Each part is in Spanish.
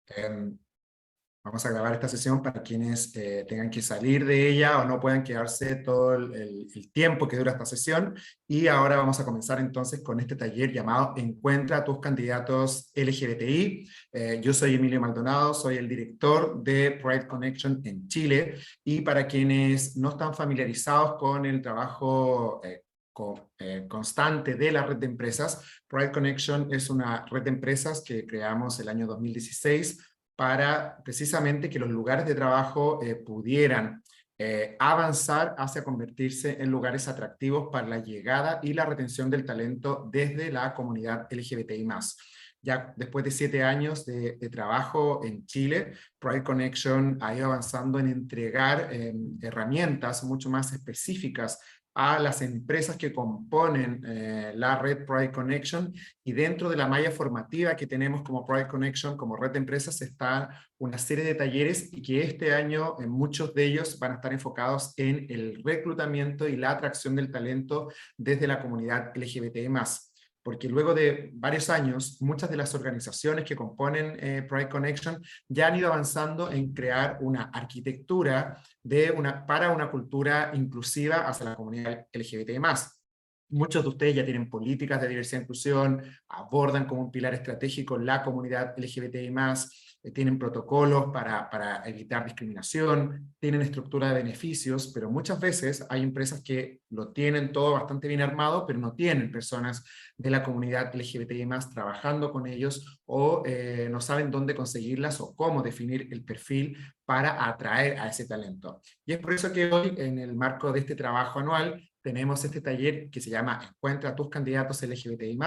Em, Vamos a grabar esta sesión para quienes tengan que salir de ella o no puedan quedarse todo el tiempo que dura esta sesión. Y ahora vamos a comenzar entonces con este taller llamado Encuentra a tus candidatos LGBTI. Yo soy Emilio Maldonado, soy el director de Pride Connection en Chile. Y para quienes no están familiarizados con el trabajo constante de la red de empresas, Pride Connection es una red de empresas que creamos el año 2016 para precisamente que los lugares de trabajo pudieran avanzar hacia convertirse en lugares atractivos para la llegada y la retención del talento desde la comunidad LGBTI+. Ya después de 7 años de trabajo en Chile, Pride Connection ha ido avanzando en entregar herramientas mucho más específicas a las empresas que componen la red Pride Connection, y dentro de la malla formativa que tenemos como Pride Connection, como red de empresas, está una serie de talleres, y que este año muchos de ellos van a estar enfocados en el reclutamiento y la atracción del talento desde la comunidad LGBTI+. Porque luego de varios años, muchas de las organizaciones que componen Pride Connection ya han ido avanzando en crear una arquitectura para una cultura inclusiva hacia la comunidad LGBTI+. Muchos de ustedes ya tienen políticas de diversidad e inclusión, abordan como un pilar estratégico la comunidad LGBTI+, tienen protocolos para evitar discriminación, tienen estructura de beneficios, pero muchas veces hay empresas que lo tienen todo bastante bien armado, pero no tienen personas de la comunidad LGBTI+ trabajando con ellos, o no saben dónde conseguirlas o cómo definir el perfil para atraer a ese talento. Y es por eso que hoy, en el marco de este trabajo anual, tenemos este taller que se llama Encuentra a tus candidatos LGBTI+,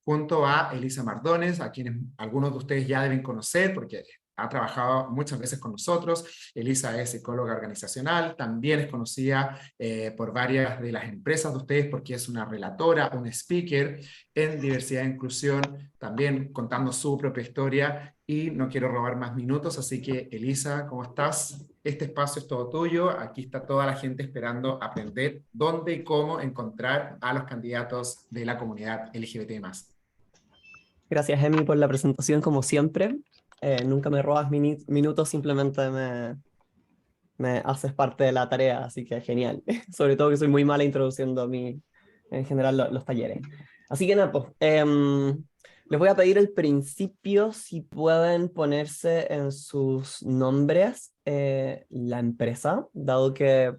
junto a Elisa Mardones, a quienes algunos de ustedes ya deben conocer porque ha trabajado muchas veces con nosotros. Elisa es psicóloga organizacional, también es conocida por varias de las empresas de ustedes porque es una relatora, un speaker en diversidad e inclusión, también contando su propia historia. Y no quiero robar más minutos, así que Elisa, ¿cómo estás? Este espacio es todo tuyo. Aquí está toda la gente esperando aprender dónde y cómo encontrar a los candidatos de la comunidad LGBT+. Gracias, Emi, por la presentación, como siempre. Nunca me robas minutos, simplemente me haces parte de la tarea, así que genial. Sobre todo que soy muy mala introduciendo en general los talleres. Así que nada, pues, les voy a pedir al principio si pueden ponerse en sus nombres la empresa, dado que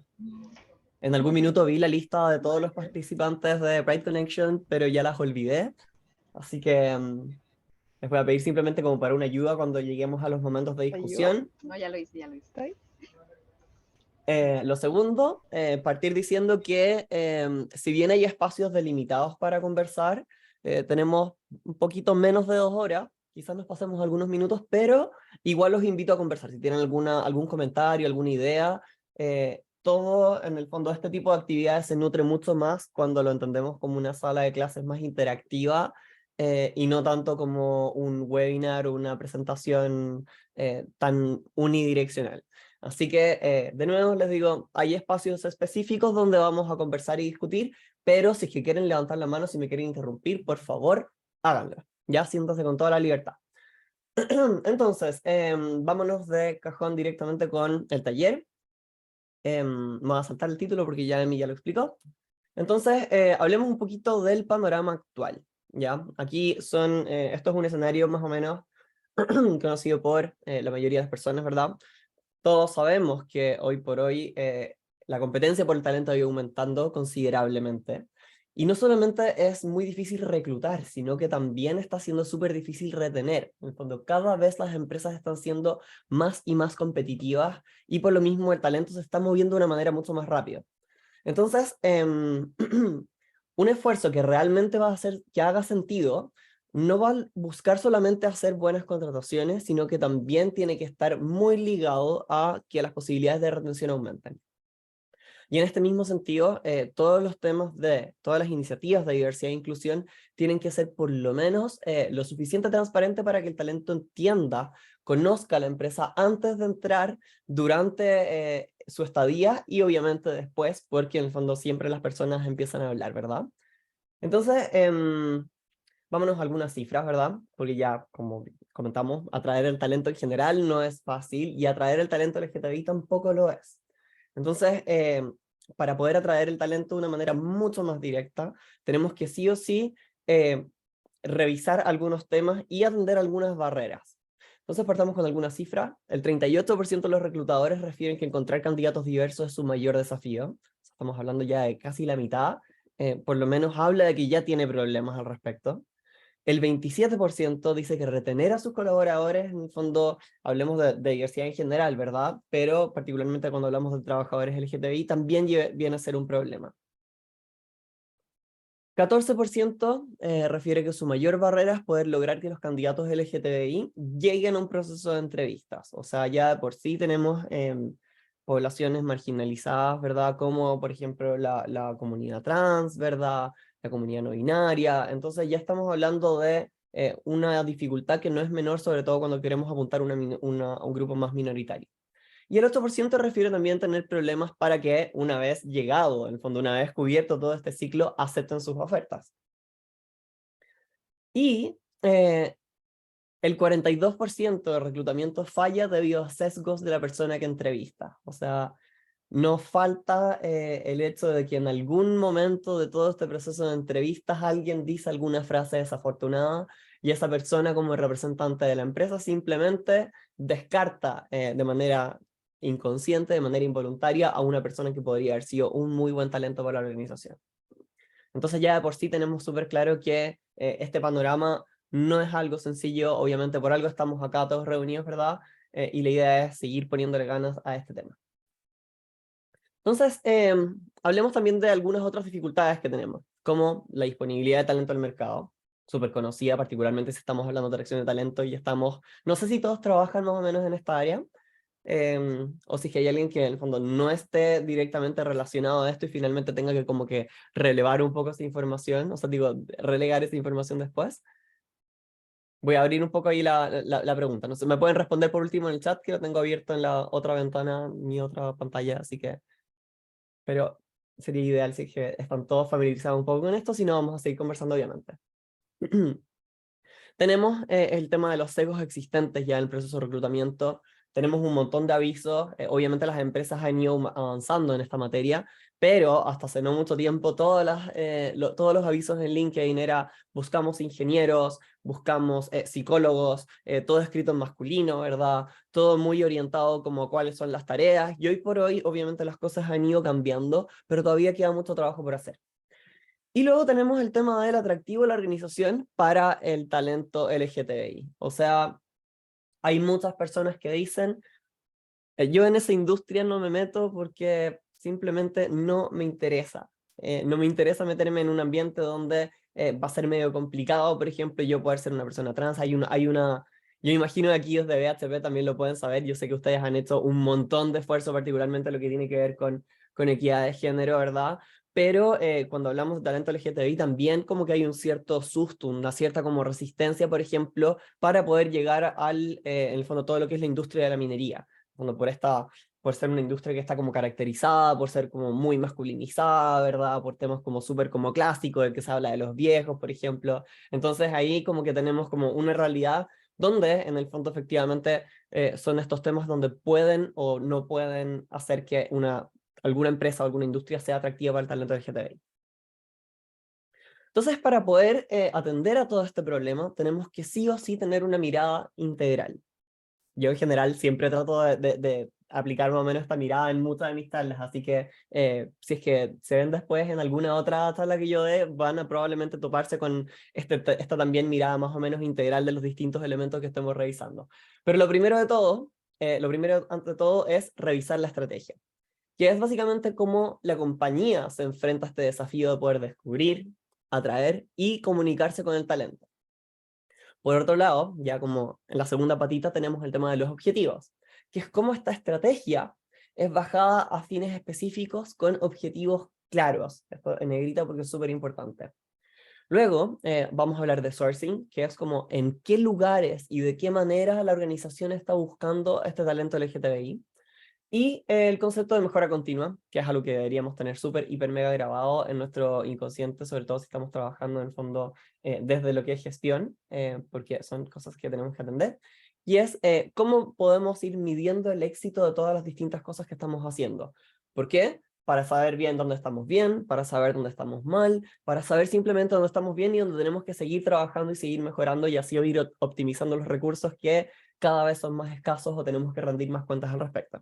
en algún minuto vi la lista de todos los participantes de Pride Connection, pero ya las olvidé. Así que les voy a pedir simplemente como para una ayuda cuando lleguemos a los momentos de discusión. No, ya lo hice, ya lo hice. Lo segundo, partir diciendo que si bien hay espacios delimitados para conversar, tenemos un poquito menos de 2 horas, quizás nos pasemos algunos minutos, pero igual los invito a conversar. Si tienen algún comentario, alguna idea, todo en el fondo este tipo de actividades se nutre mucho más cuando lo entendemos como una sala de clases más interactiva, y no tanto como un webinar o una presentación tan unidireccional. Así que, de nuevo les digo, hay espacios específicos donde vamos a conversar y discutir, pero si es que quieren levantar la mano, si me quieren interrumpir, por favor, háganlo. Ya siéntanse con toda la libertad. Entonces, vámonos de cajón directamente con el taller. Vamos a saltar el título porque ya Emi ya lo explicó. Entonces, hablemos un poquito del panorama actual. ¿Ya? Aquí esto es un escenario más o menos conocido por la mayoría de las personas, ¿verdad? Todos sabemos que hoy por hoy la competencia por el talento ha ido aumentando considerablemente. Y no solamente es muy difícil reclutar, sino que también está siendo súper difícil retener. En el fondo, cada vez las empresas están siendo más y más competitivas, y por lo mismo el talento se está moviendo de una manera mucho más rápida. Entonces, un esfuerzo que realmente va a hacer que haga sentido no va a buscar solamente hacer buenas contrataciones, sino que también tiene que estar muy ligado a que las posibilidades de retención aumenten. Y en este mismo sentido, todos los temas todas las iniciativas de diversidad e inclusión tienen que ser por lo menos lo suficiente transparente para que el talento entienda, conozca la empresa antes de entrar, durante su estadía y obviamente después, porque en el fondo siempre las personas empiezan a hablar, ¿verdad? Entonces, vámonos a algunas cifras, ¿verdad? Porque ya, como comentamos, atraer el talento en general no es fácil y atraer el talento LGTBI tampoco lo es. Entonces, para poder atraer el talento de una manera mucho más directa, tenemos que sí o sí revisar algunos temas y atender algunas barreras. Entonces partamos con alguna cifra. El 38% de los reclutadores refieren que encontrar candidatos diversos es su mayor desafío. Estamos hablando ya de casi la mitad. Por lo menos habla de que ya tiene problemas al respecto. El 27% dice que retener a sus colaboradores, en el fondo, hablemos de diversidad en general, ¿verdad? Pero particularmente cuando hablamos de trabajadores LGTBI, también viene a ser un problema. 14% refiere que su mayor barrera es poder lograr que los candidatos LGTBI lleguen a un proceso de entrevistas. O sea, ya de por sí tenemos poblaciones marginalizadas, ¿verdad? Como por ejemplo la comunidad trans, ¿verdad? La comunidad no binaria. Entonces ya estamos hablando de una dificultad que no es menor, sobre todo cuando queremos apuntar a un grupo más minoritario. Y el 8% refiere también a tener problemas para que una vez llegado, en el fondo una vez cubierto todo este ciclo, acepten sus ofertas. Y el 42% de reclutamiento falla debido a sesgos de la persona que entrevista. O sea, no falta el hecho de que en algún momento de todo este proceso de entrevistas alguien dice alguna frase desafortunada y esa persona como representante de la empresa simplemente descarta de manera inconsciente, de manera involuntaria a una persona que podría haber sido un muy buen talento para la organización. Entonces ya de por sí tenemos súper claro que este panorama no es algo sencillo, obviamente por algo estamos acá todos reunidos, ¿verdad? Y la idea es seguir poniéndole ganas a este tema. Entonces, hablemos también de algunas otras dificultades que tenemos, como la disponibilidad de talento al mercado, súper conocida, particularmente si estamos hablando de atracción de talento y estamos, no sé si todos trabajan más o menos en esta área, o si es que hay alguien que en el fondo no esté directamente relacionado a esto y finalmente tenga que como que relevar un poco esa información, o sea, digo, relegar esa información después. Voy a abrir un poco ahí la pregunta. No sé, me pueden responder por último en el chat, que lo tengo abierto en la otra ventana, mi otra pantalla, así que... Pero sería ideal si es que están todos familiarizados un poco con esto, si no vamos a seguir conversando obviamente. Tenemos el tema de los sesgos existentes ya en el proceso de reclutamiento. Tenemos un montón de avisos. Obviamente las empresas han ido avanzando en esta materia, pero hasta hace no mucho tiempo todos los avisos en LinkedIn era buscamos ingenieros, buscamos psicólogos, todo escrito en masculino, ¿verdad? Todo muy orientado como a cuáles son las tareas. Y hoy por hoy, obviamente las cosas han ido cambiando, pero todavía queda mucho trabajo por hacer. Y luego tenemos el tema del atractivo de la organización para el talento LGTBI. O sea, hay muchas personas que dicen, yo en esa industria no me meto porque simplemente no me interesa. No me interesa meterme en un ambiente donde va a ser medio complicado, por ejemplo, yo poder ser una persona trans. Yo imagino que aquí desde BHP también lo pueden saber. Yo sé que ustedes han hecho un montón de esfuerzo, particularmente lo que tiene que ver con equidad de género, ¿verdad? Pero cuando hablamos de talento LGTBI también como que hay un cierto susto, una cierta como resistencia, por ejemplo, para poder llegar en el fondo, todo lo que es la industria de la minería. Bueno, por ser una industria que está como caracterizada, por ser como muy masculinizada, ¿verdad? Por temas como súper como clásicos, del que se habla de los viejos, por ejemplo. Entonces ahí como que tenemos como una realidad donde en el fondo efectivamente son estos temas donde pueden o no pueden hacer que alguna empresa o alguna industria sea atractiva para el talento LGTBI. Entonces, para poder atender a todo este problema, tenemos que sí o sí tener una mirada integral. Yo en general siempre trato de aplicar más o menos esta mirada en muchas de mis tablas, así que si es que se ven después en alguna otra tabla que yo dé, van a probablemente toparse con esta también mirada más o menos integral de los distintos elementos que estemos revisando. Pero lo primero ante todo es revisar la estrategia, que es básicamente cómo la compañía se enfrenta a este desafío de poder descubrir, atraer y comunicarse con el talento. Por otro lado, ya como en la segunda patita tenemos el tema de los objetivos, que es cómo esta estrategia es bajada a fines específicos con objetivos claros. Esto en negrita porque es súper importante. Luego vamos a hablar de sourcing, que es como en qué lugares y de qué manera la organización está buscando este talento LGTBI. Y el concepto de mejora continua, que es algo que deberíamos tener súper, hiper, mega grabado en nuestro inconsciente, sobre todo si estamos trabajando en el fondo desde lo que es gestión, porque son cosas que tenemos que atender. Y es cómo podemos ir midiendo el éxito de todas las distintas cosas que estamos haciendo. ¿Por qué? Para saber bien dónde estamos bien, para saber dónde estamos mal, para saber simplemente dónde estamos bien y dónde tenemos que seguir trabajando y seguir mejorando y así ir optimizando los recursos que cada vez son más escasos o tenemos que rendir más cuentas al respecto.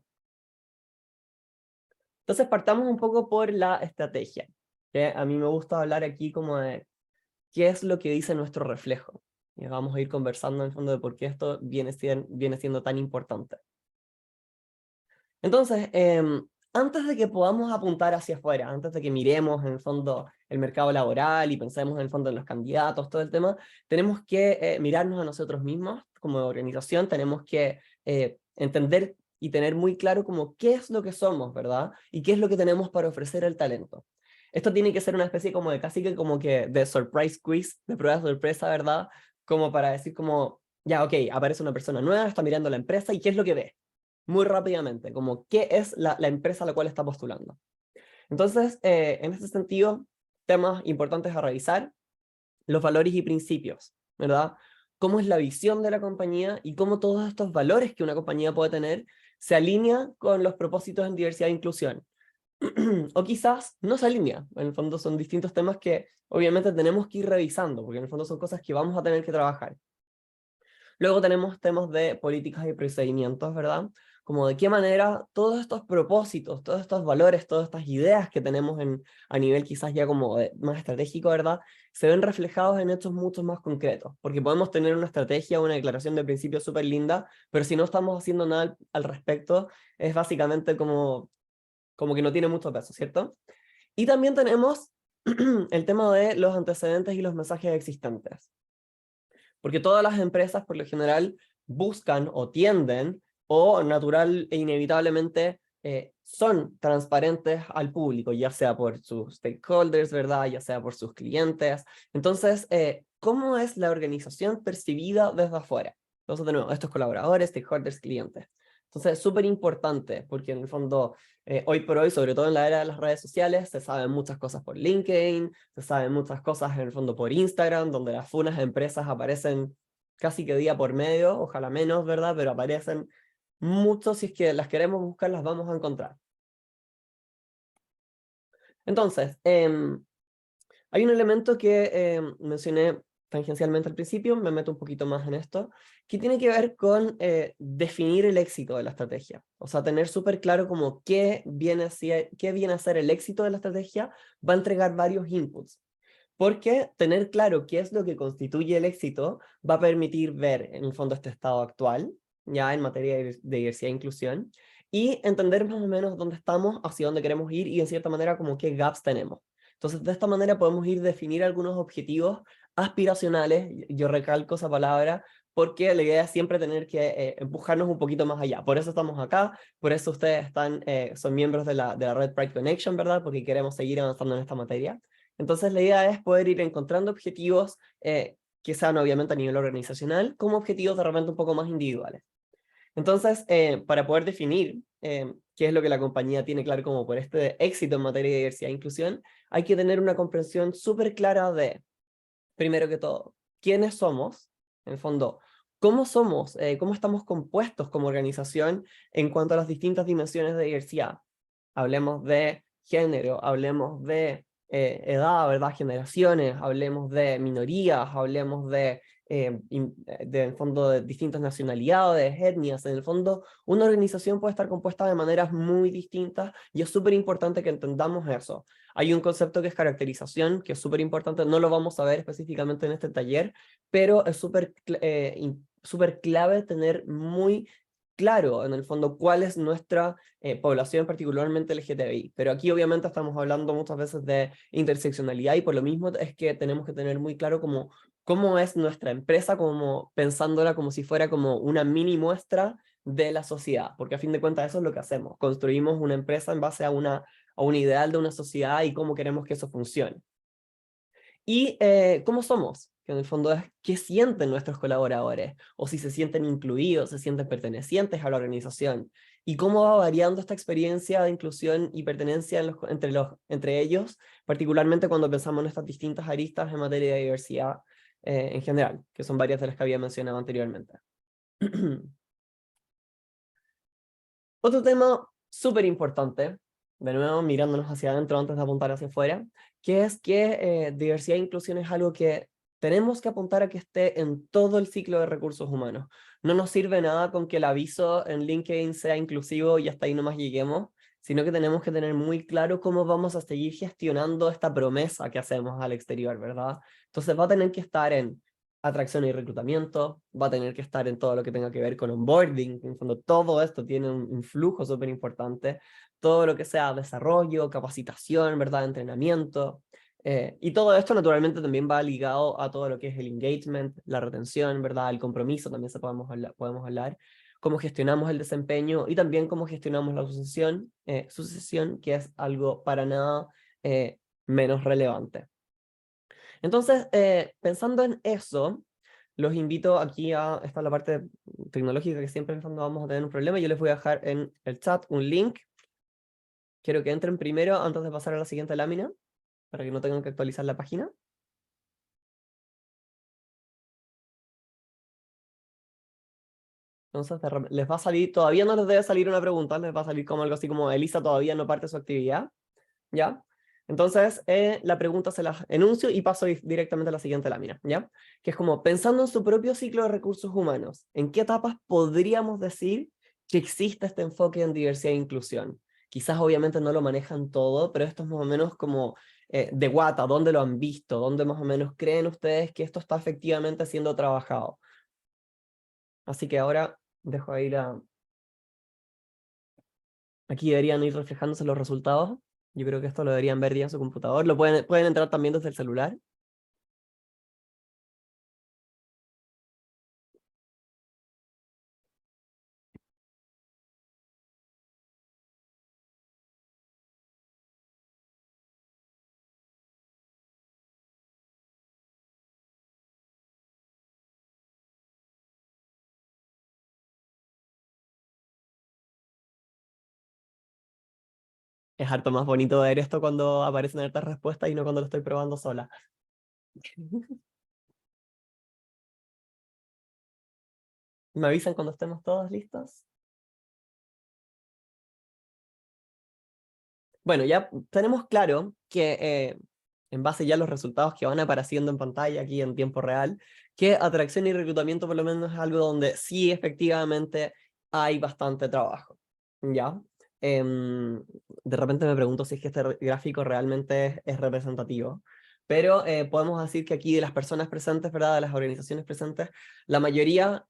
Entonces partamos un poco por la estrategia, que a mí me gusta hablar aquí como de qué es lo que dice nuestro reflejo. Y vamos a ir conversando en el fondo de por qué esto viene siendo tan importante. Entonces, antes de que podamos apuntar hacia afuera, antes de que miremos en el fondo el mercado laboral y pensemos en el fondo en los candidatos, todo el tema, tenemos que mirarnos a nosotros mismos como organización, tenemos que entender y tener muy claro como qué es lo que somos, ¿verdad? Y qué es lo que tenemos para ofrecer al talento. Esto tiene que ser una especie como de casi que como que de surprise quiz, de prueba de sorpresa, ¿verdad? Como para decir como, ya, ok, aparece una persona nueva, está mirando la empresa y ¿qué es lo que ve? Muy rápidamente, como qué es la empresa a la cual está postulando. Entonces, en este sentido, temas importantes a revisar, los valores y principios, ¿verdad? Cómo es la visión de la compañía y cómo todos estos valores que una compañía puede tener se alinea con los propósitos en diversidad e inclusión. O quizás no se alinea, en el fondo son distintos temas que obviamente tenemos que ir revisando, porque en el fondo son cosas que vamos a tener que trabajar. Luego tenemos temas de políticas y procedimientos, ¿verdad? Como de qué manera todos estos propósitos, todos estos valores, todas estas ideas que tenemos a nivel quizás ya como más estratégico, ¿verdad? Se ven reflejados en hechos mucho más concretos, porque podemos tener una estrategia, una declaración de principios súper linda, pero si no estamos haciendo nada al respecto, es básicamente como que no tiene mucho peso, ¿cierto? Y también tenemos el tema de los antecedentes y los mensajes existentes. Porque todas las empresas, por lo general, buscan o tienden o natural e inevitablemente son transparentes al público, ya sea por sus stakeholders, ¿verdad? Ya sea por sus clientes. Entonces, ¿cómo es la organización percibida desde afuera? Entonces, de nuevo, estos colaboradores, stakeholders, clientes. Entonces, es súper importante, porque en el fondo, hoy por hoy, sobre todo en la era de las redes sociales, se saben muchas cosas por LinkedIn, se saben muchas cosas en el fondo por Instagram, donde las funas de empresas aparecen casi que día por medio, ojalá menos, ¿verdad? Pero aparecen mucho, si es que las queremos buscar, las vamos a encontrar. Entonces, hay un elemento que mencioné tangencialmente al principio, me meto un poquito más en esto, que tiene que ver con definir el éxito de la estrategia. O sea, tener súper claro como qué viene a ser el éxito de la estrategia, va a entregar varios inputs. Porque tener claro qué es lo que constituye el éxito va a permitir ver en el fondo este estado actual, ya en materia de diversidad e inclusión, y entender más o menos dónde estamos, hacia dónde queremos ir y en cierta manera como qué gaps tenemos. Entonces, de esta manera podemos ir definir algunos objetivos aspiracionales, yo recalco esa palabra, porque la idea es siempre tener que empujarnos un poquito más allá. Por eso estamos acá, por eso ustedes son miembros de la Red Pride Connection, ¿verdad? Porque queremos seguir avanzando en esta materia. Entonces la idea es poder ir encontrando objetivos que sean obviamente a nivel organizacional, como objetivos de repente un poco más individuales. Entonces, para poder definir qué es lo que la compañía tiene claro como por este éxito en materia de diversidad e inclusión, hay que tener una comprensión súper clara de, primero que todo, quiénes somos, en el fondo, cómo somos, cómo estamos compuestos como organización en cuanto a las distintas dimensiones de diversidad. Hablemos de género, hablemos de edad, ¿verdad? Generaciones, hablemos de minorías, hablemos de, en el fondo, de distintas nacionalidades, etnias. En el fondo, una organización puede estar compuesta de maneras muy distintas y es súper importante que entendamos eso. Hay un concepto que es caracterización, que es súper importante, no lo vamos a ver específicamente en este taller, pero es súper clave tener muy claro, en el fondo, cuál es nuestra población, particularmente LGTBI. Pero aquí obviamente estamos hablando muchas veces de interseccionalidad y por lo mismo es que tenemos que tener muy claro cómo es nuestra empresa, como pensándola como si fuera como una mini muestra de la sociedad, porque a fin de cuentas eso es lo que hacemos, construimos una empresa en base a un ideal de una sociedad y cómo queremos que eso funcione. ¿Y cómo somos? que en el fondo es qué sienten nuestros colaboradores, o si se sienten incluidos, se sienten pertenecientes a la organización, y cómo va variando esta experiencia de inclusión y pertenencia entre ellos, particularmente cuando pensamos en estas distintas aristas en materia de diversidad en general, que son varias de las que había mencionado anteriormente. Otro tema súper importante, de nuevo mirándonos hacia adentro antes de apuntar hacia afuera, que es que diversidad e inclusión es algo que tenemos que apuntar a que esté en todo el ciclo de recursos humanos. No nos sirve nada con que el aviso en LinkedIn sea inclusivo y hasta ahí nomás lleguemos, sino que tenemos que tener muy claro cómo vamos a seguir gestionando esta promesa que hacemos al exterior, ¿verdad? Entonces va a tener que estar en atracción y reclutamiento, va a tener que estar en todo lo que tenga que ver con onboarding, en el fondo todo esto tiene un flujo súper importante, todo lo que sea desarrollo, capacitación, ¿verdad? Entrenamiento, y todo esto naturalmente también va ligado a todo lo que es el engagement, la retención, ¿verdad? El compromiso también podemos hablar, cómo gestionamos el desempeño y también cómo gestionamos la sucesión, que es algo para nada menos relevante. Entonces, pensando en eso, los invito aquí esta es la parte tecnológica que siempre en el fondo vamos a tener un problema. Yo les voy a dejar en el chat un link. Quiero que entren primero antes de pasar a la siguiente lámina, para que no tengan que actualizar la página. Entonces, les va a salir, todavía no les debe salir una pregunta, les va a salir como algo así como Elisa todavía no parte su actividad, ¿ya? Entonces, la pregunta se la enuncio y paso directamente a la siguiente lámina, ¿ya? Que es como, pensando en su propio ciclo de recursos humanos, ¿en qué etapas podríamos decir que existe este enfoque en diversidad e inclusión? Quizás obviamente no lo manejan todo, pero esto es más o menos como de guata, ¿dónde lo han visto? ¿Dónde más o menos creen ustedes que esto está efectivamente siendo trabajado? Así que ahora dejo ahí aquí deberían ir reflejándose los resultados. Yo creo que esto lo deberían ver ya en su computador. Pueden entrar también desde el celular. Es harto más bonito ver esto cuando aparecen hartas respuestas y no cuando lo estoy probando sola. ¿Me avisan cuando estemos todos listos? Bueno, ya tenemos claro que en base ya a los resultados que van apareciendo en pantalla aquí en tiempo real, que atracción y reclutamiento por lo menos es algo donde sí efectivamente hay bastante trabajo, ¿ya? De repente me pregunto si es que este gráfico realmente es representativo, pero podemos decir que aquí de las personas presentes, ¿verdad? De las organizaciones presentes, la mayoría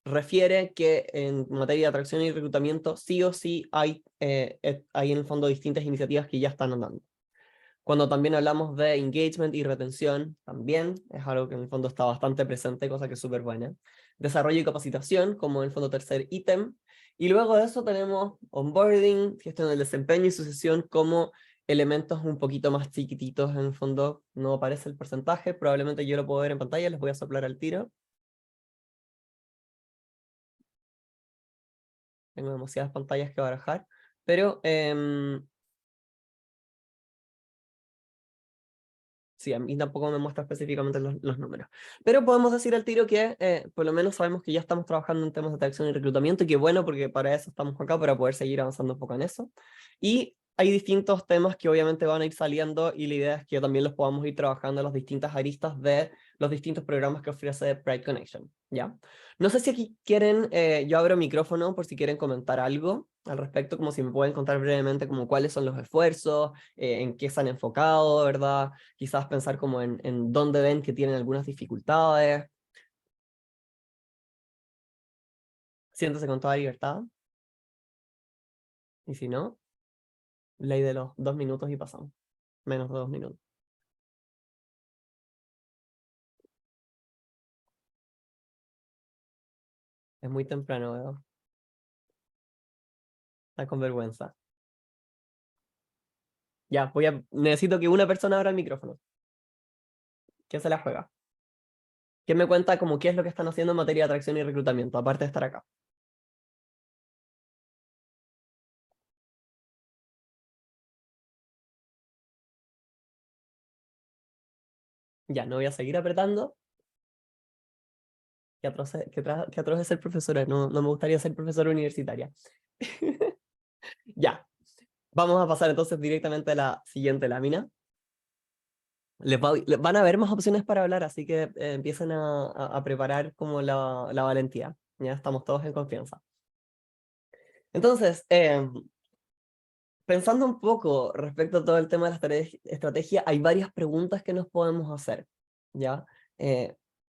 refiere que en materia de atracción y reclutamiento sí o sí hay en el fondo distintas iniciativas que ya están andando. Cuando también hablamos de engagement y retención, también es algo que en el fondo está bastante presente, cosa que es súper buena. Desarrollo y capacitación, como en el fondo tercer ítem. Y luego de eso tenemos onboarding, gestión del desempeño y sucesión como elementos un poquito más chiquititos. En el fondo no aparece el porcentaje, probablemente yo lo puedo ver en pantalla, les voy a soplar al tiro. Tengo demasiadas pantallas que barajar, pero sí, a mí tampoco me muestra específicamente los números. Pero podemos decir al tiro que por lo menos sabemos que ya estamos trabajando en temas de atracción y reclutamiento, y que bueno, porque para eso estamos acá, para poder seguir avanzando un poco en eso. Y hay distintos temas que obviamente van a ir saliendo, y la idea es que también los podamos ir trabajando en las distintas aristas de los distintos programas que ofrece Pride Connection, ¿ya? No sé si aquí quieren, yo abro micrófono por si quieren comentar algo al respecto, como si me pueden contar brevemente como cuáles son los esfuerzos, en qué se han enfocado, ¿verdad? Quizás pensar como en dónde ven que tienen algunas dificultades. Siéntese con toda libertad. Y si no, ley de los 2 minutos y pasamos. Menos de 2 minutos. Es muy temprano, ¿verdad? Está con vergüenza. Ya, necesito que una persona abra el micrófono. ¿Quién se la juega? ¿Quién me cuenta como qué es lo que están haciendo en materia de atracción y reclutamiento, aparte de estar acá? Ya, no voy a seguir apretando. Qué atroz es ser profesora, no me gustaría ser profesora universitaria. Ya, vamos a pasar entonces directamente a la siguiente lámina. Van a haber más opciones para hablar, así que empiecen a preparar como la valentía. Ya estamos todos en confianza. Entonces, pensando un poco respecto a todo el tema de la estrategia, hay varias preguntas que nos podemos hacer, ¿ya?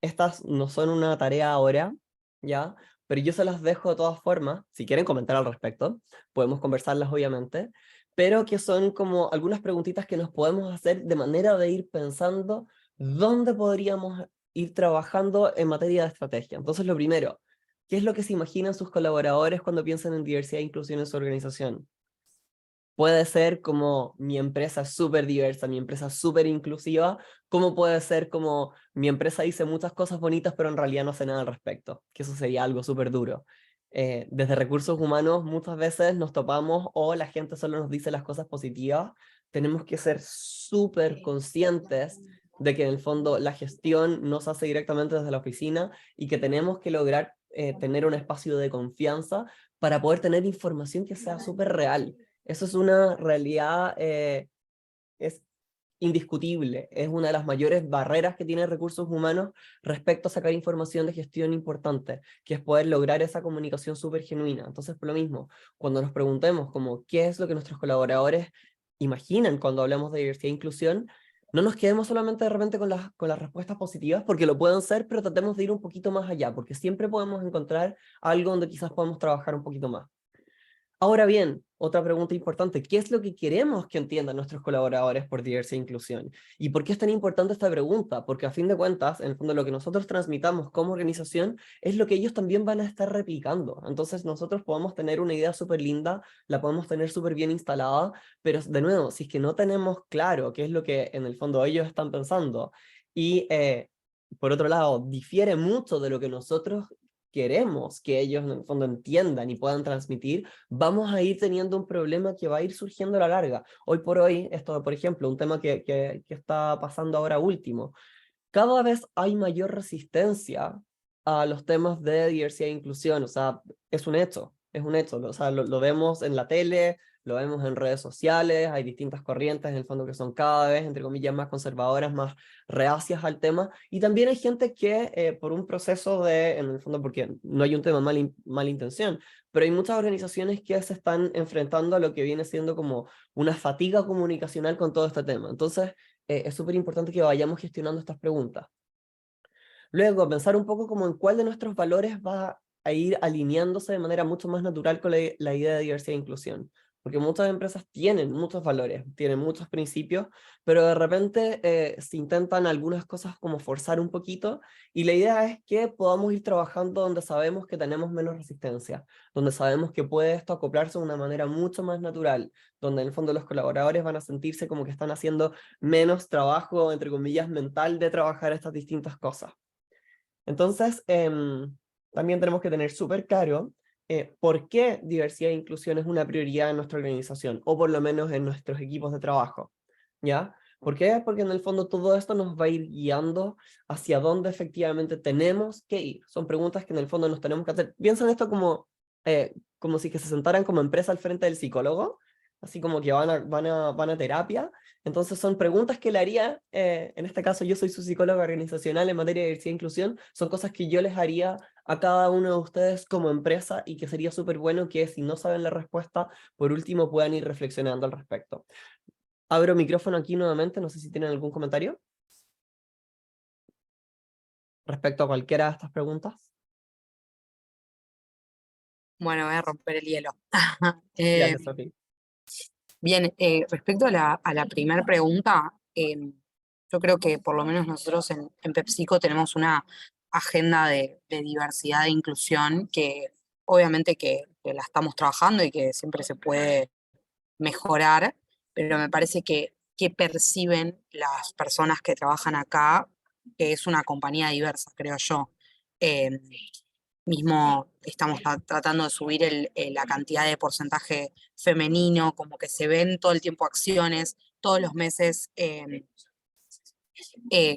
Estas no son una tarea ahora, ¿ya? Pero yo se las dejo de todas formas, si quieren comentar al respecto, podemos conversarlas obviamente, pero que son como algunas preguntitas que nos podemos hacer de manera de ir pensando dónde podríamos ir trabajando en materia de estrategia. Entonces, lo primero, ¿qué es lo que se imaginan sus colaboradores cuando piensan en diversidad e inclusión en su organización? Puede ser como mi empresa es súper diversa, mi empresa es súper inclusiva, como puede ser como mi empresa dice muchas cosas bonitas, pero en realidad no hace nada al respecto, que eso sería algo súper duro. Desde recursos humanos muchas veces nos topamos o la gente solo nos dice las cosas positivas, tenemos que ser súper conscientes de que en el fondo la gestión no se hace directamente desde la oficina y que tenemos que lograr tener un espacio de confianza para poder tener información que sea súper real. Eso es una realidad, es indiscutible, es una de las mayores barreras que tiene recursos humanos respecto a sacar información de gestión importante, que es poder lograr esa comunicación súper genuina. Entonces, por lo mismo, cuando nos preguntemos como qué es lo que nuestros colaboradores imaginan cuando hablamos de diversidad e inclusión, no nos quedemos solamente de repente con las respuestas positivas, porque lo pueden ser, pero tratemos de ir un poquito más allá, porque siempre podemos encontrar algo donde quizás podemos trabajar un poquito más. Ahora bien, otra pregunta importante, ¿qué es lo que queremos que entiendan nuestros colaboradores por diversidad e inclusión? ¿Y por qué es tan importante esta pregunta? Porque a fin de cuentas, en el fondo lo que nosotros transmitamos como organización es lo que ellos también van a estar replicando. Entonces nosotros podemos tener una idea súper linda, la podemos tener súper bien instalada, pero de nuevo, si es que no tenemos claro qué es lo que en el fondo ellos están pensando y por otro lado, difiere mucho de lo que nosotros queremos que ellos en el fondo entiendan y puedan transmitir, vamos a ir teniendo un problema que va a ir surgiendo a la larga. Hoy por hoy, esto, por ejemplo, un tema que está pasando ahora último, cada vez hay mayor resistencia a los temas de diversidad e inclusión, o sea, es un hecho, o sea, lo vemos en la tele, lo vemos en redes sociales, hay distintas corrientes en el fondo que son cada vez, entre comillas, más conservadoras, más reacias al tema, y también hay gente que por un proceso de, en el fondo, porque no hay un tema mala intención, pero hay muchas organizaciones que se están enfrentando a lo que viene siendo como una fatiga comunicacional con todo este tema. Entonces, es súper importante que vayamos gestionando estas preguntas. Luego, pensar un poco como en cuál de nuestros valores va a ir alineándose de manera mucho más natural con la idea de diversidad e inclusión. Porque muchas empresas tienen muchos valores, tienen muchos principios, pero de repente se intentan algunas cosas como forzar un poquito, y la idea es que podamos ir trabajando donde sabemos que tenemos menos resistencia, donde sabemos que puede esto acoplarse de una manera mucho más natural, donde en el fondo los colaboradores van a sentirse como que están haciendo menos trabajo, entre comillas, mental de trabajar estas distintas cosas. Entonces, también tenemos que tener súper claro por qué diversidad e inclusión es una prioridad en nuestra organización, o por lo menos en nuestros equipos de trabajo, ¿ya? ¿Por qué? Porque en el fondo todo esto nos va a ir guiando hacia dónde efectivamente tenemos que ir. Son preguntas que en el fondo nos tenemos que hacer. Piensen esto como si que se sentaran como empresa al frente del psicólogo, así como que van a terapia. Entonces son preguntas que le haría, en este caso yo soy su psicóloga organizacional en materia de diversidad e inclusión, son cosas que yo les haría a cada uno de ustedes como empresa, y que sería súper bueno que si no saben la respuesta, por último puedan ir reflexionando al respecto. Abro micrófono aquí nuevamente, no sé si tienen algún comentario respecto a cualquiera de estas preguntas. Bueno, voy a romper el hielo. Eh, Gracias, Sofi. bien, respecto a la primera pregunta, yo creo que por lo menos nosotros en PepsiCo tenemos una agenda de diversidad e inclusión que obviamente que la estamos trabajando y que siempre se puede mejorar, pero me parece que perciben las personas que trabajan acá que es una compañía diversa, creo yo. Eh, Mismo estamos tratando de subir la cantidad de porcentaje femenino, como que se ven todo el tiempo acciones, todos los meses,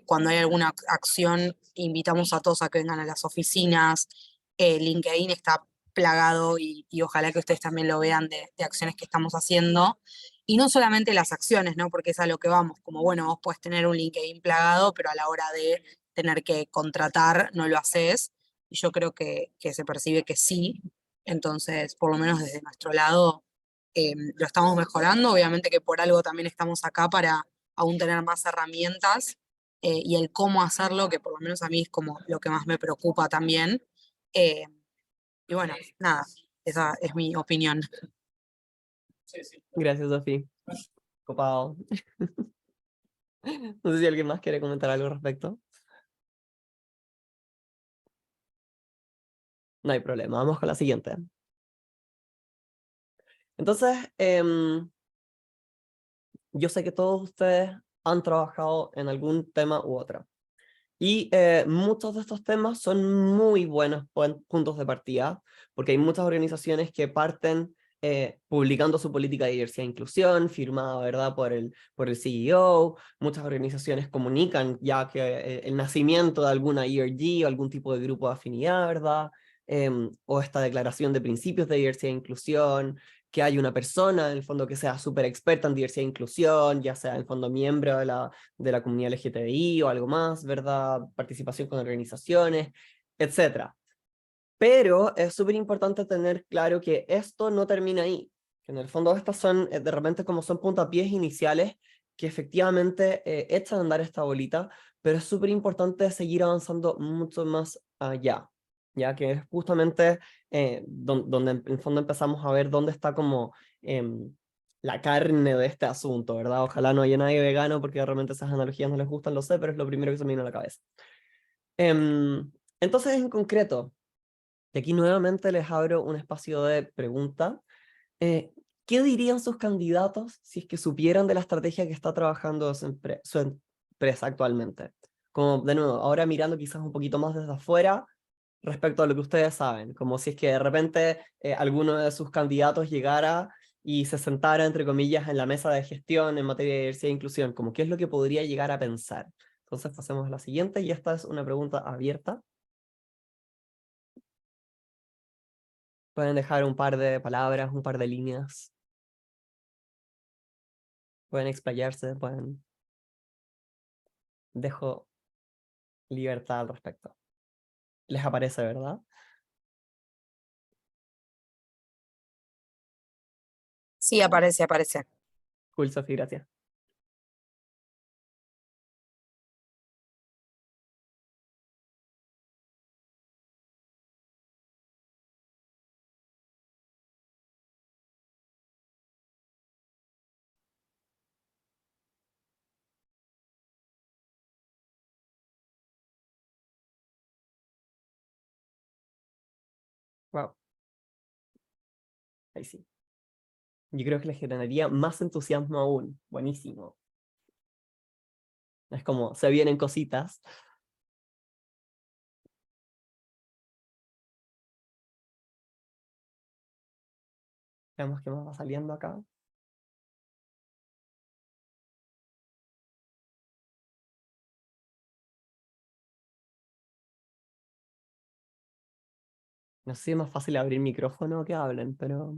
cuando hay alguna acción, invitamos a todos a que vengan a las oficinas. LinkedIn está plagado y ojalá que ustedes también lo vean de acciones que estamos haciendo. Y no solamente las acciones, ¿no? Porque es a lo que vamos, como bueno, vos puedes tener un LinkedIn plagado, pero a la hora de tener que contratar no lo haces. Y yo creo que se percibe que sí. Entonces, por lo menos desde nuestro lado, lo estamos mejorando. Obviamente que por algo también estamos acá para aún tener más herramientas, y el cómo hacerlo, que por lo menos a mí es como lo que más me preocupa también. Eh, y bueno, nada, esa es mi opinión. Gracias, Sofi. Copado. No sé si alguien más quiere comentar algo al respecto. No hay problema, vamos con la siguiente. Entonces, yo sé que todos ustedes han trabajado en algún tema u otro. Y muchos de estos temas son muy buenos puntos de partida, porque hay muchas organizaciones que parten publicando su política de diversidad e inclusión, firmada, ¿verdad?, por el CEO. Muchas organizaciones comunican ya que el nacimiento de alguna ERG o algún tipo de grupo de afinidad, ¿verdad? O esta declaración de principios de diversidad e inclusión, que hay una persona en el fondo que sea súper experta en diversidad e inclusión, ya sea en el fondo miembro de la comunidad LGTBI o algo más, ¿verdad? Participación con organizaciones, etcétera. Pero es súper importante tener claro que esto no termina ahí, que en el fondo estas son, de repente como son puntapiés iniciales, que efectivamente echan a andar esta bolita, pero es súper importante seguir avanzando mucho más allá, ya que es justamente donde en el fondo empezamos a ver dónde está como la carne de este asunto, ¿verdad? Ojalá no haya nadie vegano porque de repente esas analogías no les gustan, lo sé, pero es lo primero que se me vino a la cabeza. Entonces, en concreto, y aquí nuevamente les abro un espacio de pregunta. Eh, ¿Qué dirían sus candidatos si es que supieran de la estrategia que está trabajando su empresa actualmente? Como, de nuevo, ahora mirando quizás un poquito más desde afuera respecto a lo que ustedes saben, como si es que de repente alguno de sus candidatos llegara y se sentara, entre comillas, en la mesa de gestión en materia de diversidad e inclusión, como qué es lo que podría llegar a pensar. Entonces pasemos a la siguiente, y esta es una pregunta abierta. Pueden dejar un par de palabras, un par de líneas. Pueden explayarse, pueden... Dejo libertad al respecto. ¿Les aparece, verdad? Sí, aparece, aparece. Cool, Sofi, gracias. Wow, ahí sí. Yo creo que les generaría más entusiasmo aún. Buenísimo. Es como, se vienen cositas. Veamos qué más va saliendo acá. No sé si es más fácil abrir micrófono o que hablen, pero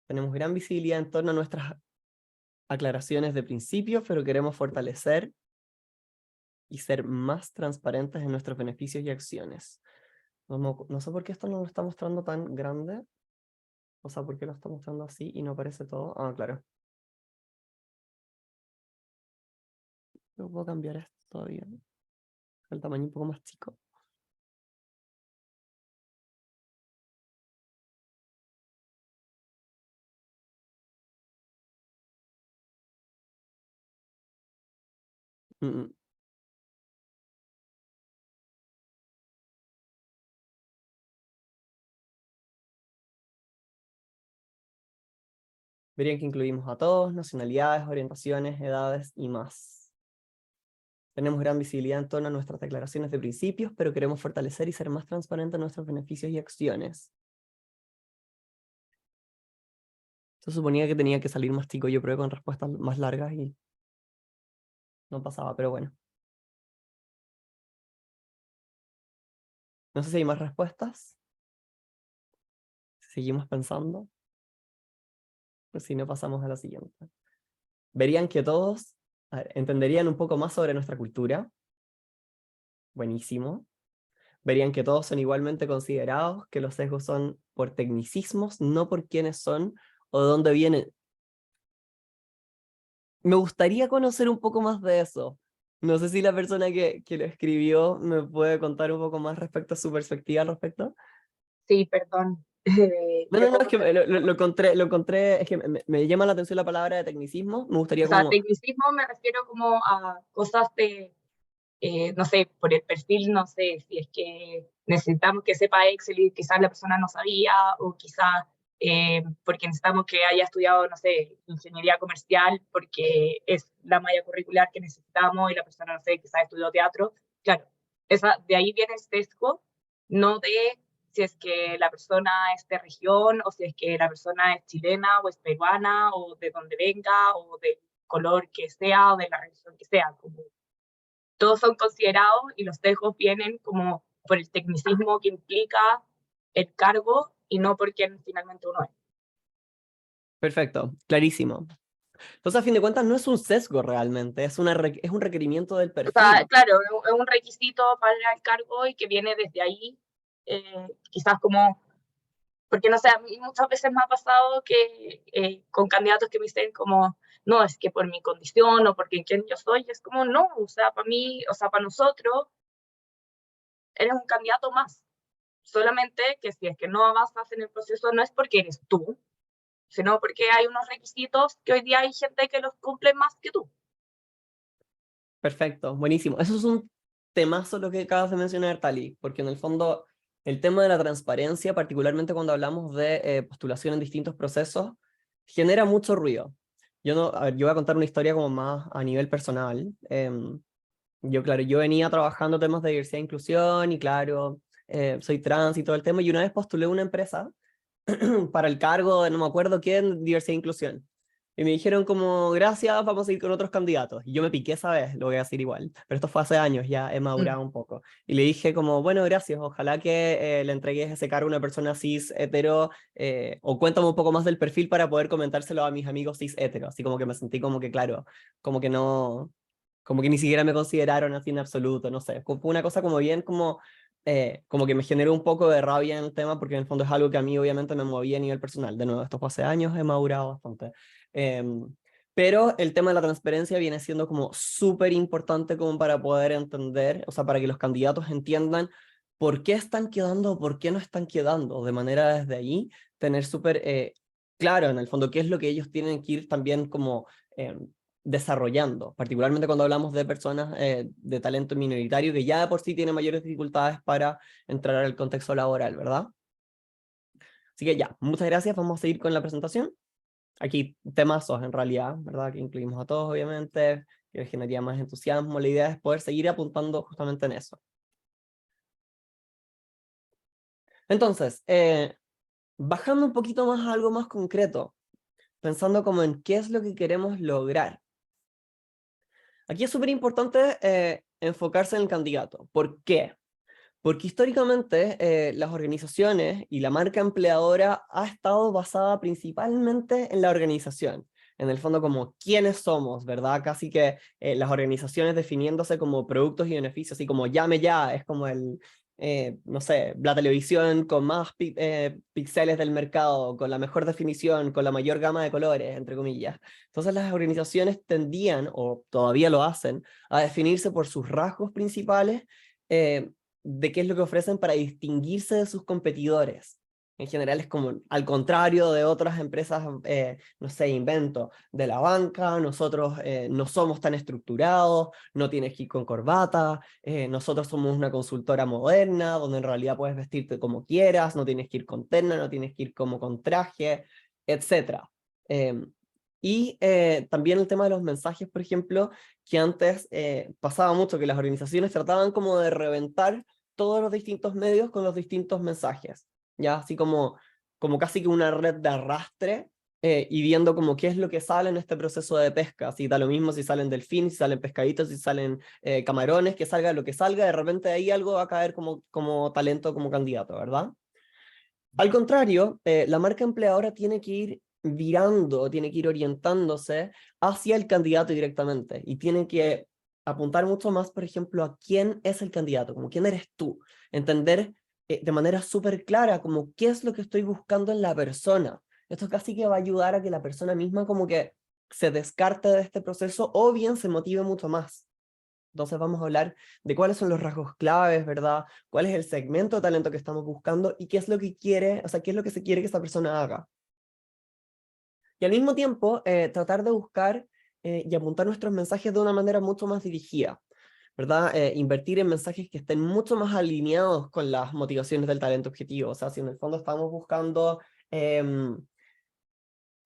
tenemos gran visibilidad en torno a nuestras aclaraciones de principio, pero queremos fortalecer y ser más transparentes en nuestros beneficios y acciones. No sé por qué esto no lo está mostrando tan grande. O sea, ¿por qué lo está mostrando así y no aparece todo? Ah, claro. No puedo cambiar esto todavía, ¿no? El tamaño un poco más chico. Mm, mm. Verían que incluimos a todos, nacionalidades, orientaciones, edades y más. Tenemos gran visibilidad en torno a nuestras declaraciones de principios, pero queremos fortalecer y ser más transparentes en nuestros beneficios y acciones. Yo suponía que tenía que salir más chico, yo probé con respuestas más largas y no pasaba, pero bueno. No sé si hay más respuestas. Seguimos pensando. Pues si no, pasamos a la siguiente. Verían que todos entenderían un poco más sobre nuestra cultura. Buenísimo. Verían que todos son igualmente considerados, que los sesgos son por tecnicismos, no por quiénes son o de dónde vienen. Me gustaría conocer un poco más de eso. No sé si la persona que lo escribió me puede contar un poco más respecto a su perspectiva al respecto. Sí, perdón. No, Yo no, no, es como que lo encontré, es que me llama la atención la palabra de tecnicismo, me gustaría o sea, como... tecnicismo me refiero como a cosas de, no sé, por el perfil, no sé, si es que necesitamos que sepa Excel y quizás la persona no sabía, o quizás porque necesitamos que haya estudiado, no sé, ingeniería comercial, porque es la malla curricular que necesitamos y la persona, no sé, quizás estudió teatro. Claro, de ahí viene el sesgo, no de si es que la persona es de región, o si es que la persona es chilena, o es peruana, o de donde venga, o del color que sea, o de la religión que sea. Como todos son considerados y los sesgos vienen como por el tecnicismo que implica el cargo y no por quién finalmente uno es. Perfecto, clarísimo. Entonces, a fin de cuentas, no es un sesgo realmente, es un requerimiento del O perfil. sea, claro, es un requisito para el cargo y que viene desde ahí, quizás como, porque no sé, a mí muchas veces me ha pasado que con candidatos que me dicen como, no, es que por mi condición o porque quién yo soy, es como, no, o sea, para mí, o sea, para nosotros, eres un candidato más. Solamente que si es que no avanzas en el proceso no es porque eres tú, sino porque hay unos requisitos que hoy día hay gente que los cumple más que tú. Perfecto, buenísimo. Eso es un temazo lo que acabas de mencionar, Tali, porque en el fondo el tema de la transparencia, particularmente cuando hablamos de postulación en distintos procesos, genera mucho ruido. Yo no, a ver, yo voy a contar una historia como más a nivel personal. Claro, yo venía trabajando temas de diversidad e inclusión y claro, soy trans y todo el tema, y una vez postulé una empresa para el cargo de no me acuerdo quién, diversidad e inclusión. Y me dijeron como, gracias, vamos a ir con otros candidatos. Y yo me piqué esa vez, lo voy a decir igual. Pero esto fue hace años, ya he madurado un poco. Y le dije como, bueno, gracias, ojalá que le entregues ese cargo a una persona cis, hetero, o cuéntame un poco más del perfil para poder comentárselo a mis amigos cis, hetero. Así como que me sentí como que, claro, como que no, como que ni siquiera me consideraron así en absoluto, no sé. Fue una cosa como bien como que me generó un poco de rabia en el tema, porque en el fondo es algo que a mí obviamente me movía a nivel personal. De nuevo, esto fue hace años, he madurado bastante. Pero el tema de la transparencia viene siendo como súper importante como para poder entender, o sea, para que los candidatos entiendan por qué están quedando o por qué no están quedando, de manera desde ahí tener súper claro en el fondo qué es lo que ellos tienen que ir también como desarrollando, particularmente cuando hablamos de personas de talento minoritario que ya de por sí tienen mayores dificultades para entrar al contexto laboral, ¿verdad? Así que ya, muchas gracias, vamos a seguir con la presentación. Aquí temazos en realidad, ¿verdad? Que incluimos a todos obviamente, que les generaría más entusiasmo, la idea es poder seguir apuntando justamente en eso. Entonces, bajando un poquito más a algo más concreto, pensando como en qué es lo que queremos lograr. Aquí es súper importante enfocarse en el candidato. ¿Por qué? Porque históricamente las organizaciones y la marca empleadora ha estado basada principalmente en la organización. En el fondo como quiénes somos, ¿verdad? Casi que las organizaciones definiéndose como productos y beneficios, así como llame ya, es como no sé, la televisión con más píxeles del mercado, con la mejor definición, con la mayor gama de colores, entre comillas. Entonces las organizaciones tendían, o todavía lo hacen, a definirse por sus rasgos principales, de qué es lo que ofrecen para distinguirse de sus competidores. En general es como al contrario de otras empresas, no sé, invento, de la banca, nosotros no somos tan estructurados, no tienes que ir con corbata, nosotros somos una consultora moderna, donde en realidad puedes vestirte como quieras, no tienes que ir con terno, no tienes que ir como con traje, etc. También el tema de los mensajes, por ejemplo, que antes pasaba mucho, que las organizaciones trataban como de reventar todos los distintos medios con los distintos mensajes, ya así como casi que una red de arrastre, y viendo como qué es lo que sale en este proceso de pesca, si da lo mismo si salen delfines, si salen pescaditos, si salen camarones, que salga lo que salga, de repente de ahí algo va a caer como talento, como candidato, ¿verdad? Al contrario, la marca empleadora tiene que ir virando, tiene que ir orientándose hacia el candidato directamente, y tiene que apuntar mucho más, por ejemplo, a quién es el candidato, como quién eres tú, entender de manera súper clara como qué es lo que estoy buscando en la persona. Esto casi que va a ayudar a que la persona misma como que se descarte de este proceso o bien se motive mucho más. Entonces vamos a hablar de cuáles son los rasgos claves, ¿verdad? ¿Cuál es el segmento de talento que estamos buscando y qué es lo que quiere, o sea, qué es lo que se quiere que esta persona haga? Y al mismo tiempo, tratar de buscar y apuntar nuestros mensajes de una manera mucho más dirigida, ¿verdad? Invertir en mensajes que estén mucho más alineados con las motivaciones del talento objetivo. O sea, si en el fondo estamos buscando...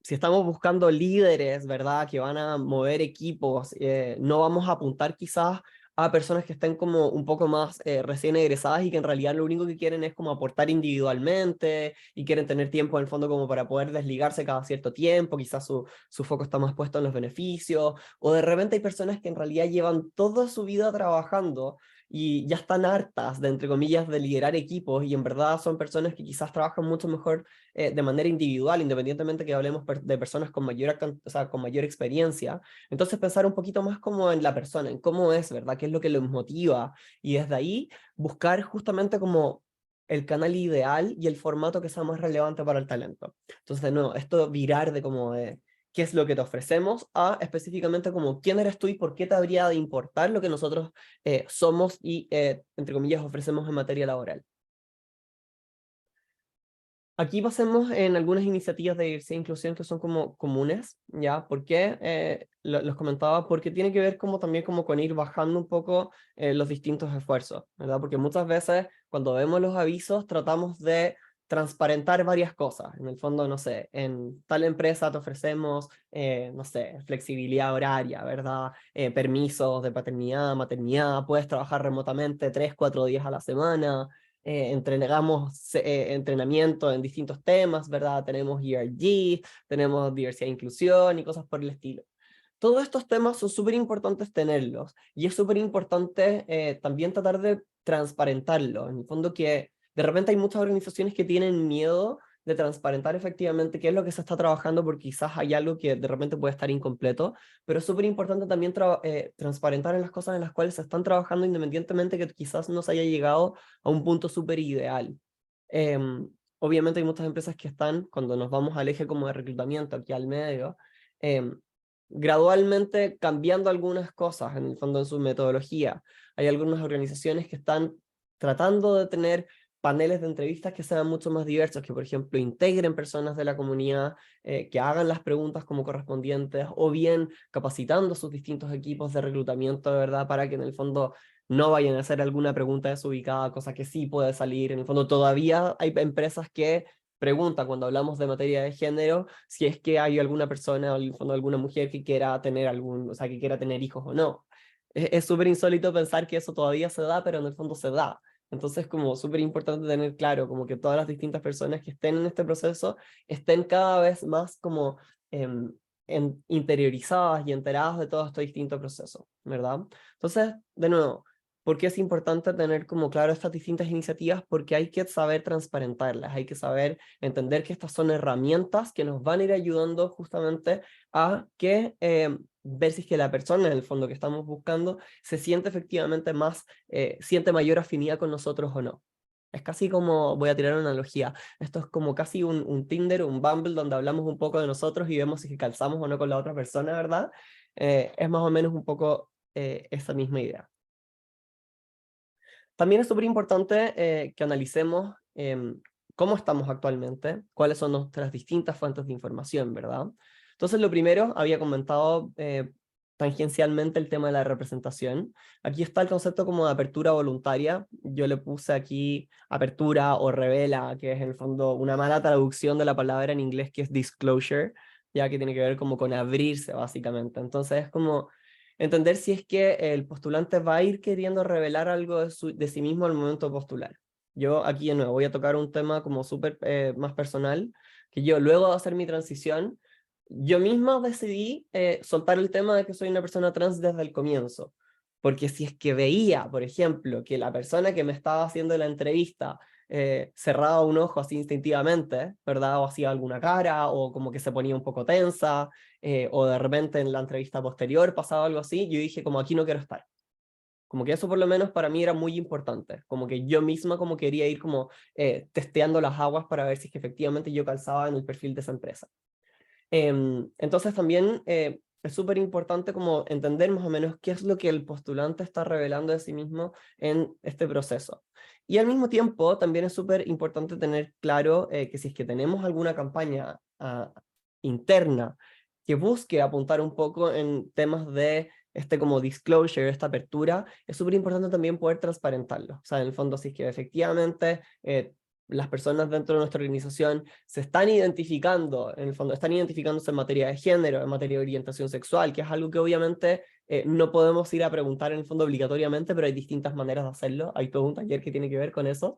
si estamos buscando líderes, ¿verdad? Que van a mover equipos, no vamos a apuntar quizás a personas que estén como un poco más recién egresadas y que en realidad lo único que quieren es como aportar individualmente y quieren tener tiempo en el fondo como para poder desligarse cada cierto tiempo, quizás su foco está más puesto en los beneficios, o de repente hay personas que en realidad llevan toda su vida trabajando y ya están hartas de, entre comillas, de liderar equipos, y en verdad son personas que quizás trabajan mucho mejor de manera individual, independientemente que hablemos de personas con mayor, o sea, con mayor experiencia. Entonces pensar un poquito más como en la persona, en cómo es, ¿verdad? ¿Qué es lo que los motiva? Y desde ahí buscar justamente como el canal ideal y el formato que sea más relevante para el talento. Entonces, de nuevo, esto virar de como de qué es lo que te ofrecemos a específicamente como quién eres tú y por qué te habría de importar lo que nosotros somos y, entre comillas, ofrecemos en materia laboral. Aquí pasemos en algunas iniciativas de diversidad e inclusión que son como comunes, ¿ya? ¿Por qué? Los comentaba porque tiene que ver como también como con ir bajando un poco los distintos esfuerzos, ¿verdad? Porque muchas veces cuando vemos los avisos tratamos de transparentar varias cosas. En el fondo, no sé, en tal empresa te ofrecemos, no sé, flexibilidad horaria, ¿verdad? Permisos de paternidad, maternidad, puedes trabajar remotamente 3, 4 días a la semana. Entrenamos entrenamiento en distintos temas, ¿verdad? Tenemos ERG, tenemos diversidad e inclusión y cosas por el estilo. Todos estos temas son súper importantes tenerlos, y es súper importante también tratar de transparentarlo. En el fondo que de repente hay muchas organizaciones que tienen miedo de transparentar efectivamente qué es lo que se está trabajando, porque quizás hay algo que de repente puede estar incompleto, pero es súper importante también transparentar en las cosas en las cuales se están trabajando, independientemente que quizás no se haya llegado a un punto súper ideal. Obviamente hay muchas empresas que están, cuando nos vamos al eje como de reclutamiento, aquí al medio, gradualmente cambiando algunas cosas, en el fondo en su metodología. Hay algunas organizaciones que están tratando de tener paneles de entrevistas que sean mucho más diversos, que por ejemplo integren personas de la comunidad, que hagan las preguntas como correspondientes, o bien capacitando sus distintos equipos de reclutamiento, de verdad, para que en el fondo no vayan a hacer alguna pregunta desubicada, cosa que sí puede salir. En el fondo todavía hay empresas que preguntan cuando hablamos de materia de género si es que hay alguna persona o en el fondo alguna mujer que quiera tener o sea, que quiera tener hijos o no. Es súper insólito pensar que eso todavía se da, pero en el fondo se da. Entonces, como súper importante tener claro, como que todas las distintas personas que estén en este proceso estén cada vez más como interiorizadas y enteradas de todo este distinto proceso, ¿verdad? Entonces, de nuevo, ¿por qué es importante tener como claro estas distintas iniciativas? Porque hay que saber transparentarlas, hay que saber entender que estas son herramientas que nos van a ir ayudando justamente a que ver si es que la persona en el fondo que estamos buscando se siente efectivamente más, siente mayor afinidad con nosotros o no. Es casi como, voy a tirar una analogía, esto es como casi un Tinder, un Bumble, donde hablamos un poco de nosotros y vemos si que calzamos o no con la otra persona, ¿verdad? Es más o menos un poco esa misma idea. También es súper importante que analicemos cómo estamos actualmente, cuáles son nuestras distintas fuentes de información, ¿verdad? Entonces, lo primero, había comentado tangencialmente el tema de la representación. Aquí está el concepto como de apertura voluntaria. Yo le puse aquí apertura o revela, que es en el fondo una mala traducción de la palabra en inglés que es disclosure, ya que tiene que ver como con abrirse básicamente. Entonces es como entender si es que el postulante va a ir queriendo revelar algo de sí mismo al momento de postular. Yo aquí de nuevo voy a tocar un tema como súper más personal, que yo luego de hacer mi transición, yo misma decidí soltar el tema de que soy una persona trans desde el comienzo. Porque si es que veía, por ejemplo, que la persona que me estaba haciendo la entrevista cerraba un ojo así instintivamente, ¿verdad? O hacía alguna cara, o como que se ponía un poco tensa, o de repente en la entrevista posterior pasaba algo así, yo dije como aquí no quiero estar. Como que eso por lo menos para mí era muy importante, como que yo misma como quería ir como testeando las aguas para ver si es que efectivamente yo calzaba en el perfil de esa empresa. Entonces también es súper importante como entender más o menos qué es lo que el postulante está revelando de sí mismo en este proceso. Y al mismo tiempo también es súper importante tener claro que si es que tenemos alguna campaña interna que busque apuntar un poco en temas de este como disclosure, esta apertura, es súper importante también poder transparentarlo. O sea, en el fondo, si es que efectivamente las personas dentro de nuestra organización se están identificando, en el fondo, están identificándose en materia de género, en materia de orientación sexual, que es algo que obviamente no podemos ir a preguntar en el fondo obligatoriamente, pero hay distintas maneras de hacerlo. Hay todo un taller que tiene que ver con eso,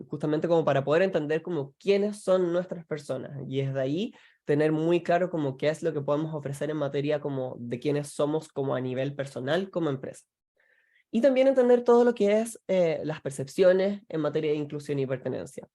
justamente como para poder entender como quiénes son nuestras personas. Y es de ahí tener muy claro como qué es lo que podemos ofrecer en materia como de quiénes somos como a nivel personal, como empresa. Y también entender todo lo que es las percepciones en materia de inclusión y pertenencia.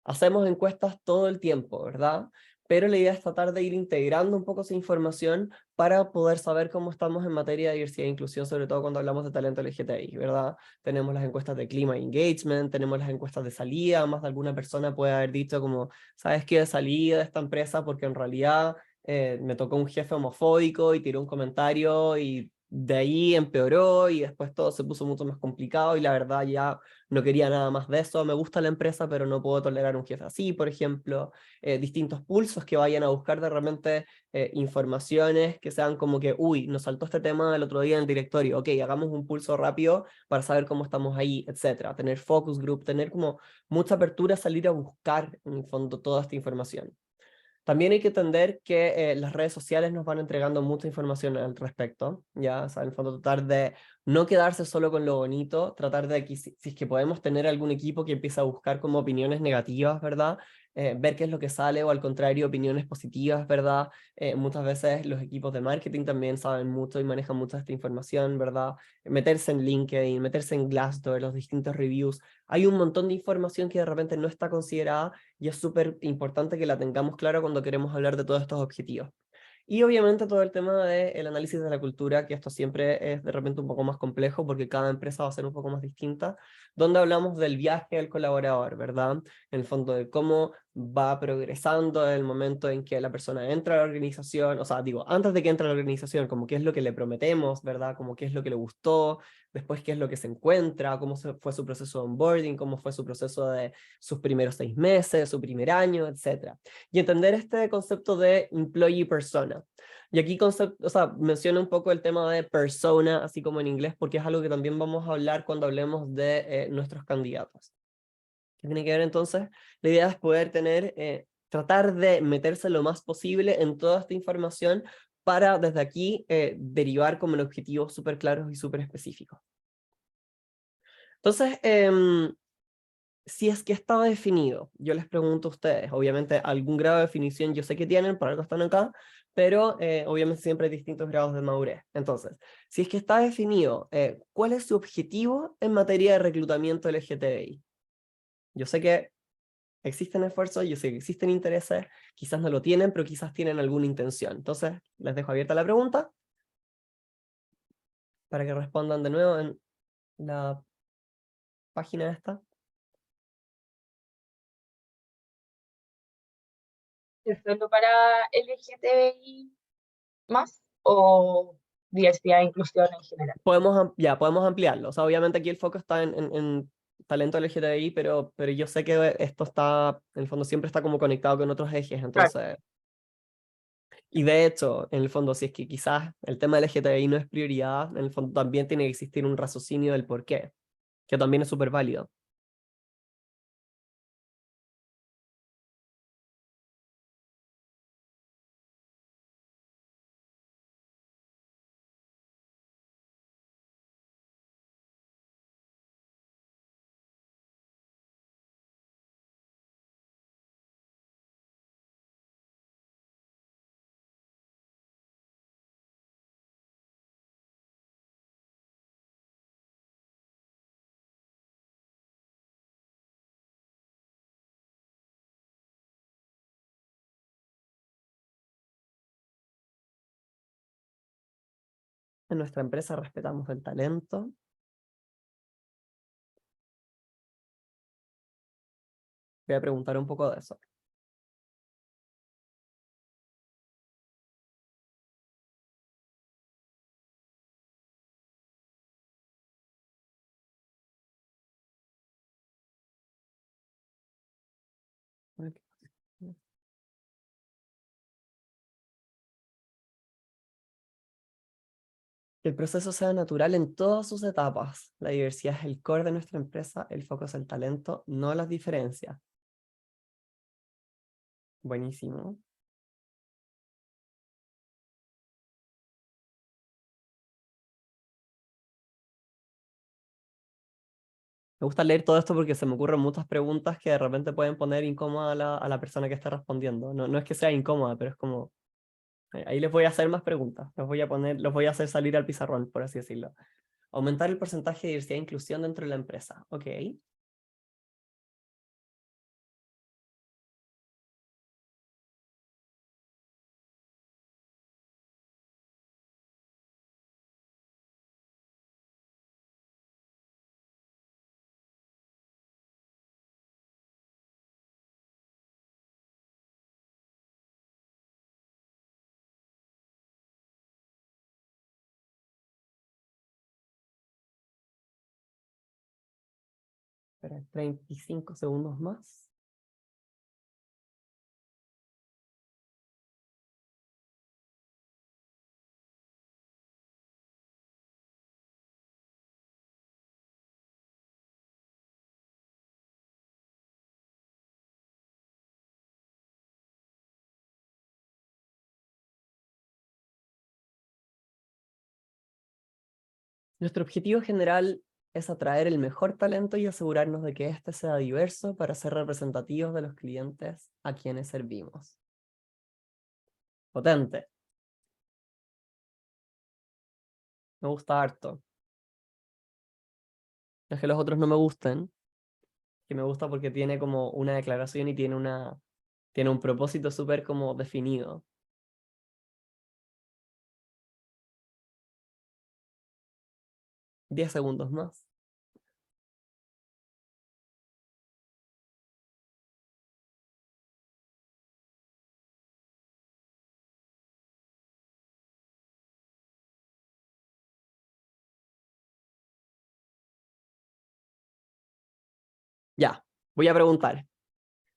Hacemos encuestas todo el tiempo, ¿verdad? Pero la idea es tratar de ir integrando un poco esa información para poder saber cómo estamos en materia de diversidad e inclusión, sobre todo cuando hablamos de talento LGTBI, ¿verdad? Tenemos las encuestas de clima e engagement, tenemos las encuestas de salida, más de alguna persona puede haber dicho como, ¿sabes qué? Salí de esta empresa porque en realidad me tocó un jefe homofóbico y tiró un comentario y de ahí empeoró y después todo se puso mucho más complicado y la verdad ya no quería nada más de eso, me gusta la empresa, pero no puedo tolerar un jefe así, por ejemplo, distintos pulsos que vayan a buscar de repente informaciones que sean como que, uy, nos saltó este tema el otro día en el directorio, ok, hagamos un pulso rápido para saber cómo estamos ahí, etcétera, tener focus group, tener como mucha apertura a salir a buscar en el fondo toda esta información. También hay que entender que las redes sociales nos van entregando mucha información al respecto, ya, o sea, en el fondo tratar de no quedarse solo con lo bonito, tratar de que si es que podemos tener algún equipo que empiece a buscar como opiniones negativas, ¿verdad? Ver qué es lo que sale o al contrario, opiniones positivas, ¿verdad? Muchas veces los equipos de marketing también saben mucho y manejan mucha esta información, ¿verdad? Meterse en LinkedIn, meterse en Glassdoor, los distintos reviews. Hay un montón de información que de repente no está considerada y es súper importante que la tengamos clara cuando queremos hablar de todos estos objetivos. Y obviamente todo el tema del análisis de la cultura, que esto siempre es de repente un poco más complejo porque cada empresa va a ser un poco más distinta, donde hablamos del viaje del colaborador, ¿verdad? En el fondo de cómo va progresando en el momento en que la persona entra a la organización, o sea, digo, antes de que entre a la organización, como qué es lo que le prometemos, ¿verdad? Como qué es lo que le gustó, después qué es lo que se encuentra, cómo fue su proceso de onboarding, cómo fue su proceso de sus primeros 6 meses, su primer año, etcétera. Y entender este concepto de employee persona. Y aquí o sea, menciono un poco el tema de persona, así como en inglés, porque es algo que también vamos a hablar cuando hablemos de nuestros candidatos. ¿Qué tiene que ver entonces? La idea es poder tener, tratar de meterse lo más posible en toda esta información para desde aquí derivar como en objetivos súper claros y súper específicos. Entonces, si es que estaba definido, yo les pregunto a ustedes, obviamente algún grado de definición yo sé que tienen, por algo están acá, pero obviamente siempre hay distintos grados de madurez. Entonces, si es que está definido, ¿cuál es su objetivo en materia de reclutamiento LGTBI? Yo sé que existen esfuerzos, yo sé que existen intereses, quizás no lo tienen, pero quizás tienen alguna intención. Entonces, les dejo abierta la pregunta para que respondan de nuevo en la página esta. ¿Es solo para LGTBI más o diversidad e inclusión en general? Podemos ampliarlo. O sea, obviamente aquí el foco está en talento LGTBI, pero yo sé que esto está, en el fondo siempre está como conectado con otros ejes, Claro. entonces... Y de hecho, en el fondo, si es que quizás el tema LGTBI no es prioridad, en el fondo también tiene que existir un raciocinio del por qué, que también es súper válido. En nuestra empresa respetamos el talento. Voy a preguntar un poco de eso. Ok. Que el proceso sea natural en todas sus etapas. La diversidad es el core de nuestra empresa, el foco es el talento, no las diferencias. Buenísimo. Me gusta leer todo esto porque se me ocurren muchas preguntas que de repente pueden poner incómoda a la persona que está respondiendo. No, no es que sea incómoda, pero es como... ahí les voy a hacer más preguntas. Los voy a hacer salir al pizarrón, por así decirlo. Aumentar el porcentaje de diversidad e inclusión dentro de la empresa. Ok. Espera, 35 segundos más. Nuestro objetivo general es atraer el mejor talento y asegurarnos de que éste sea diverso para ser representativos de los clientes a quienes servimos. Potente. Me gusta harto. No es que los otros no me gusten, que me gusta porque tiene como una declaración y tiene un propósito súper como definido. Diez segundos más. Ya, voy a preguntar.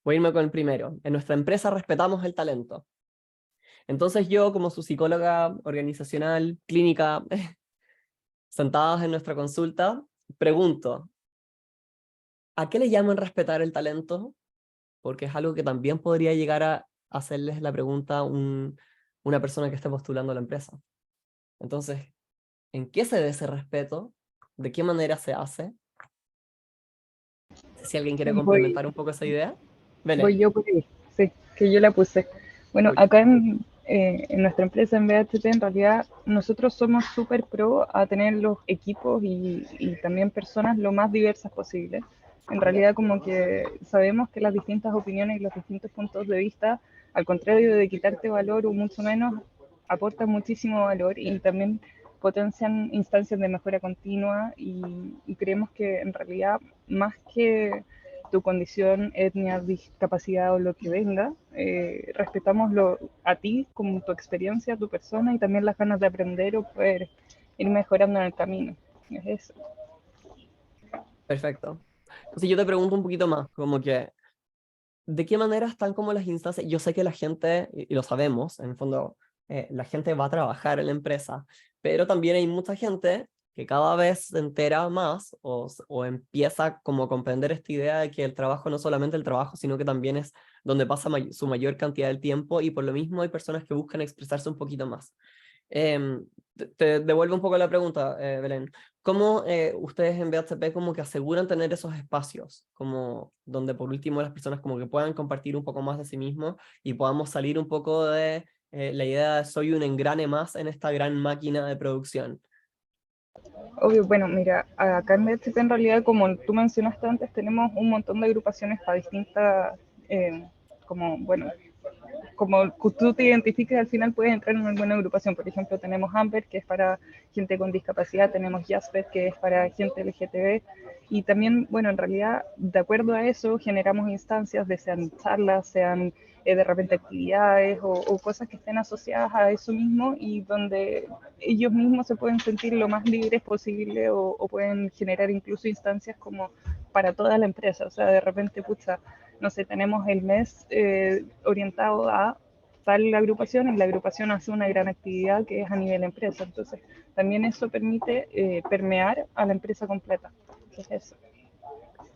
Voy a irme con el primero. En nuestra empresa respetamos el talento. Entonces yo, como su psicóloga organizacional, clínica, sentadas en nuestra consulta, pregunto, ¿a qué le llaman respetar el talento? Porque es algo que también podría llegar a hacerles la pregunta a una persona que esté postulando a la empresa. Entonces, ¿en qué se debe ese respeto? ¿De qué manera se hace? Si alguien quiere Voy, complementar un poco esa idea. voy Belén. yo por ahí, sí, que yo la puse. Bueno, Uy. acá en nuestra empresa, en BHT, en realidad nosotros somos súper pro a tener los equipos y también personas lo más diversas posible. En realidad como que sabemos que las distintas opiniones y los distintos puntos de vista, al contrario de quitarte valor o mucho menos, aportan muchísimo valor y también potencian instancias de mejora continua y creemos que en realidad más que tu condición, etnia, discapacidad o lo que venga, respetamos a ti como tu experiencia, tu persona y también las ganas de aprender o poder ir mejorando en el camino. Es eso. Perfecto. Entonces yo te pregunto un poquito más, como que, ¿de qué manera están como las instancias? Yo sé que la gente, y lo sabemos, en el fondo, la gente va a trabajar en la empresa, pero también hay mucha gente que cada vez se entera más o empieza como a comprender esta idea de que el trabajo no es solamente el trabajo, sino que también es donde pasa su mayor cantidad del tiempo y por lo mismo hay personas que buscan expresarse un poquito más. Te devuelvo un poco la pregunta, Belén. ¿Cómo ustedes en BHP como que aseguran tener esos espacios, como donde por último las personas como que puedan compartir un poco más de sí mismos y podamos salir un poco de la idea de soy un engrane más en esta gran máquina de producción? Obvio, bueno, mira, acá en BHP en realidad, como tú mencionaste antes, tenemos un montón de agrupaciones para distintas, como, bueno, como tú te identifiques, al final puedes entrar en una buena agrupación. Por ejemplo, tenemos Amber, que es para gente con discapacidad, tenemos Jasper, que es para gente LGTB, y también, bueno, en realidad, de acuerdo a eso, generamos instancias, de sean charlas, sean de repente actividades o cosas que estén asociadas a eso mismo, y donde ellos mismos se pueden sentir lo más libres posible, o pueden generar incluso instancias como para toda la empresa. O sea, de repente, pucha, no sé, tenemos el mes orientado a tal agrupación, y la agrupación hace una gran actividad que es a nivel empresa. Entonces, también eso permite permear a la empresa completa. ¿Qué es eso?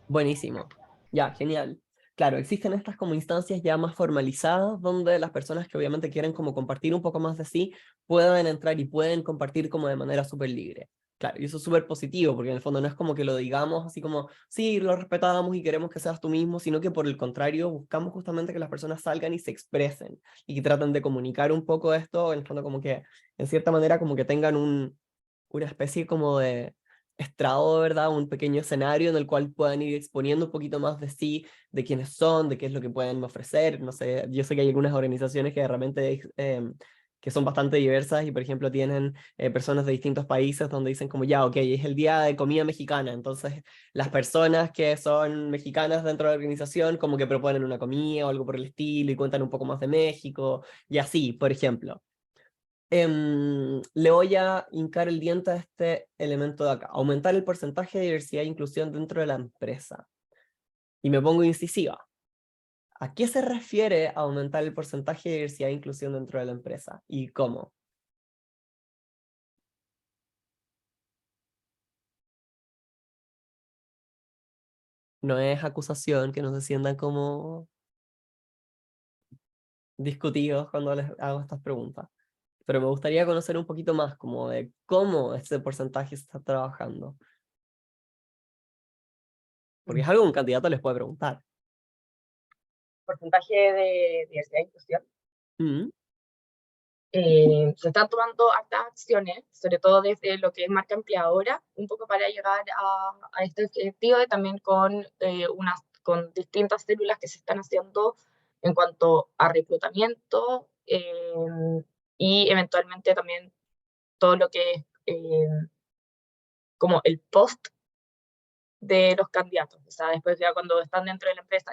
Buenísimo. Ya, genial. Claro, existen estas como instancias ya más formalizadas donde las personas que obviamente quieren como compartir un poco más de sí puedan entrar y pueden compartir como de manera súper libre. Claro, y eso es súper positivo porque en el fondo no es como que lo digamos así como, sí, lo respetamos y queremos que seas tú mismo, sino que por el contrario buscamos justamente que las personas salgan y se expresen y que traten de comunicar un poco esto, en el fondo como que en cierta manera como que tengan una especie como de estrado, ¿verdad? Un pequeño escenario en el cual puedan ir exponiendo un poquito más de sí, de quiénes son, de qué es lo que pueden ofrecer. No sé, yo sé que hay algunas organizaciones que de repente que son bastante diversas y, por ejemplo, tienen personas de distintos países donde dicen como, ya, ok, es el día de comida mexicana, entonces las personas que son mexicanas dentro de la organización como que proponen una comida o algo por el estilo y cuentan un poco más de México y así, por ejemplo. Le voy a hincar el diente a este elemento de acá, aumentar el porcentaje de diversidad e inclusión dentro de la empresa. Y me pongo incisiva. ¿A qué se refiere aumentar el porcentaje de diversidad e inclusión dentro de la empresa? ¿Y cómo? No es acusación, que no se sientan como discutidos cuando les hago estas preguntas. Pero me gustaría conocer un poquito más como de cómo ese porcentaje se está trabajando. Porque es algo que un candidato les puede preguntar. Porcentaje de diversidad e inclusión. Mm. Se están tomando hartas acciones, sobre todo desde lo que es marca empleadora, un poco para llegar a este objetivo, y también con distintas células que se están haciendo en cuanto a reclutamiento, y eventualmente también todo lo que es como el post de los candidatos, o sea, después ya cuando están dentro de la empresa,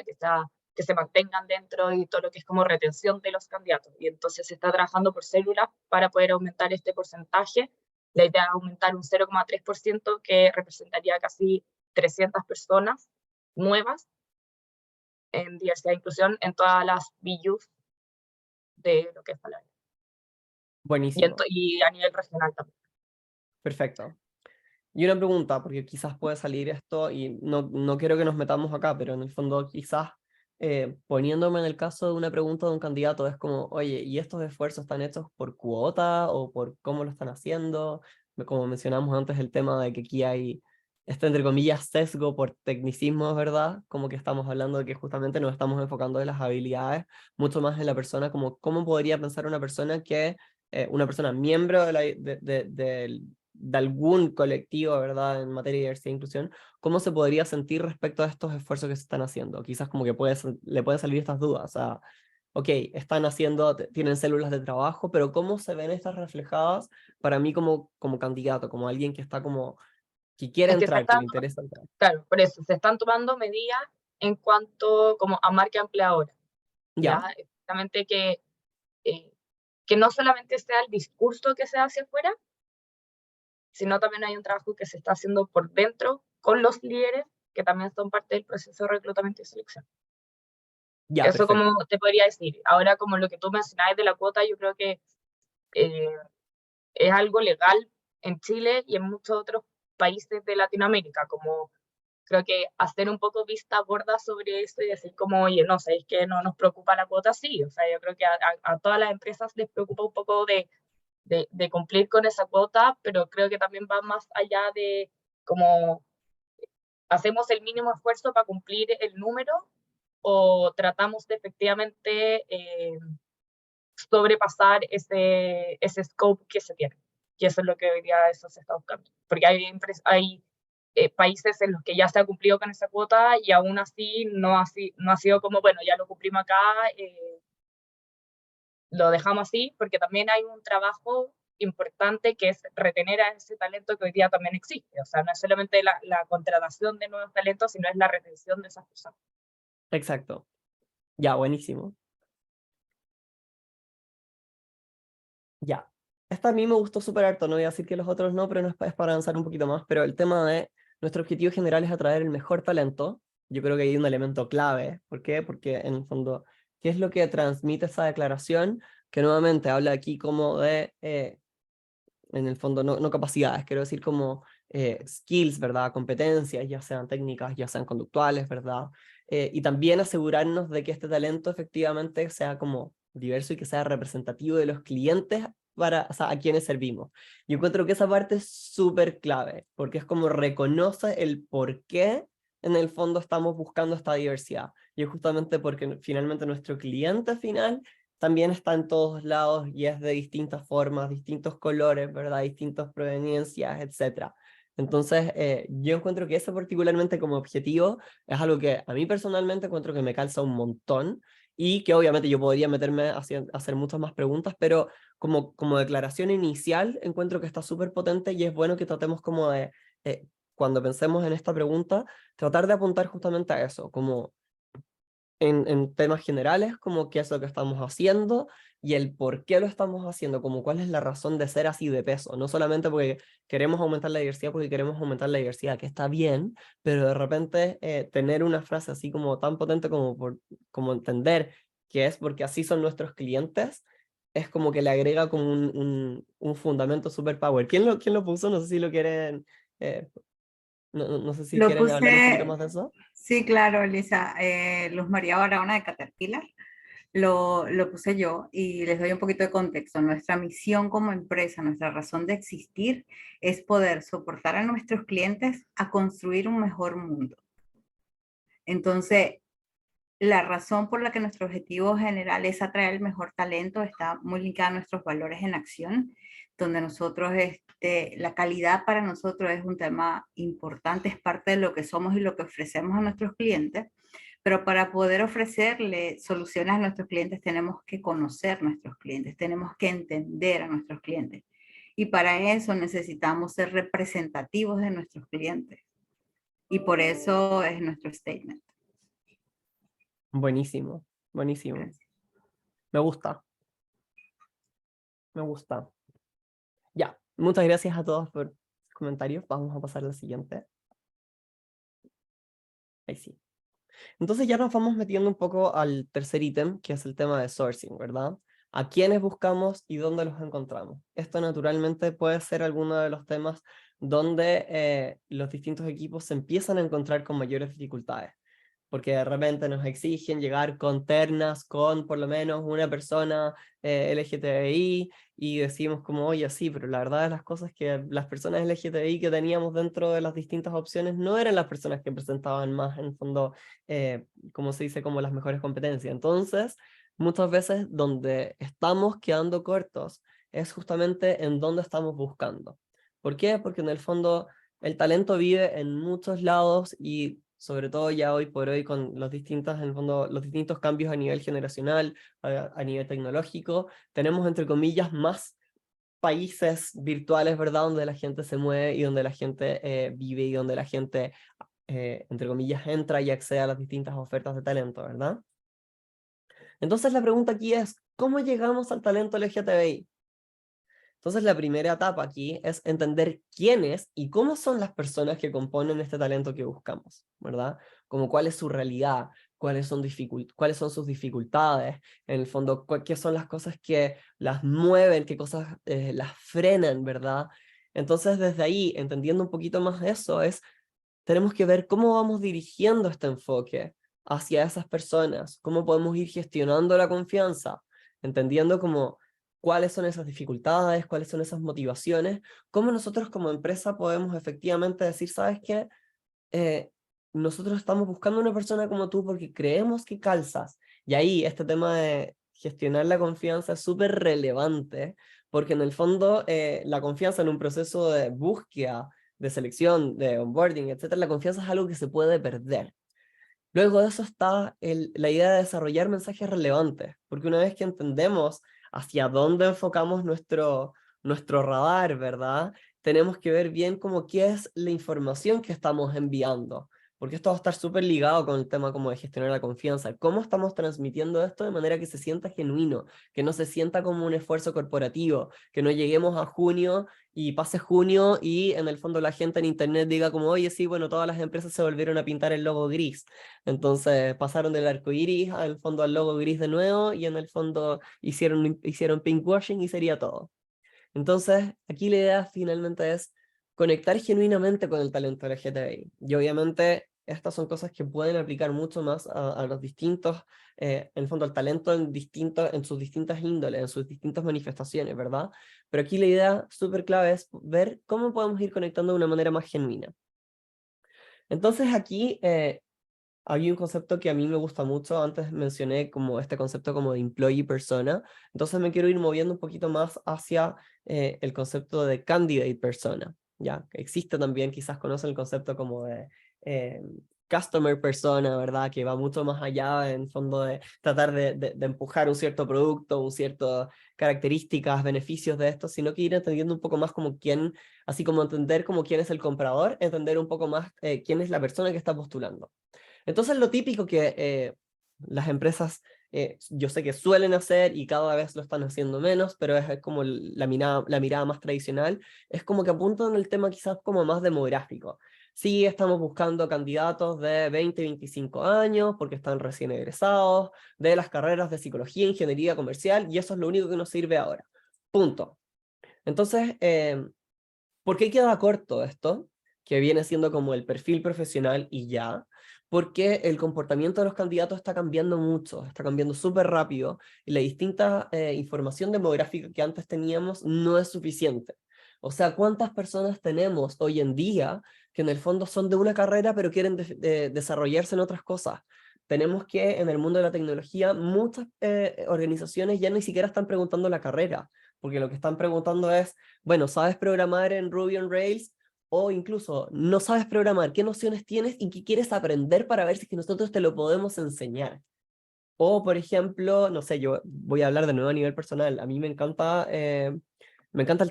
que se mantengan dentro, y todo lo que es como retención de los candidatos. Y entonces se está trabajando por células para poder aumentar este porcentaje. La idea es aumentar un 0,3%, que representaría casi 300 personas nuevas en diversidad e inclusión en todas las BUs de lo que es Falabella. Buenísimo. Y a nivel regional también. Perfecto. Y una pregunta, porque quizás puede salir esto y no quiero que nos metamos acá, pero en el fondo quizás poniéndome en el caso de una pregunta de un candidato es como, oye, ¿y estos esfuerzos están hechos por cuota o por cómo lo están haciendo? Como mencionamos antes el tema de que aquí hay este, entre comillas, sesgo por tecnicismos, ¿verdad? Como que estamos hablando de que justamente nos estamos enfocando en las habilidades, mucho más en la persona, como cómo podría pensar una persona miembro de algún colectivo, ¿verdad? En materia de diversidad e inclusión, ¿cómo se podría sentir respecto a estos esfuerzos que se están haciendo? Quizás como que le pueden salir estas dudas, o sea, ok, están haciendo, tienen células de trabajo, pero ¿cómo se ven estas reflejadas para mí como candidato, como alguien que está como, que quiere Es que entrar, que le interesa entrar? claro, por eso se están tomando medidas en cuanto como a marca empleadora, Ya, ¿ya? Exactamente, que no solamente sea el discurso que se hace afuera, sino también hay un trabajo que se está haciendo por dentro con los líderes, que también son parte del proceso de reclutamiento y selección. ya, Eso perfecto. como te podría decir. Ahora, como lo que tú mencionabas de la cuota, yo creo que eh, es algo legal en Chile y en muchos otros países de Latinoamérica, como creo que hacer un poco vista gorda sobre eso y decir como, oye, no sé, es que no nos preocupa la cuota, sí. O sea, yo creo que a todas las empresas les preocupa un poco de cumplir con esa cuota, pero creo que también va más allá de como hacemos el mínimo esfuerzo para cumplir el número, o tratamos de efectivamente sobrepasar ese scope que se tiene. Y eso es lo que hoy día eso se está buscando. Porque hay países en los que ya se ha cumplido con esa cuota, y aún así no ha sido como, bueno, ya lo cumplimos acá, lo dejamos así, porque también hay un trabajo importante que es retener a ese talento que hoy día también existe. O sea, no es solamente la contratación de nuevos talentos, sino es la retención de esas personas. Exacto. Ya, buenísimo. Ya. Esta a mí me gustó súper harto, no voy a decir que los otros no, pero no es para avanzar un poquito más, pero el tema de nuestro objetivo general es atraer el mejor talento. Yo creo que hay un elemento clave. ¿Por qué? Porque en el fondo, ¿qué es lo que transmite esa declaración? Que nuevamente habla aquí como de, en el fondo, no capacidades, quiero decir como skills, ¿verdad? Competencias, ya sean técnicas, ya sean conductuales, ¿verdad? Y también asegurarnos de que este talento efectivamente sea como diverso y que sea representativo de los clientes para, o sea, a quienes servimos. Yo encuentro que esa parte es súper clave, porque es como reconoce el por qué en el fondo estamos buscando esta diversidad. Y es justamente porque finalmente nuestro cliente final también está en todos lados y es de distintas formas, distintos colores, ¿verdad? Distintas proveniencias, etc. Entonces, yo encuentro que eso particularmente como objetivo es algo que a mí personalmente encuentro que me calza un montón y que obviamente yo podría meterme a hacer muchas más preguntas, pero como declaración inicial encuentro que está súper potente y es bueno que tratemos como de, cuando pensemos en esta pregunta, tratar de apuntar justamente a eso, como en temas generales, como qué es lo que estamos haciendo y el por qué lo estamos haciendo, como cuál es la razón de ser así de peso, no solamente porque queremos aumentar la diversidad, porque queremos aumentar la diversidad, que está bien, pero de repente tener una frase así como tan potente como entender que es porque así son nuestros clientes, es como que le agrega como un fundamento super power. ¿Quién lo puso? No sé si lo quieren... no sé si Lo quieren hablar un poquito puse, más de eso. sí, claro, Lisa, Luz María Barahona de Caterpillar, lo puse yo y les doy un poquito de contexto. Nuestra misión como empresa, nuestra razón de existir es poder soportar a nuestros clientes a construir un mejor mundo. Entonces, la razón por la que nuestro objetivo general es atraer el mejor talento está muy ligada a nuestros valores en acción, donde nosotros, la calidad para nosotros es un tema importante, es parte de lo que somos y lo que ofrecemos a nuestros clientes, pero para poder ofrecerle soluciones a nuestros clientes tenemos que conocer a nuestros clientes, tenemos que entender a nuestros clientes. Y para eso necesitamos ser representativos de nuestros clientes. Y por eso es nuestro statement. Buenísimo, buenísimo. Gracias. Me gusta, me gusta. Ya, muchas gracias a todos por sus comentarios. Vamos a pasar a la siguiente. Ahí sí. Entonces ya nos vamos metiendo un poco al tercer ítem, que es el tema de sourcing, ¿verdad? ¿A quiénes buscamos y dónde los encontramos? Esto naturalmente puede ser alguno de los temas donde los distintos equipos se empiezan a encontrar con mayores dificultades, porque de repente nos exigen llegar con ternas, con por lo menos una persona LGTBI, y decimos como, oye, sí, pero la verdad de las cosas es que las personas LGTBI que teníamos dentro de las distintas opciones no eran las personas que presentaban más, en el fondo, como se dice, como las mejores competencias. Entonces, muchas veces donde estamos quedando cortos es justamente en dónde estamos buscando. ¿Por qué? Porque en el fondo el talento vive en muchos lados y sobre todo ya hoy por hoy con los distintos, en el fondo, los distintos cambios a nivel generacional, a nivel tecnológico, tenemos entre comillas más países virtuales, ¿verdad? Donde la gente se mueve y donde la gente vive y donde la gente, entre comillas, entra y accede a las distintas ofertas de talento, ¿verdad? Entonces la pregunta aquí es, ¿cómo llegamos al talento LGTBI? Entonces la primera etapa aquí es entender quiénes y cómo son las personas que componen este talento que buscamos, ¿verdad? Como cuál es su realidad, cuáles son sus dificultades, en el fondo, qué son las cosas que las mueven, qué cosas las frenan, ¿verdad? Entonces desde ahí, entendiendo un poquito más de eso, tenemos que ver cómo vamos dirigiendo este enfoque hacia esas personas, cómo podemos ir gestionando la confianza, entendiendo como cuáles son esas dificultades, cuáles son esas motivaciones, cómo nosotros como empresa podemos efectivamente decir, ¿sabes qué? Nosotros estamos buscando una persona como tú porque creemos que calzas. Y ahí este tema de gestionar la confianza es súper relevante, porque en el fondo la confianza en un proceso de búsqueda, de selección, de onboarding, etcétera, la confianza es algo que se puede perder. Luego de eso está la idea de desarrollar mensajes relevantes, porque una vez que entendemos hacia dónde enfocamos nuestro radar, ¿verdad? Tenemos que ver bien como qué es la información que estamos enviando, porque esto va a estar súper ligado con el tema como de gestionar la confianza. ¿Cómo estamos transmitiendo esto de manera que se sienta genuino, que no se sienta como un esfuerzo corporativo, que no lleguemos a junio y pase junio y en el fondo la gente en internet diga como, oye, sí, bueno, todas las empresas se volvieron a pintar el logo gris. Entonces pasaron del arco iris al fondo al logo gris de nuevo y en el fondo hicieron pinkwashing y sería todo. Entonces, aquí la idea finalmente es conectar genuinamente con el talento LGTBI. Y obviamente estas son cosas que pueden aplicar mucho más a los distintos, en el fondo al talento en sus distintas índoles, en sus distintas manifestaciones, ¿verdad? Pero aquí la idea súper clave es ver cómo podemos ir conectando de una manera más genuina. Entonces aquí hay un concepto que a mí me gusta mucho, antes mencioné como este concepto como de employee persona, entonces me quiero ir moviendo un poquito más hacia el concepto de candidate persona, ¿ya? Existe también, quizás conocen el concepto como de customer persona, ¿verdad? Que va mucho más allá en fondo de tratar de empujar un cierto producto, un cierto características, beneficios de esto, sino que ir entendiendo un poco más como quién, así como entender como quién es el comprador, entender un poco más quién es la persona que está postulando. Entonces lo típico que las empresas, yo sé que suelen hacer y cada vez lo están haciendo menos, pero es como la mirada más tradicional, es como que apuntan el tema quizás como más demográfico. Sí, estamos buscando candidatos de 20, 25 años, porque están recién egresados, de las carreras de psicología, ingeniería comercial, y eso es lo único que nos sirve ahora. Punto. Entonces, ¿por qué queda corto esto? Que viene siendo como el perfil profesional y ya, porque el comportamiento de los candidatos está cambiando mucho, está cambiando súper rápido, y la distinta información demográfica que antes teníamos no es suficiente. O sea, ¿cuántas personas tenemos hoy en día que en el fondo son de una carrera pero quieren desarrollarse en otras cosas? Tenemos que en el mundo de la tecnología muchas organizaciones ya ni siquiera están preguntando la carrera, porque lo que están preguntando es, bueno, ¿sabes programar en Ruby on Rails? O incluso, no sabes programar, ¿qué nociones tienes y qué quieres aprender para ver si es que nosotros te lo podemos enseñar? O, por ejemplo, no sé, yo voy a hablar de nuevo a nivel personal. A mí me encanta el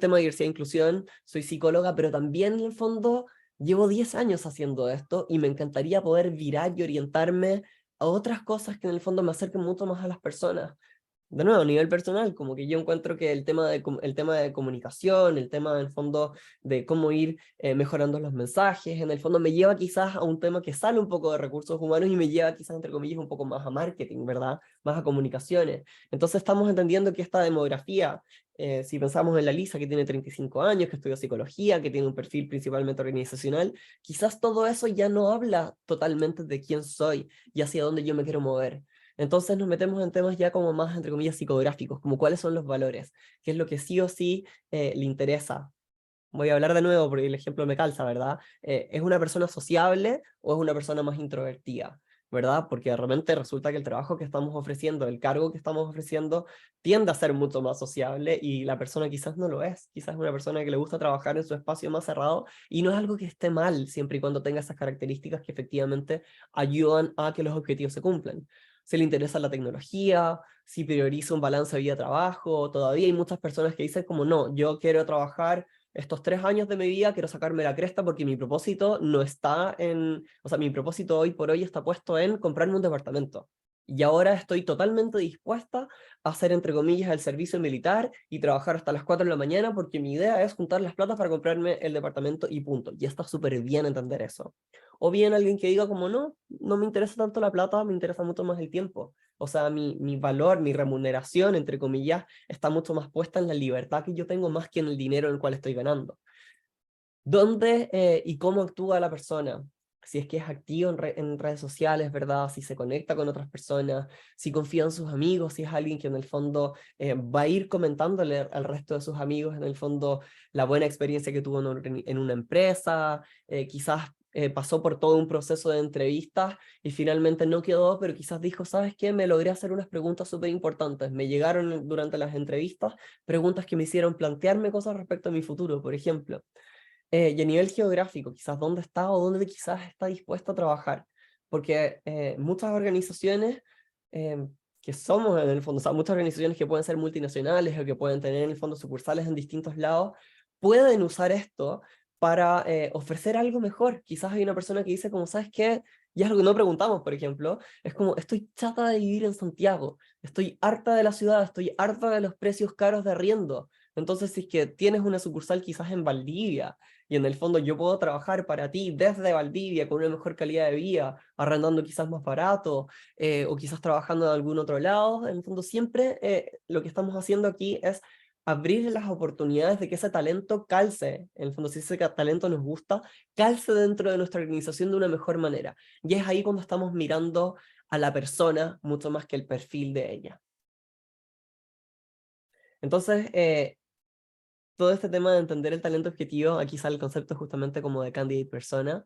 tema de diversidad e inclusión, soy psicóloga, pero también en el fondo llevo 10 años haciendo esto y me encantaría poder virar y orientarme a otras cosas que en el fondo me acerquen mucho más a las personas. De nuevo, a nivel personal, como que yo encuentro que el tema de comunicación, el tema del fondo de cómo ir mejorando los mensajes, en el fondo me lleva quizás a un tema que sale un poco de recursos humanos y me lleva quizás, entre comillas, un poco más a marketing, ¿verdad? Más a comunicaciones. Entonces estamos entendiendo que esta demografía, si pensamos en la Lisa que tiene 35 años, que estudió psicología, que tiene un perfil principalmente organizacional, quizás todo eso ya no habla totalmente de quién soy y hacia dónde yo me quiero mover. Entonces nos metemos en temas ya como más, entre comillas, psicográficos, como cuáles son los valores, qué es lo que sí o sí le interesa. Voy a hablar de nuevo porque el ejemplo me calza, ¿verdad? ¿Es una persona sociable o es una persona más introvertida? ¿Verdad? Porque realmente resulta que el trabajo que estamos ofreciendo, el cargo que estamos ofreciendo, tiende a ser mucho más sociable y la persona quizás no lo es. Quizás es una persona que le gusta trabajar en su espacio más cerrado y no es algo que esté mal, siempre y cuando tenga esas características que efectivamente ayudan a que los objetivos se cumplan. Si le interesa la tecnología, si prioriza un balance vida-trabajo, todavía hay muchas personas que dicen como no, yo quiero trabajar estos 3 años de mi vida, quiero sacarme la cresta porque mi propósito no está en, o sea, mi propósito hoy por hoy está puesto en comprarme un departamento. Y ahora estoy totalmente dispuesta a hacer, entre comillas, el servicio militar y trabajar hasta las 4 de la mañana porque mi idea es juntar las platas para comprarme el departamento y punto. Y está súper bien entender eso. O bien alguien que diga como no, no me interesa tanto la plata, me interesa mucho más el tiempo. O sea, mi valor, mi remuneración, entre comillas, está mucho más puesta en la libertad que yo tengo más que en el dinero en el cual estoy ganando. ¿Dónde y cómo actúa la persona? Si es que es activo en redes sociales, ¿verdad? Si se conecta con otras personas, si confía en sus amigos, si es alguien que en el fondo va a ir comentándole al resto de sus amigos, en el fondo, la buena experiencia que tuvo en una empresa, quizás pasó por todo un proceso de entrevistas y finalmente no quedó, pero quizás dijo, ¿sabes qué? Me logré hacer unas preguntas súper importantes. Me llegaron durante las entrevistas preguntas que me hicieron plantearme cosas respecto a mi futuro, por ejemplo. Y a nivel geográfico, quizás dónde está o dónde quizás está dispuesto a trabajar. Porque muchas organizaciones que somos en el fondo, o sea, muchas organizaciones que pueden ser multinacionales o que pueden tener en el fondo sucursales en distintos lados, pueden usar esto para ofrecer algo mejor. Quizás hay una persona que dice como, ¿sabes qué? Y es algo que no preguntamos, por ejemplo, es como, estoy chata de vivir en Santiago, estoy harta de la ciudad, estoy harta de los precios caros de arriendo. Entonces, si es que tienes una sucursal quizás en Valdivia, y en el fondo yo puedo trabajar para ti desde Valdivia con una mejor calidad de vida, arrendando quizás más barato, o quizás trabajando en algún otro lado, en el fondo siempre lo que estamos haciendo aquí es abrir las oportunidades de que ese talento calce, en el fondo si ese talento nos gusta, calce dentro de nuestra organización de una mejor manera. Y es ahí cuando estamos mirando a la persona mucho más que el perfil de ella. Entonces, todo este tema de entender el talento objetivo, aquí sale el concepto justamente como de candidate persona,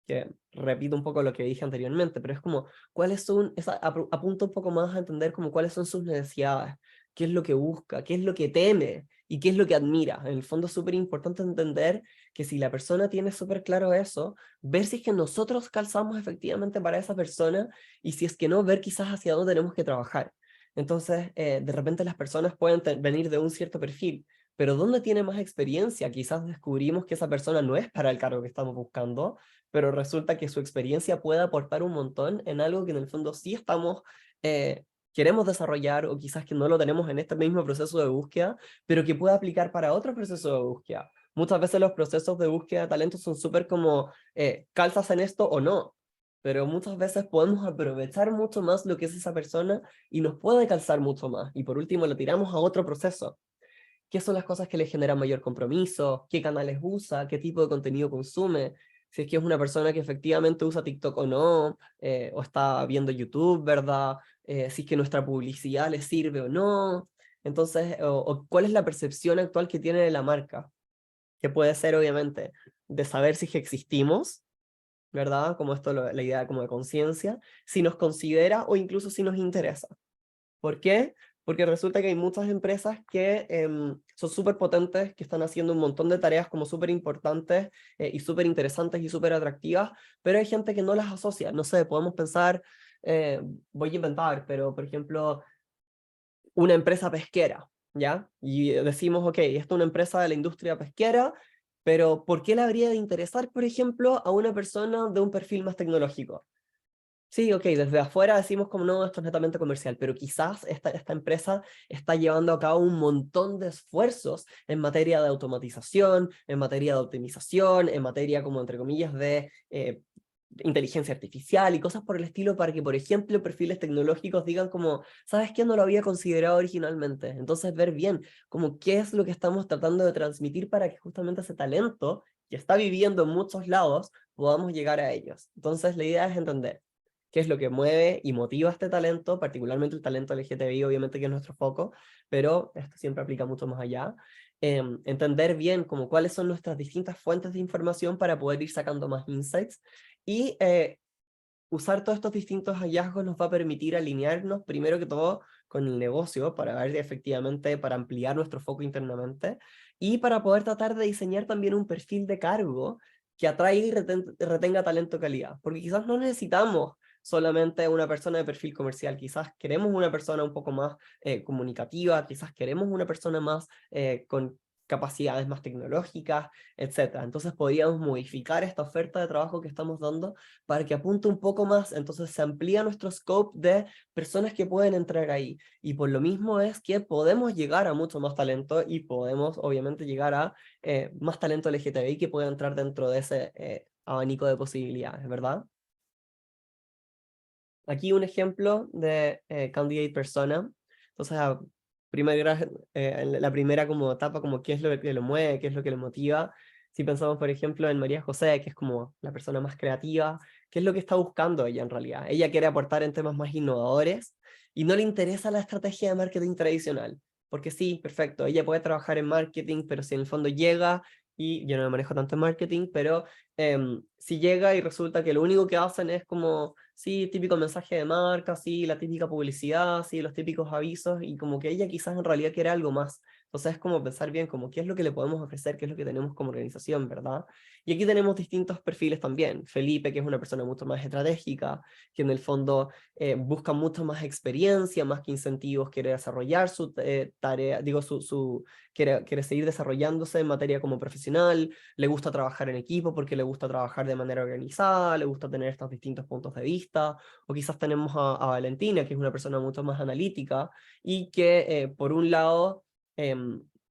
que repito un poco lo que dije anteriormente, pero es como, ¿cuáles son, apunta un poco más a entender como cuáles son sus necesidades, qué es lo que busca, qué es lo que teme y qué es lo que admira. En el fondo es súper importante entender que si la persona tiene súper claro eso, ver si es que nosotros calzamos efectivamente para esa persona y si es que no, ver quizás hacia dónde tenemos que trabajar. Entonces, de repente las personas pueden venir de un cierto perfil, pero ¿dónde tiene más experiencia? Quizás descubrimos que esa persona no es para el cargo que estamos buscando, pero resulta que su experiencia puede aportar un montón en algo que en el fondo sí estamos, queremos desarrollar, o quizás que no lo tenemos en este mismo proceso de búsqueda, pero que puede aplicar para otro proceso de búsqueda. Muchas veces los procesos de búsqueda de talento son súper como, calzas en esto o no, pero muchas veces podemos aprovechar mucho más lo que es esa persona y nos puede calzar mucho más, y por último lo tiramos a otro proceso. ¿Qué son las cosas que le generan mayor compromiso? ¿Qué canales usa? ¿Qué tipo de contenido consume? Si es que es una persona que efectivamente usa TikTok o no, o está viendo YouTube, ¿verdad? Si es que nuestra publicidad le sirve o no. Entonces, o cuál es la percepción actual que tiene de la marca, que puede ser obviamente de saber si es que existimos, ¿verdad? Como esto, la idea como de conciencia, si nos considera o incluso si nos interesa. ¿Por qué? Porque resulta que hay muchas empresas que son súper potentes, que están haciendo un montón de tareas como súper importantes y súper interesantes y súper atractivas, pero hay gente que no las asocia. No sé, podemos pensar, voy a inventar, pero por ejemplo, una empresa pesquera, ¿ya? Y decimos, ok, esta es una empresa de la industria pesquera, pero ¿por qué le habría de interesar, por ejemplo, a una persona de un perfil más tecnológico? Sí, ok, desde afuera decimos como no, esto es netamente comercial, pero quizás esta empresa está llevando a cabo un montón de esfuerzos en materia de automatización, en materia de optimización, en materia como entre comillas de inteligencia artificial y cosas por el estilo para que, por ejemplo, perfiles tecnológicos digan como, ¿sabes qué? No lo había considerado originalmente. Entonces ver bien como qué es lo que estamos tratando de transmitir para que justamente ese talento que está viviendo en muchos lados podamos llegar a ellos. Entonces la idea es entender qué es lo que mueve y motiva este talento, particularmente el talento LGTBI, obviamente que es nuestro foco, pero esto siempre aplica mucho más allá. Entender bien como cuáles son nuestras distintas fuentes de información para poder ir sacando más insights y usar todos estos distintos hallazgos nos va a permitir alinearnos primero que todo con el negocio para ver efectivamente, para ampliar nuestro foco internamente y para poder tratar de diseñar también un perfil de cargo que atraiga y retenga talento de calidad, porque quizás no necesitamos solamente una persona de perfil comercial, quizás queremos una persona un poco más comunicativa, quizás queremos una persona más con capacidades más tecnológicas, etc. Entonces podríamos modificar esta oferta de trabajo que estamos dando para que apunte un poco más, entonces se amplía nuestro scope de personas que pueden entrar ahí, y por lo mismo es que podemos llegar a mucho más talento y podemos obviamente llegar a más talento LGTBI que pueda entrar dentro de ese abanico de posibilidades, ¿verdad? Aquí un ejemplo de candidate persona. Entonces, la primera como etapa, como qué es lo que lo mueve, qué es lo que lo motiva. Si pensamos, por ejemplo, en María José, que es como la persona más creativa, ¿qué es lo que está buscando ella en realidad? Ella quiere aportar en temas más innovadores y no le interesa la estrategia de marketing tradicional. Porque sí, perfecto, ella puede trabajar en marketing, pero si en el fondo llega, y yo no me manejo tanto en marketing, pero si llega y resulta que lo único que hacen es como, sí, típico mensaje de marca, sí, la típica publicidad, sí, los típicos avisos, y como que ella quizás en realidad quiere algo más. Entonces es como pensar bien como qué es lo que le podemos ofrecer, qué es lo que tenemos como organización, ¿verdad? Y aquí tenemos distintos perfiles también. Felipe, que es una persona mucho más estratégica, que en el fondo busca mucho más experiencia, más que incentivos, quiere desarrollar su tarea, digo, quiere seguir desarrollándose en materia como profesional, le gusta trabajar en equipo porque le gusta trabajar de manera organizada, le gusta tener estos distintos puntos de vista, o quizás tenemos a Valentina, que es una persona mucho más analítica y que por un lado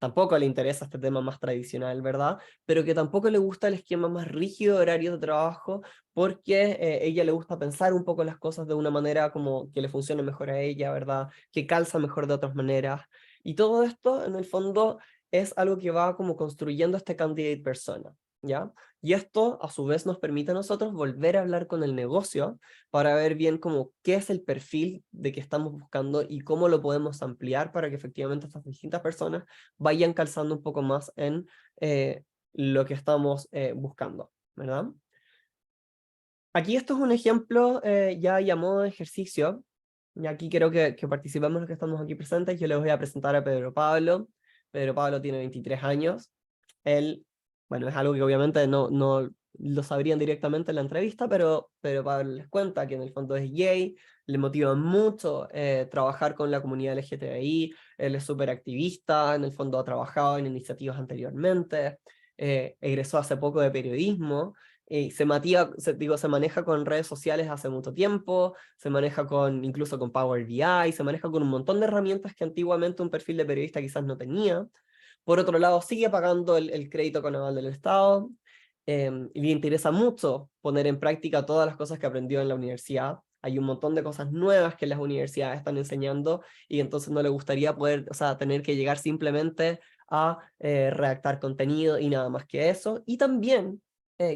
tampoco le interesa este tema más tradicional, ¿verdad? Pero que tampoco le gusta el esquema más rígido de horario de trabajo porque ella le gusta pensar un poco las cosas de una manera como que le funcione mejor a ella, ¿verdad? Que calza mejor de otras maneras. Y todo esto, en el fondo, es algo que va como construyendo este candidate persona, ¿ya? Y esto, a su vez, nos permite a nosotros volver a hablar con el negocio para ver bien como qué es el perfil de que estamos buscando y cómo lo podemos ampliar para que efectivamente estas distintas personas vayan calzando un poco más en lo que estamos buscando, ¿verdad? Aquí esto es un ejemplo ya llamado de ejercicio, y aquí quiero que participemos los que estamos aquí presentes. Yo les voy a presentar a Pedro Pablo. Pedro Pablo tiene 23 años. Él, bueno, es algo que obviamente no lo sabrían directamente en la entrevista, pero Pedro Pablo les cuenta que en el fondo es gay, le motiva mucho trabajar con la comunidad LGTBI, él es súper activista, en el fondo ha trabajado en iniciativas anteriormente, egresó hace poco de periodismo, y se maneja con redes sociales hace mucho tiempo, se maneja incluso con Power BI, se maneja con un montón de herramientas que antiguamente un perfil de periodista quizás no tenía. Por otro lado, sigue pagando el crédito con aval del Estado, y le interesa mucho poner en práctica todas las cosas que aprendió en la universidad. Hay un montón de cosas nuevas que las universidades están enseñando y entonces no le gustaría poder, o sea, tener que llegar simplemente a redactar contenido y nada más que eso. Y también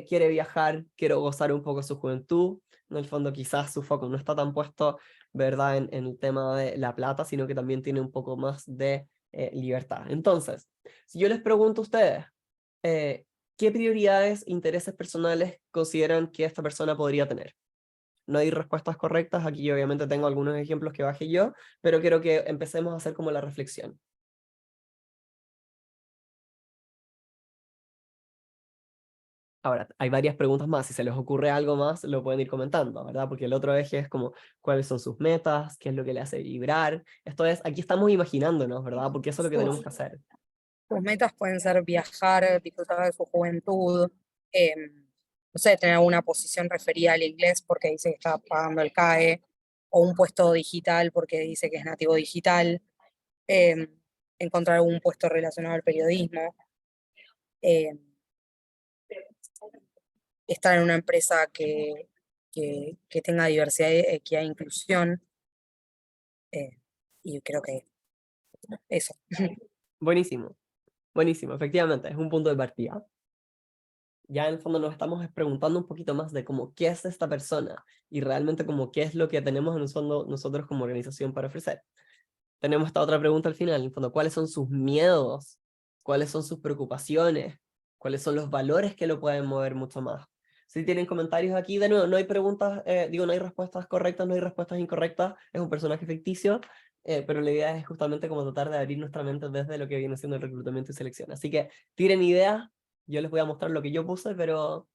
quiere viajar, quiere gozar un poco su juventud. En el fondo quizás su foco no está tan puesto, ¿verdad?, en el tema de la plata, sino que también tiene un poco más de libertad. Entonces, si yo les pregunto a ustedes, ¿qué prioridades, intereses personales consideran que esta persona podría tener? No hay respuestas correctas, aquí yo obviamente tengo algunos ejemplos que bajé yo, pero quiero que empecemos a hacer como la reflexión. Ahora, hay varias preguntas más, si se les ocurre algo más, lo pueden ir comentando, ¿verdad? Porque el otro eje es como, ¿cuáles son sus metas? ¿Qué es lo que le hace vibrar? Esto es, aquí estamos imaginándonos, ¿verdad? Porque eso es lo que tenemos que hacer. Sus metas pueden ser viajar, disfrutar de su juventud, no sé, tener alguna posición referida al inglés porque dice que está pagando el CAE, o un puesto digital porque dice que es nativo digital, encontrar algún puesto relacionado al periodismo, em, estar en una empresa que tenga diversidad, equidad e inclusión, y creo que eso. Buenísimo, buenísimo, efectivamente, es un punto de partida. Ya en el fondo nos estamos preguntando un poquito más de cómo qué es esta persona y realmente como qué es lo que tenemos en el fondo nosotros como organización para ofrecer. Tenemos esta otra pregunta al final, en el fondo, ¿cuáles son sus miedos? ¿Cuáles son sus preocupaciones? ¿Cuáles son los valores que lo pueden mover mucho más? Si tienen comentarios aquí, de nuevo, no hay preguntas, no hay respuestas correctas, no hay respuestas incorrectas, es un personaje ficticio, pero la idea es justamente como tratar de abrir nuestra mente desde lo que viene siendo el reclutamiento y selección. Así que tiren ideas, yo les voy a mostrar lo que yo puse, pero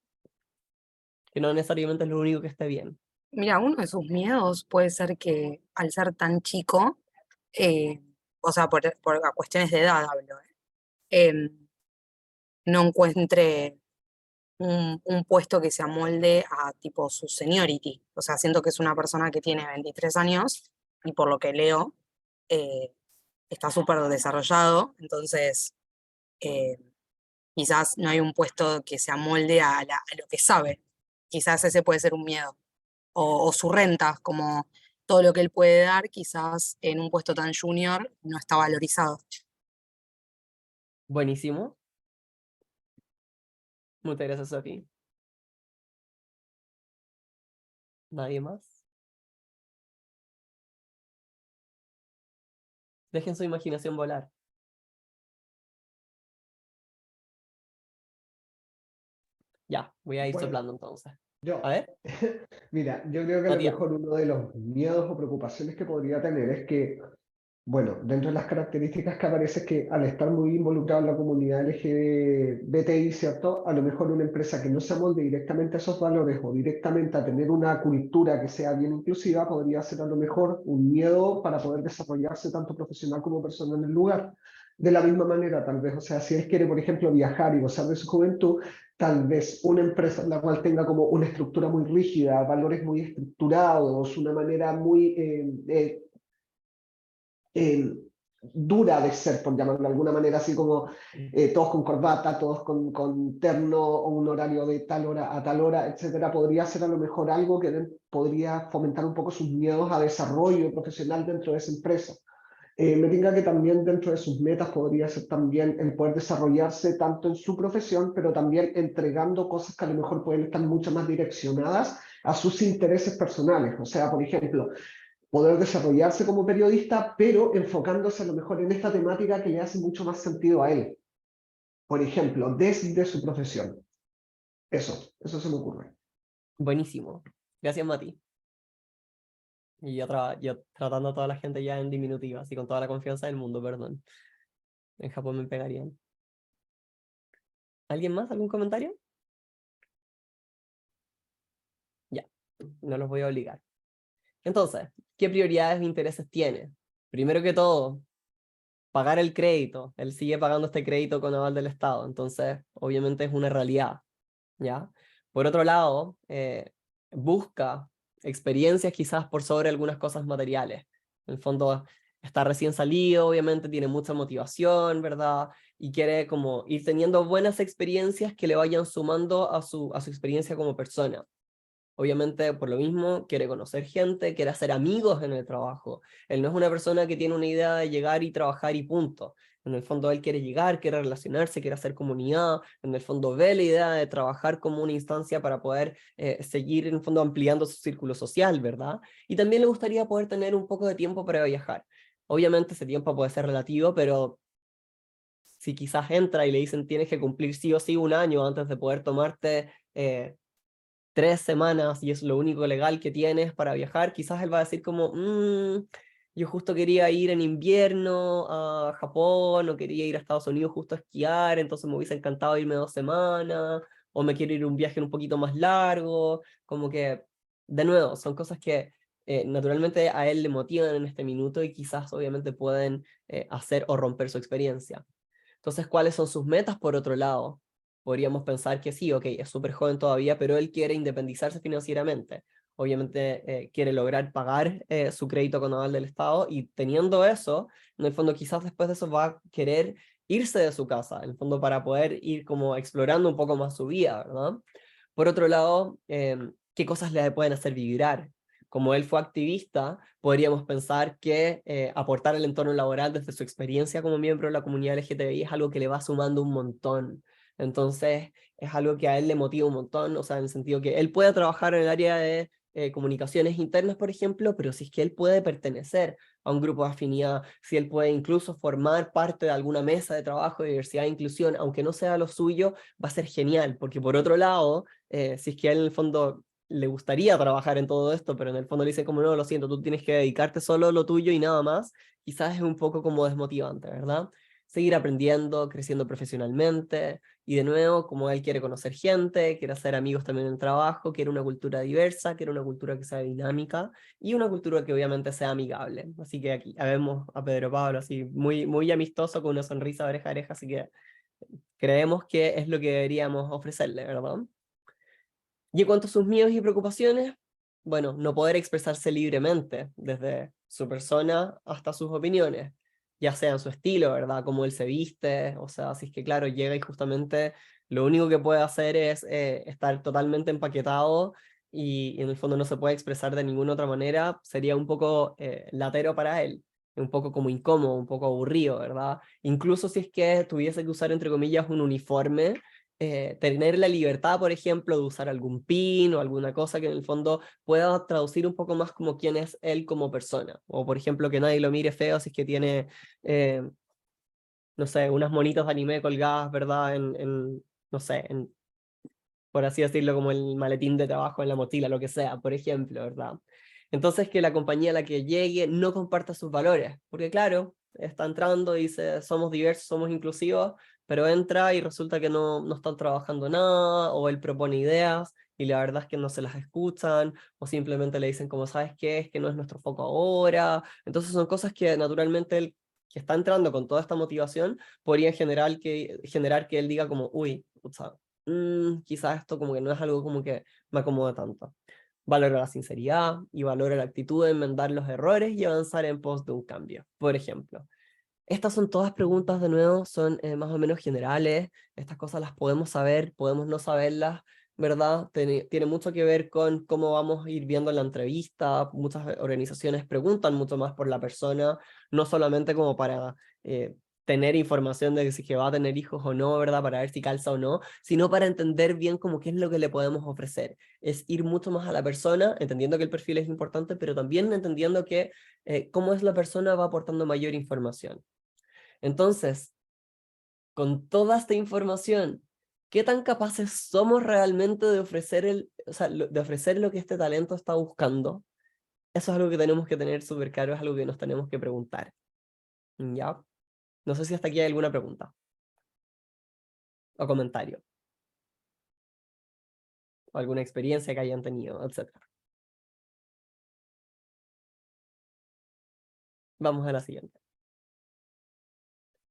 que no necesariamente es lo único que esté bien. Mira, uno de sus miedos puede ser que al ser tan chico, o sea, por a cuestiones de edad hablo, no encuentre un puesto que se amolde a tipo su seniority. O sea, siento que es una persona que tiene 23 años y por lo que leo, eh, está súper desarrollado, entonces eh, quizás no hay un puesto que se amolde a lo que sabe. Quizás ese puede ser un miedo. O su renta, como todo lo que él puede dar, quizás en un puesto tan junior no está valorizado. Buenísimo. Muchas gracias, Sofi. ¿Nadie más? Dejen su imaginación volar. Ya, voy a ir Bueno, soplando entonces. yo, A ver, mira, yo creo que a lo Matías. mejor uno de los miedos o preocupaciones que podría tener es que Bueno, dentro de las características que aparece es que al estar muy involucrado en la comunidad LGBTI, ¿cierto? A lo mejor una empresa que no se amolde directamente a esos valores o directamente a tener una cultura que sea bien inclusiva, podría ser a lo mejor un miedo para poder desarrollarse tanto profesional como personal en el lugar. De la misma manera, tal vez, o sea, si él quiere, por ejemplo, viajar y gozar de su juventud, tal vez una empresa en la cual tenga como una estructura muy rígida, valores muy estructurados, una manera muy eh, dura de ser, por llamarlo de alguna manera, así como todos con corbata, todos con terno o un horario de tal hora a tal hora, etcétera, podría ser a lo mejor algo que podría fomentar un poco sus miedos a desarrollo profesional dentro de esa empresa. Me tinca que también dentro de sus metas podría ser también el poder desarrollarse tanto en su profesión, pero también entregando cosas que a lo mejor pueden estar mucho más direccionadas a sus intereses personales. O sea, por ejemplo, poder desarrollarse como periodista, pero enfocándose a lo mejor en esta temática que le hace mucho más sentido a él. Por ejemplo, desde su profesión. Eso se me ocurre. Buenísimo. Gracias, Mati. Y yo tratando a toda la gente ya en diminutiva, así con toda la confianza del mundo, perdón. En Japón me pegarían. ¿Alguien más? ¿Algún comentario? Ya, no los voy a obligar. Entonces, ¿qué prioridades e intereses tiene? Primero que todo, pagar el crédito. Él sigue pagando este crédito con aval del Estado, entonces obviamente es una realidad, ¿ya? Por otro lado, busca experiencias quizás por sobre algunas cosas materiales. En el fondo está recién salido, obviamente tiene mucha motivación, ¿verdad? Y quiere como ir teniendo buenas experiencias que le vayan sumando a su experiencia como persona. Obviamente, por lo mismo, quiere conocer gente, quiere hacer amigos en el trabajo. Él no es una persona que tiene una idea de llegar y trabajar y punto. En el fondo, él quiere llegar, quiere relacionarse, quiere hacer comunidad. En el fondo, ve la idea de trabajar como una instancia para poder seguir, en el fondo, ampliando su círculo social, ¿verdad? Y también le gustaría poder tener un poco de tiempo para viajar. Obviamente, ese tiempo puede ser relativo, pero si quizás entra y le dicen tienes que cumplir sí o sí un año antes de poder tomarte 3 semanas y es lo único legal que tienes para viajar, quizás él va a decir como, yo justo quería ir en invierno a Japón o quería ir a Estados Unidos justo a esquiar, entonces me hubiese encantado irme 2 semanas, o me quiero ir un viaje un poquito más largo, como que, de nuevo, son cosas que naturalmente a él le motivan en este minuto y quizás obviamente pueden hacer o romper su experiencia. Entonces, ¿cuáles son sus metas por otro lado? Podríamos pensar que sí, ok, es súper joven todavía, pero él quiere independizarse financieramente. Obviamente quiere lograr pagar su crédito con aval del Estado y teniendo eso, en el fondo quizás después de eso va a querer irse de su casa, en el fondo para poder ir como explorando un poco más su vida, ¿verdad? Por otro lado, ¿qué cosas le pueden hacer vibrar? Como él fue activista, podríamos pensar que aportar al entorno laboral desde su experiencia como miembro de la comunidad LGTBI es algo que le va sumando un montón. Entonces, es algo que a él le motiva un montón, o sea, en el sentido que él puede trabajar en el área de comunicaciones internas, por ejemplo, pero si es que él puede pertenecer a un grupo de afinidad, si él puede incluso formar parte de alguna mesa de trabajo de diversidad e inclusión, aunque no sea lo suyo, va a ser genial, porque por otro lado, si es que a él en el fondo le gustaría trabajar en todo esto, pero en el fondo le dice como no, lo siento, tú tienes que dedicarte solo a lo tuyo y nada más, quizás es un poco como desmotivante, ¿verdad? Seguir aprendiendo, creciendo profesionalmente, y de nuevo, como él quiere conocer gente, quiere hacer amigos también en el trabajo, quiere una cultura diversa, quiere una cultura que sea dinámica, y una cultura que obviamente sea amigable. Así que aquí vemos a Pedro Pablo así, muy, muy amistoso, con una sonrisa de oreja a oreja, así que creemos que es lo que deberíamos ofrecerle, ¿verdad? Y en cuanto a sus miedos y preocupaciones, bueno, no poder expresarse libremente, desde su persona hasta sus opiniones, ya sea en su estilo, ¿verdad? Cómo él se viste, o sea, si es que claro, llega y justamente lo único que puede hacer es estar totalmente empaquetado y en el fondo no se puede expresar de ninguna otra manera, sería un poco latero para él, un poco como incómodo, un poco aburrido, ¿verdad? Incluso si es que tuviese que usar, entre comillas, un uniforme, tener la libertad, por ejemplo, de usar algún pin o alguna cosa que en el fondo pueda traducir un poco más como quién es él como persona. O, por ejemplo, que nadie lo mire feo si es que tiene, no sé, unas monitos de anime colgadas, ¿verdad? No sé, por así decirlo, como el maletín de trabajo en la mochila, lo que sea, por ejemplo, ¿verdad? Entonces que la compañía a la que llegue no comparta sus valores, porque claro, está entrando y dice somos diversos, somos inclusivos, pero entra y resulta que no están trabajando nada, o él propone ideas y la verdad es que no se las escuchan, o simplemente le dicen como sabes qué, es que no es nuestro foco ahora. Entonces son cosas que naturalmente él, que está entrando con toda esta motivación, podría generar que él diga como, uy, quizás esto como que no es algo como que me acomoda tanto. Valora la sinceridad y valora la actitud de enmendar los errores y avanzar en pos de un cambio. Por ejemplo, estas son todas preguntas, de nuevo, son más o menos generales. Estas cosas las podemos saber, podemos no saberlas, ¿verdad? Tiene mucho que ver con cómo vamos a ir viendo la entrevista. Muchas organizaciones preguntan mucho más por la persona, no solamente como para tener información de si que va a tener hijos o no, ¿verdad? Para ver si calza o no, sino para entender bien como qué es lo que le podemos ofrecer. Es ir mucho más a la persona, entendiendo que el perfil es importante, pero también entendiendo que cómo es la persona va aportando mayor información. Entonces, con toda esta información, ¿qué tan capaces somos realmente de ofrecer de ofrecer lo que este talento está buscando? Eso es algo que tenemos que tener súper claro, es algo que nos tenemos que preguntar. ¿Ya? No sé si hasta aquí hay alguna pregunta o comentario, o alguna experiencia que hayan tenido, etc. Vamos a la siguiente.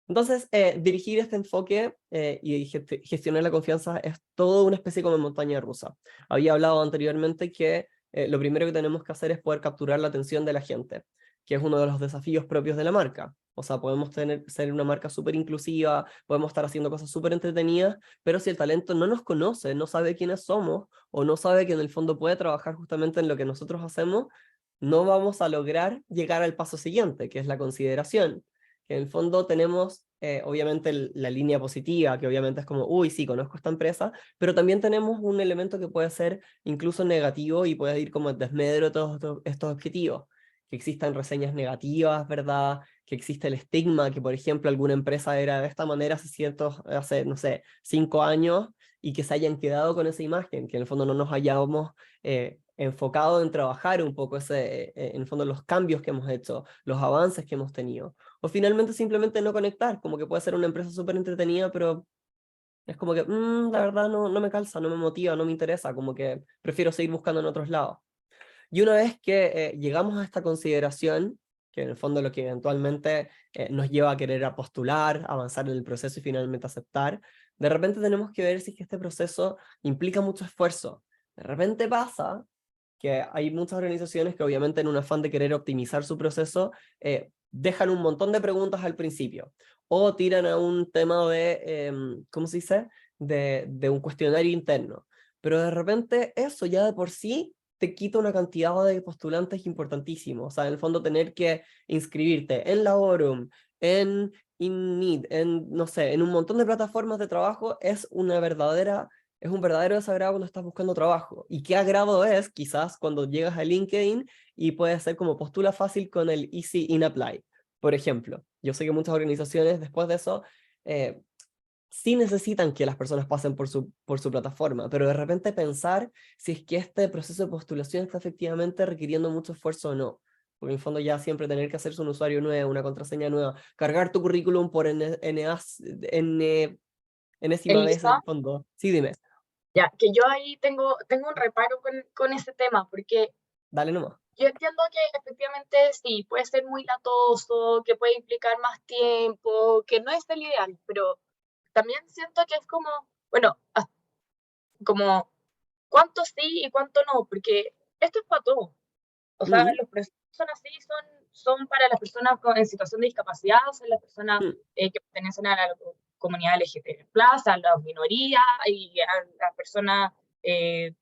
Entonces, dirigir este enfoque y gestionar la confianza es toda una especie como montaña rusa. Había hablado anteriormente que lo primero que tenemos que hacer es poder capturar la atención de la gente, que es uno de los desafíos propios de la marca. O sea, podemos ser una marca súper inclusiva, podemos estar haciendo cosas súper entretenidas, pero si el talento no nos conoce, no sabe quiénes somos, o no sabe que en el fondo puede trabajar justamente en lo que nosotros hacemos, no vamos a lograr llegar al paso siguiente, que es la consideración. Que en el fondo tenemos, obviamente, la línea positiva, que obviamente es como, uy, sí, conozco esta empresa, pero también tenemos un elemento que puede ser incluso negativo y puede ir como en desmedro de todos estos objetivos. Que existan reseñas negativas, ¿verdad? Que existe el estigma, que por ejemplo alguna empresa era de esta manera hace no sé, 5 años, y que se hayan quedado con esa imagen, que en el fondo no nos hayamos enfocado en trabajar un poco en el fondo los cambios que hemos hecho, los avances que hemos tenido. O finalmente simplemente no conectar, como que puede ser una empresa súper entretenida, pero es como que, la verdad no me calza, no me motiva, no me interesa, como que prefiero seguir buscando en otros lados. Y una vez que llegamos a esta consideración, que en el fondo lo que eventualmente nos lleva a querer a postular, avanzar en el proceso y finalmente aceptar, de repente tenemos que ver si es que este proceso implica mucho esfuerzo. De repente pasa que hay muchas organizaciones que obviamente en un afán de querer optimizar su proceso, dejan un montón de preguntas al principio, o tiran a un tema ¿cómo se dice? De un cuestionario interno. Pero de repente eso ya de por sí te quita una cantidad de postulantes importantísimos. O sea, en el fondo tener que inscribirte en Laborum, en Indeed, no sé, en un montón de plataformas de trabajo es un verdadero desagrado cuando estás buscando trabajo. Y qué agrado es, quizás, cuando llegas a LinkedIn y puedes ser como postula fácil con el Easy in Apply. Por ejemplo, yo sé que muchas organizaciones después de eso sí necesitan que las personas pasen por su plataforma, pero de repente pensar si es que este proceso de postulación está efectivamente requiriendo mucho esfuerzo o no. Porque en el fondo ya siempre tener que hacerse un usuario nuevo, una contraseña nueva, cargar tu currículum por enésima vez en Elisa, el fondo. Sí, dime. ya, que yo ahí tengo un reparo con ese tema, porque Dale nomás. yo entiendo que efectivamente sí, puede ser muy latoso, que puede implicar más tiempo, que no es el ideal, pero también siento que es como, bueno, como cuánto sí y cuánto no, porque esto es para todo. O sea, Mm, los procesos son así, son para las personas en situación de discapacidad, son las personas mm. que pertenecen a la comunidad LGTB+, a las minorías y a las personas que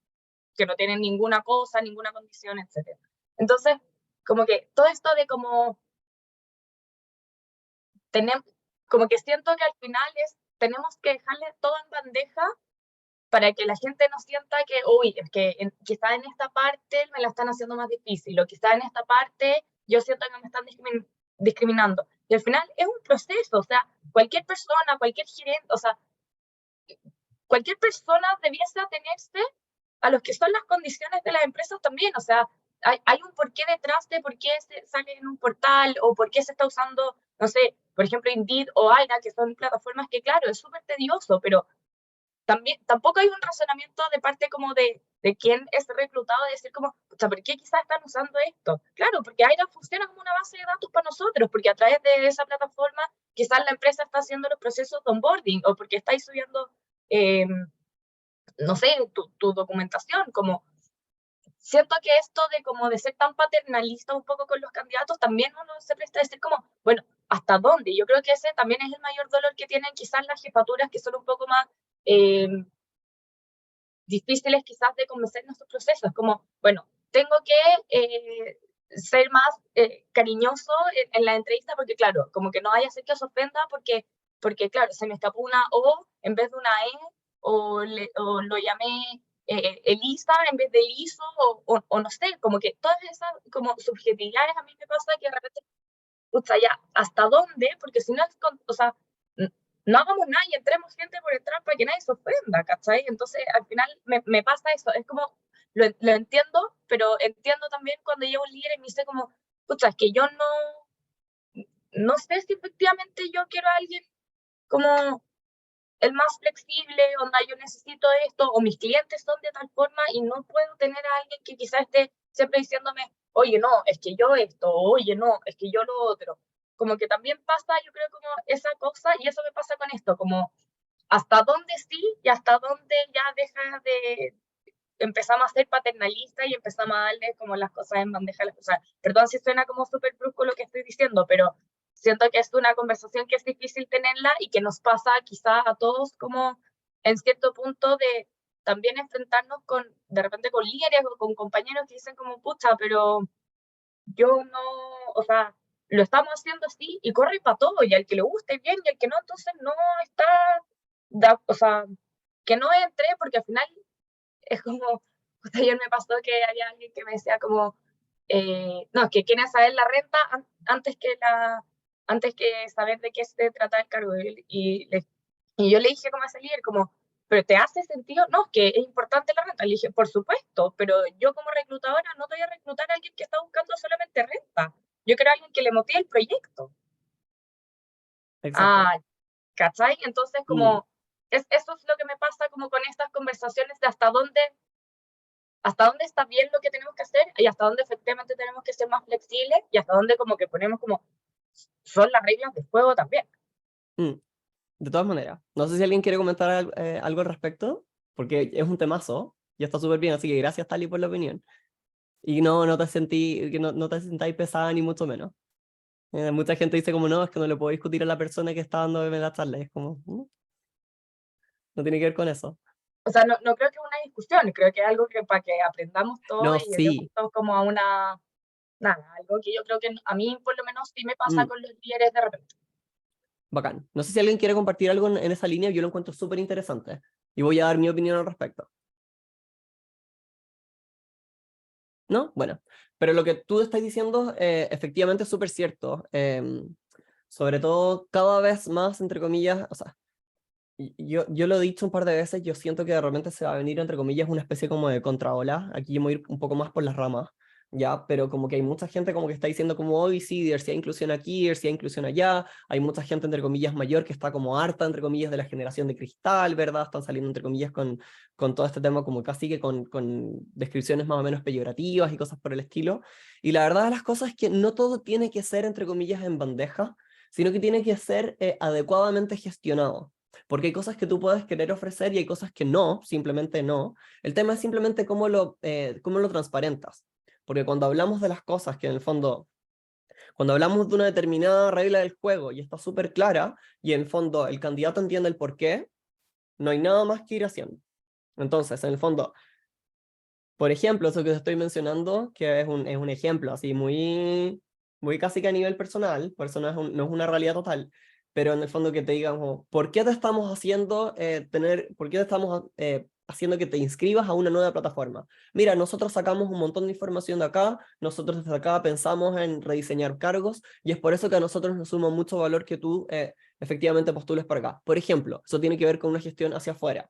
no tienen ninguna cosa, ninguna condición, etc. Entonces, como que todo esto de como que siento que al final tenemos que dejarle todo en bandeja para que la gente no sienta que, uy, es que quizá en esta parte me la están haciendo más difícil, o quizá en esta parte yo siento que me están discriminando. Y al final es un proceso, o sea, cualquier persona, cualquier gerente, o sea, cualquier persona debiese atenerse a lo que son las condiciones de las empresas también, o sea, hay un porqué detrás de por qué se sale en un portal o por qué se está usando, no sé, por ejemplo, Indeed o Aira, que son plataformas que, claro, es súper tedioso, pero también, tampoco hay un razonamiento de parte como de quién es reclutado, de decir como, o sea, ¿por qué quizás están usando esto? Claro, porque Aira funciona como una base de datos para nosotros, porque a través de esa plataforma quizás la empresa está haciendo los procesos de onboarding o porque estáis subiendo, no sé, tu documentación, como siento que esto de como de ser tan paternalista un poco con los candidatos, también uno se presta a decir como, bueno, ¿hasta dónde? Yo creo que ese también es el mayor dolor que tienen quizás las jefaturas que son un poco más difíciles quizás de convencer en nuestros procesos, como, bueno, tengo que ser más cariñoso en la entrevista porque, claro, como que no vaya a ser que os ofenda porque claro, se me escapó una O en vez de una E, o lo llamé Elisa en vez de Eliso, o no sé, como que todas esas como subjetividades a mí me pasa que de repente, o sea, ya, ¿hasta dónde? Porque si no es, o sea, no hagamos nada y entremos gente por entrar para que nadie se ofenda, ¿cachai? Entonces, al final me pasa eso, es como, lo entiendo, pero entiendo también cuando llega un líder y me dice como, pucha, es que yo no sé si efectivamente yo quiero a alguien como el más flexible, onda, yo necesito esto, o mis clientes son de tal forma y no puedo tener a alguien que quizás esté siempre diciéndome, oye, no, es que yo esto, oye, no, es que yo lo otro. Como que también pasa, yo creo, como esa cosa, y eso me pasa con esto, como hasta dónde sí y hasta dónde ya deja de, empezamos a ser paternalistas y empezamos a darle como las cosas en bandeja a las cosas. Perdón si suena como súper brusco lo que estoy diciendo, pero siento que es una conversación que es difícil tenerla y que nos pasa quizá a todos como en cierto punto de también enfrentarnos con, de repente con líderes o con compañeros que dicen como, pucha, pero yo no, o sea, lo estamos haciendo así y corre para todo, y al que le guste bien y al que no, entonces no está, o sea, que no entre porque al final es como, justo ayer me pasó que había alguien que me decía como, no, que quieren saber la renta antes que saber de qué se trata el cargo. Y yo le dije como a ese líder, como, ¿pero te hace sentido? No, que es importante la renta. Le dije, por supuesto, pero yo como reclutadora no te voy a reclutar a alguien que está buscando solamente renta. Yo quiero a alguien que le motive el proyecto. Exacto. ¿Cachai? Entonces, como, eso es lo que me pasa como con estas conversaciones de hasta dónde está bien lo que tenemos que hacer y hasta dónde efectivamente tenemos que ser más flexibles y hasta dónde como que ponemos como son las reglas del juego también. De todas maneras, no sé si alguien quiere comentar algo al respecto, porque es un temazo y está súper bien, así que gracias, Tali, por la opinión. Y no te sentáis pesada ni mucho menos. Mucha gente dice como, no, es que no le puedo discutir a la persona que está dándome la charla. Es como, no tiene que ver con eso. O sea, no creo que es una discusión, creo que es algo que para que aprendamos todos No, y lleguemos sí. todos como a una, nada, algo que yo creo que a mí por lo menos sí me pasa con los líderes de repente. Bacán. No sé si alguien quiere compartir algo en esa línea, yo lo encuentro súper interesante. Y voy a dar mi opinión al respecto. ¿No? Bueno, pero lo que tú estás diciendo efectivamente es súper cierto. Sobre todo cada vez más, entre comillas, o sea, yo lo he dicho un par de veces, yo siento que de repente se va a venir, entre comillas, una especie como de contraola. Aquí yo voy a ir un poco más por las ramas, ¿ya? Pero como que hay mucha gente como que está diciendo como, hoy sí, diversidad e inclusión aquí, diversidad e inclusión allá. Hay mucha gente, entre comillas, mayor que está como harta, entre comillas, de la generación de cristal, ¿verdad? Están saliendo, entre comillas, con todo este tema como casi que con descripciones más o menos peyorativas y cosas por el estilo. Y la verdad de las cosas es que no todo tiene que ser, entre comillas, en bandeja, sino que tiene que ser adecuadamente gestionado. Porque hay cosas que tú puedes querer ofrecer y hay cosas que no, simplemente no. El tema es simplemente cómo lo transparentas. Porque cuando hablamos de las cosas que en el fondo, cuando hablamos de una determinada regla del juego y está súper clara, y en el fondo el candidato entiende el por qué, no hay nada más que ir haciendo. Entonces, en el fondo, por ejemplo, eso que te estoy mencionando, que es un ejemplo así muy casi que a nivel personal, por eso no es una realidad total, pero en el fondo que te digamos, ¿por qué te estamos haciendo por qué te estamos haciendo que te inscribas a una nueva plataforma? Mira, nosotros sacamos un montón de información de acá, nosotros desde acá pensamos en rediseñar cargos, y es por eso que a nosotros nos suma mucho valor que tú efectivamente postules para acá. Por ejemplo, eso tiene que ver con una gestión hacia afuera.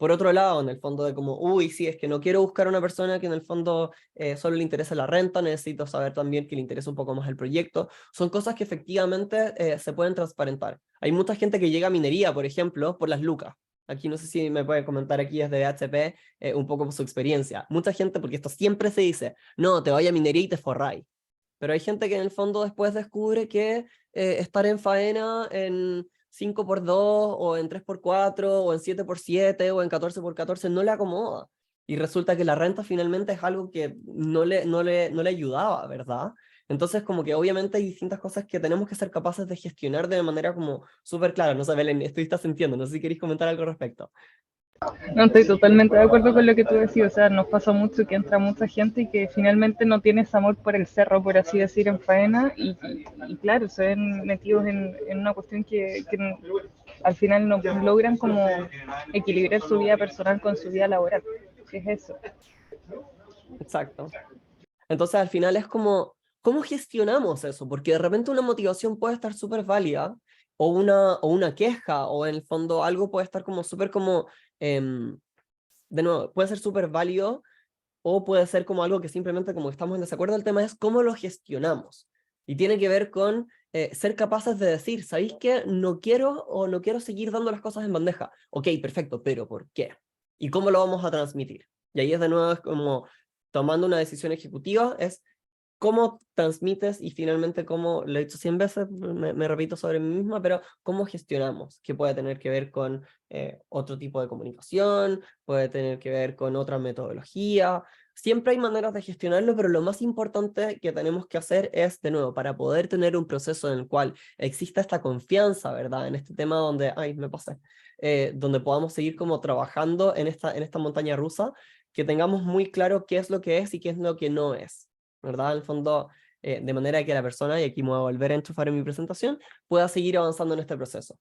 Por otro lado, en el fondo de como, uy, sí, es que no quiero buscar una persona que en el fondo solo le interese la renta, necesito saber también que le interese un poco más el proyecto. Son cosas que efectivamente se pueden transparentar. Hay mucha gente que llega a minería, por ejemplo, por las lucas. Aquí no sé si me puede comentar aquí desde BHP un poco su experiencia. Mucha gente, porque esto siempre se dice, no, te vayas a minería y te forráis. Pero hay gente que en el fondo después descubre que estar en faena en 5x2 o en 3x4 o en 7x7 o en 14x14 no le acomoda. Y resulta que la renta finalmente es algo que no le ayudaba, ¿verdad? Entonces como que obviamente hay distintas cosas que tenemos que ser capaces de gestionar de manera como súper clara. No sé, Belén, estás sintiendo, no sé si queréis comentar algo al respecto. No, estoy totalmente de acuerdo con lo que tú decís, o sea, nos pasa mucho que entra mucha gente y que finalmente no tiene ese amor por el cerro, por así decir, en faena, y claro, se ven metidos en una cuestión que al final no logran como equilibrar su vida personal con su vida laboral, ¿qué es eso? Exacto. Entonces al final es como, ¿cómo gestionamos eso? Porque de repente una motivación puede estar súper válida, o una queja, o en el fondo algo puede estar como súper como, de nuevo, puede ser súper válido, o puede ser como algo que simplemente como estamos en desacuerdo. El tema es cómo lo gestionamos. Y tiene que ver con ser capaces de decir, ¿sabéis qué? No quiero seguir dando las cosas en bandeja. Ok, perfecto, pero ¿por qué? ¿Y cómo lo vamos a transmitir? Y ahí es de nuevo es como tomando una decisión ejecutiva, es cómo transmites y finalmente cómo, lo he dicho 100 veces, me repito sobre mí misma, pero cómo gestionamos, que puede tener que ver con otro tipo de comunicación, puede tener que ver con otra metodología. Siempre hay maneras de gestionarlo, pero lo más importante que tenemos que hacer es, de nuevo, para poder tener un proceso en el cual exista esta confianza, ¿verdad? En este tema donde, ay, me pasé, donde podamos seguir como trabajando en esta montaña rusa, que tengamos muy claro qué es lo que es y qué es lo que no es, ¿verdad? En el fondo, de manera que la persona, y aquí me voy a volver a enchufar en mi presentación, pueda seguir avanzando en este proceso.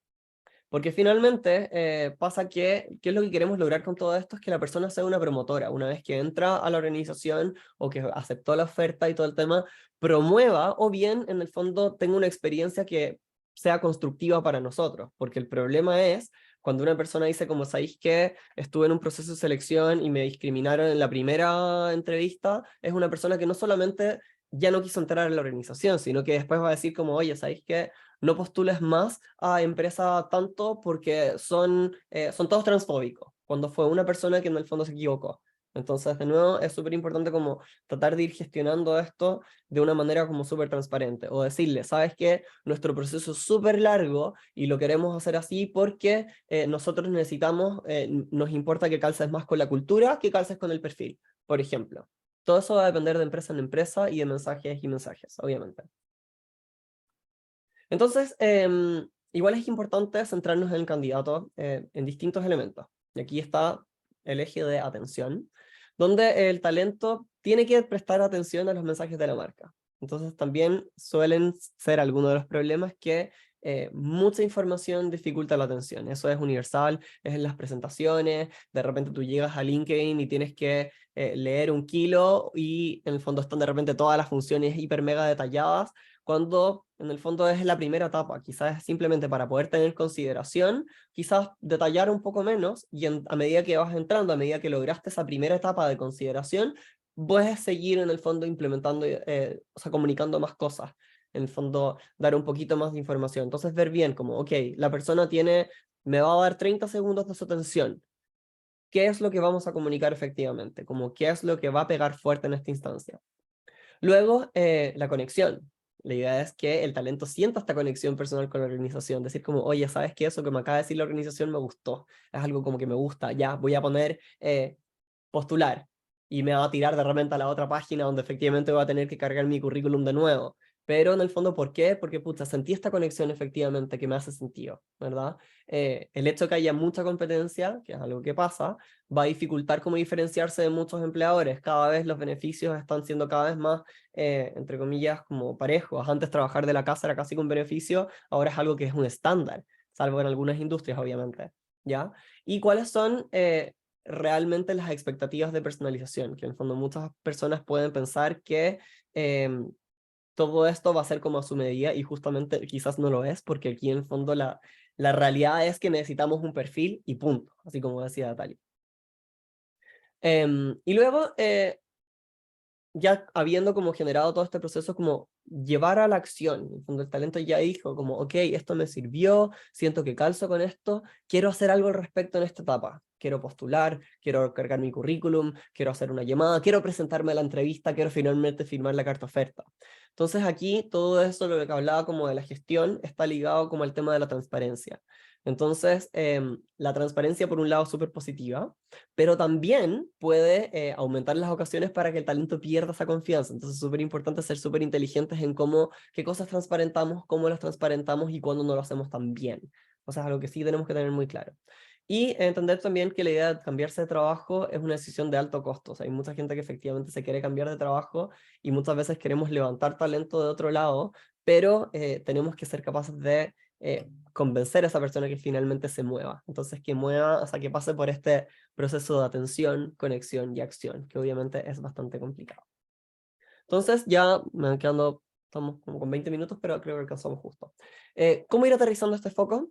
Porque finalmente pasa que, ¿qué es lo que queremos lograr con todo esto? Es que la persona sea una promotora. Una vez que entra a la organización o que aceptó la oferta y todo el tema, promueva o bien, en el fondo, tenga una experiencia que sea constructiva para nosotros. Porque el problema es cuando una persona dice, como sabéis que estuve en un proceso de selección y me discriminaron en la primera entrevista, es una persona que no solamente ya no quiso entrar a la organización, sino que después va a decir como, oye, ¿sabéis que no postules más a empresa tanto porque son todos transfóbicos, cuando fue una persona que en el fondo se equivocó? Entonces, de nuevo, es súper importante como tratar de ir gestionando esto de una manera como súper transparente, o decirle, ¿sabes qué? Nuestro proceso es súper largo y lo queremos hacer así porque nosotros necesitamos, nos importa que calces más con la cultura que calces con el perfil, por ejemplo. Todo eso va a depender de empresa en empresa y de mensajes y mensajes, obviamente. Entonces, igual es importante centrarnos en el candidato en distintos elementos. Y aquí está el eje de atención, donde el talento tiene que prestar atención a los mensajes de la marca. Entonces también suelen ser algunos de los problemas que mucha información dificulta la atención. Eso es universal, es en las presentaciones, de repente tú llegas a LinkedIn y tienes que leer 1 kilo y en el fondo están de repente todas las funciones hiper mega detalladas, cuando en el fondo es la primera etapa. Quizás es simplemente para poder tener consideración, quizás detallar un poco menos, y a medida que vas entrando, a medida que lograste esa primera etapa de consideración, puedes seguir en el fondo implementando, o sea, comunicando más cosas, en el fondo dar un poquito más de información. Entonces ver bien como, ok, la persona me va a dar 30 segundos de su atención. ¿Qué es lo que vamos a comunicar efectivamente? Como, ¿qué es lo que va a pegar fuerte en esta instancia? Luego, la conexión. La idea es que el talento sienta esta conexión personal con la organización, decir como, oye, ¿sabes qué? Eso que me acaba de decir la organización me gustó, es algo como que me gusta, ya, voy a poner postular, y me va a tirar de repente a la otra página donde efectivamente voy a tener que cargar mi currículum de nuevo. Pero en el fondo, ¿por qué? Porque, pucha, sentí esta conexión efectivamente que me hace sentido, ¿verdad? El hecho de que haya mucha competencia, que es algo que pasa, va a dificultar cómo diferenciarse de muchos empleadores. Cada vez los beneficios están siendo cada vez más, entre comillas, como parejos. Antes trabajar de la casa era casi un beneficio, ahora es algo que es un estándar, salvo en algunas industrias, obviamente, ¿ya? ¿Y cuáles son realmente las expectativas de personalización? Que en el fondo muchas personas pueden pensar que todo esto va a ser como a su medida, y justamente quizás no lo es, porque aquí en el fondo la realidad es que necesitamos un perfil y punto, así como decía Natalia. Y luego, ya habiendo como generado todo este proceso, como llevar a la acción. En el fondo, el talento ya dijo como, ok, esto me sirvió, siento que calzo con esto, quiero hacer algo al respecto en esta etapa. Quiero postular, quiero cargar mi currículum, quiero hacer una llamada, quiero presentarme a la entrevista, quiero finalmente firmar la carta oferta. Entonces aquí todo eso, lo que hablaba como de la gestión, está ligado como al tema de la transparencia. Entonces, la transparencia por un lado es súper positiva, pero también puede aumentar las ocasiones para que el talento pierda esa confianza. Entonces es súper importante ser súper inteligentes en cómo, qué cosas transparentamos, cómo las transparentamos y cuándo no lo hacemos tan bien. O sea, es algo que sí tenemos que tener muy claro. Y entender también que la idea de cambiarse de trabajo es una decisión de alto costo. O sea, hay mucha gente que efectivamente se quiere cambiar de trabajo y muchas veces queremos levantar talento de otro lado, pero tenemos que ser capaces de convencer a esa persona que finalmente se mueva. Entonces, que mueva, o sea, que pase por este proceso de atención, conexión y acción, que obviamente es bastante complicado. Entonces, ya me van quedando, estamos como con 20 minutos, pero creo que alcanzamos justo. ¿Cómo ir aterrizando este foco?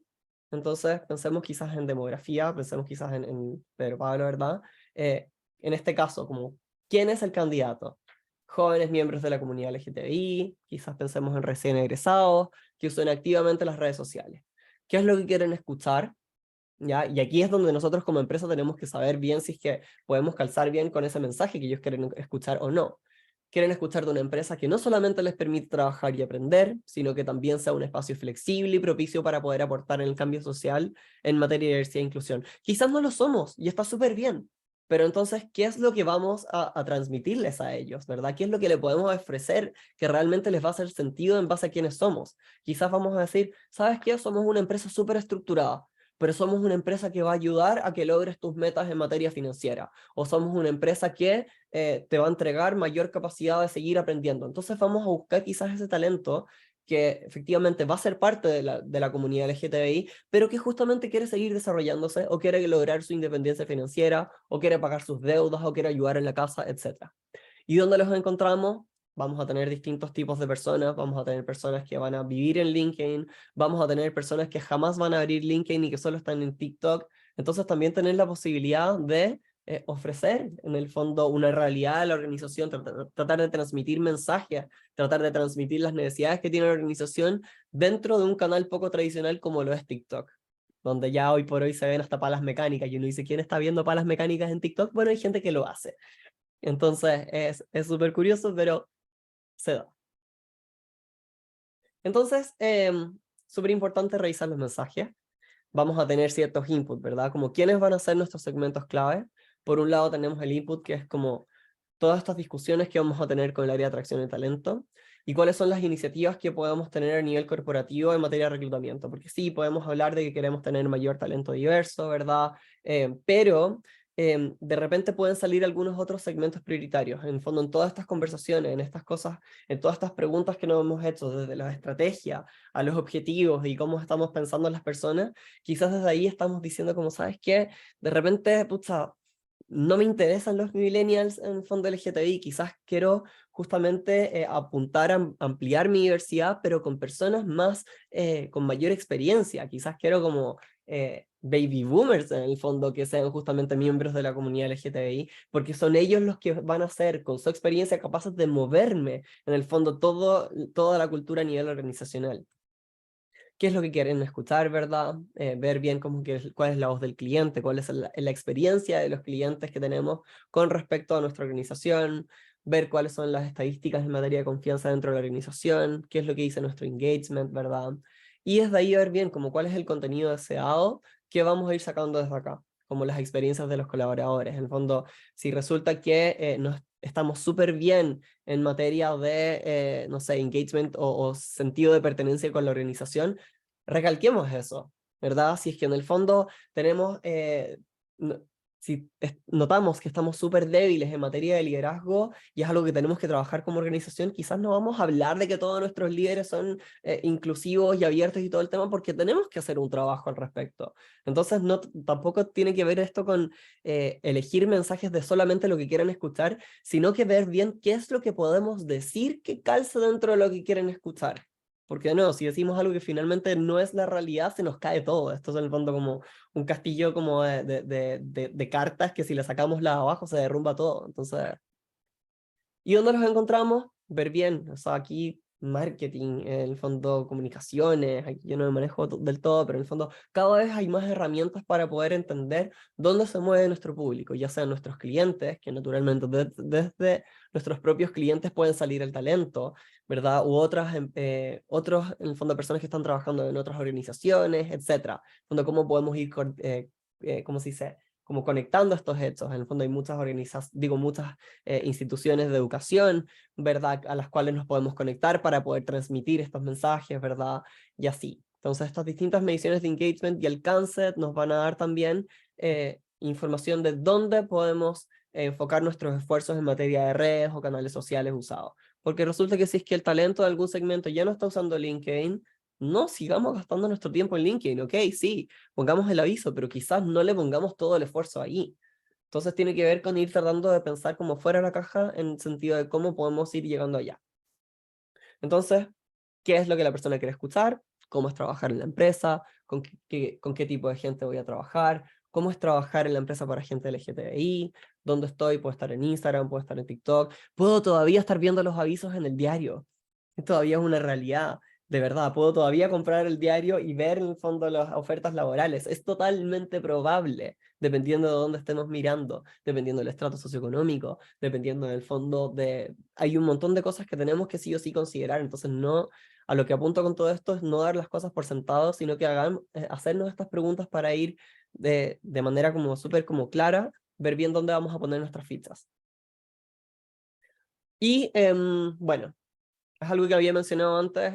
Entonces, pensemos quizás en demografía, pensemos quizás en Pedro Pablo, ¿verdad? En este caso, como, ¿quién es el candidato? Jóvenes miembros de la comunidad LGTBI, quizás pensemos en recién egresados, que usen activamente las redes sociales. ¿Qué es lo que quieren escuchar? ¿Ya? Y aquí es donde nosotros como empresa tenemos que saber bien si es que podemos calzar bien con ese mensaje que ellos quieren escuchar o no. Quieren escuchar de una empresa que no solamente les permite trabajar y aprender, sino que también sea un espacio flexible y propicio para poder aportar en el cambio social en materia de diversidad e inclusión. Quizás no lo somos y está súper bien, pero entonces, ¿qué es lo que vamos a transmitirles a ellos, verdad? ¿Qué es lo que le podemos ofrecer que realmente les va a hacer sentido en base a quiénes somos? Quizás vamos a decir, ¿sabes qué? Somos una empresa súper estructurada, pero somos una empresa que va a ayudar a que logres tus metas en materia financiera, o somos una empresa que te va a entregar mayor capacidad de seguir aprendiendo. Entonces vamos a buscar quizás ese talento que efectivamente va a ser parte de la comunidad LGTBI, pero que justamente quiere seguir desarrollándose, o quiere lograr su independencia financiera, o quiere pagar sus deudas, o quiere ayudar en la casa, etc. ¿Y dónde los encontramos? Vamos a tener distintos tipos de personas, vamos a tener personas que van a vivir en LinkedIn, vamos a tener personas que jamás van a abrir LinkedIn y que solo están en TikTok. Entonces también tener la posibilidad de ofrecer en el fondo una realidad de la organización, tratar de transmitir mensajes, tratar de transmitir las necesidades que tiene la organización dentro de un canal poco tradicional como lo es TikTok, donde ya hoy por hoy se ven hasta palas mecánicas y uno dice, ¿quién está viendo palas mecánicas en TikTok? Bueno, hay gente que lo hace. Entonces es súper curioso, pero se da. Entonces, súper importante revisar los mensajes. Vamos a tener ciertos inputs, ¿verdad? Como quiénes van a ser nuestros segmentos clave. Por un lado tenemos el input, que es como todas estas discusiones que vamos a tener con el área de atracción y talento, y cuáles son las iniciativas que podemos tener a nivel corporativo en materia de reclutamiento, porque sí, podemos hablar de que queremos tener mayor talento diverso, ¿verdad? Pero de repente pueden salir algunos otros segmentos prioritarios. En el fondo, en todas estas conversaciones, en estas cosas, en todas estas preguntas que nos hemos hecho, desde la estrategia a los objetivos y cómo estamos pensando en las personas, quizás desde ahí estamos diciendo como, ¿sabes qué? De repente, pucha, no me interesan los millennials en el fondo LGTBI, quizás quiero justamente apuntar a ampliar mi diversidad, pero con personas más, con mayor experiencia, quizás quiero como baby boomers en el fondo que sean justamente miembros de la comunidad LGTBI, porque son ellos los que van a ser con su experiencia capaces de moverme en el fondo toda la cultura a nivel organizacional. ¿Qué es lo que quieren escuchar, verdad? Ver bien cuál es la voz del cliente, cuál es la experiencia de los clientes que tenemos con respecto a nuestra organización, ver cuáles son las estadísticas en materia de confianza dentro de la organización, qué es lo que dice nuestro engagement, ¿verdad? Y desde ahí ver bien como cuál es el contenido deseado que vamos a ir sacando desde acá, como las experiencias de los colaboradores. En el fondo, si resulta que estamos súper bien en materia de, no sé, engagement o sentido de pertenencia con la organización, recalquemos eso, ¿verdad? Si es que en el fondo tenemos, si notamos que estamos súper débiles en materia de liderazgo y es algo que tenemos que trabajar como organización, quizás no vamos a hablar de que todos nuestros líderes son inclusivos y abiertos y todo el tema, porque tenemos que hacer un trabajo al respecto. Entonces tampoco tiene que ver esto con elegir mensajes de solamente lo que quieren escuchar, sino que ver bien qué es lo que podemos decir que calza dentro de lo que quieren escuchar. porque de nuevo, si decimos algo que finalmente no es la realidad, se nos cae todo. Esto es en el fondo como un castillo como de cartas que si le sacamos la de abajo se derrumba todo. Entonces, ¿y dónde los encontramos? Ver bien, o sea, aquí marketing, en el fondo comunicaciones, aquí yo no me manejo del todo, pero en el fondo cada vez hay más herramientas para poder entender dónde se mueve nuestro público, ya sean nuestros clientes, que naturalmente desde nuestros propios clientes pueden salir el talento, ¿verdad? U otros, en el fondo, personas que están trabajando en otras organizaciones, etcétera. En el fondo, cómo podemos ir, ¿cómo se dice? Como conectando estos hechos. En el fondo hay muchas muchas instituciones de educación, ¿verdad? A las cuales nos podemos conectar para poder transmitir estos mensajes, ¿verdad? Y así. Entonces estas distintas mediciones de engagement y alcance nos van a dar también información de dónde podemos enfocar nuestros esfuerzos en materia de redes o canales sociales usados. Porque resulta que si es que el talento de algún segmento ya no está usando LinkedIn, no sigamos gastando nuestro tiempo en LinkedIn, ok, sí, pongamos el aviso, pero quizás no le pongamos todo el esfuerzo ahí. Entonces tiene que ver con ir tratando de pensar como fuera de la caja en el sentido de cómo podemos ir llegando allá. Entonces, ¿qué es lo que la persona quiere escuchar? ¿Cómo es trabajar en la empresa? ¿Con qué tipo de gente voy a trabajar? ¿Cómo es trabajar en la empresa para gente LGTBI? ¿Dónde estoy? ¿Puedo estar en Instagram? ¿Puedo estar en TikTok? ¿Puedo todavía estar viendo los avisos en el diario? Todavía es una realidad. De verdad, puedo todavía comprar el diario y ver en el fondo las ofertas laborales. Es totalmente probable, dependiendo de dónde estemos mirando, dependiendo del estrato socioeconómico, dependiendo del fondo de... Hay un montón de cosas que tenemos que sí o sí considerar, entonces no, a lo que apunto con todo esto es no dar las cosas por sentado, sino que hacernos estas preguntas para ir de manera como súper como clara, ver bien dónde vamos a poner nuestras fichas. Y bueno, es algo que había mencionado antes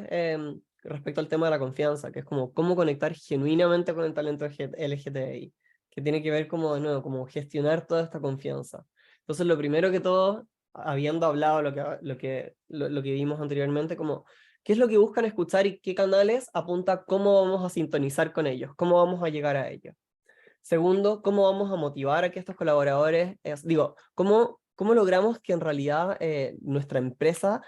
respecto al tema de la confianza, que es como cómo conectar genuinamente con el talento LGTBI, que tiene que ver como, de nuevo, como gestionar toda esta confianza. Entonces, lo primero que todo, habiendo hablado lo que vimos anteriormente, como qué es lo que buscan escuchar y qué canales apunta cómo vamos a sintonizar con ellos, cómo vamos a llegar a ellos. Segundo, cómo vamos a motivar a que estos colaboradores, cómo logramos que en realidad nuestra empresa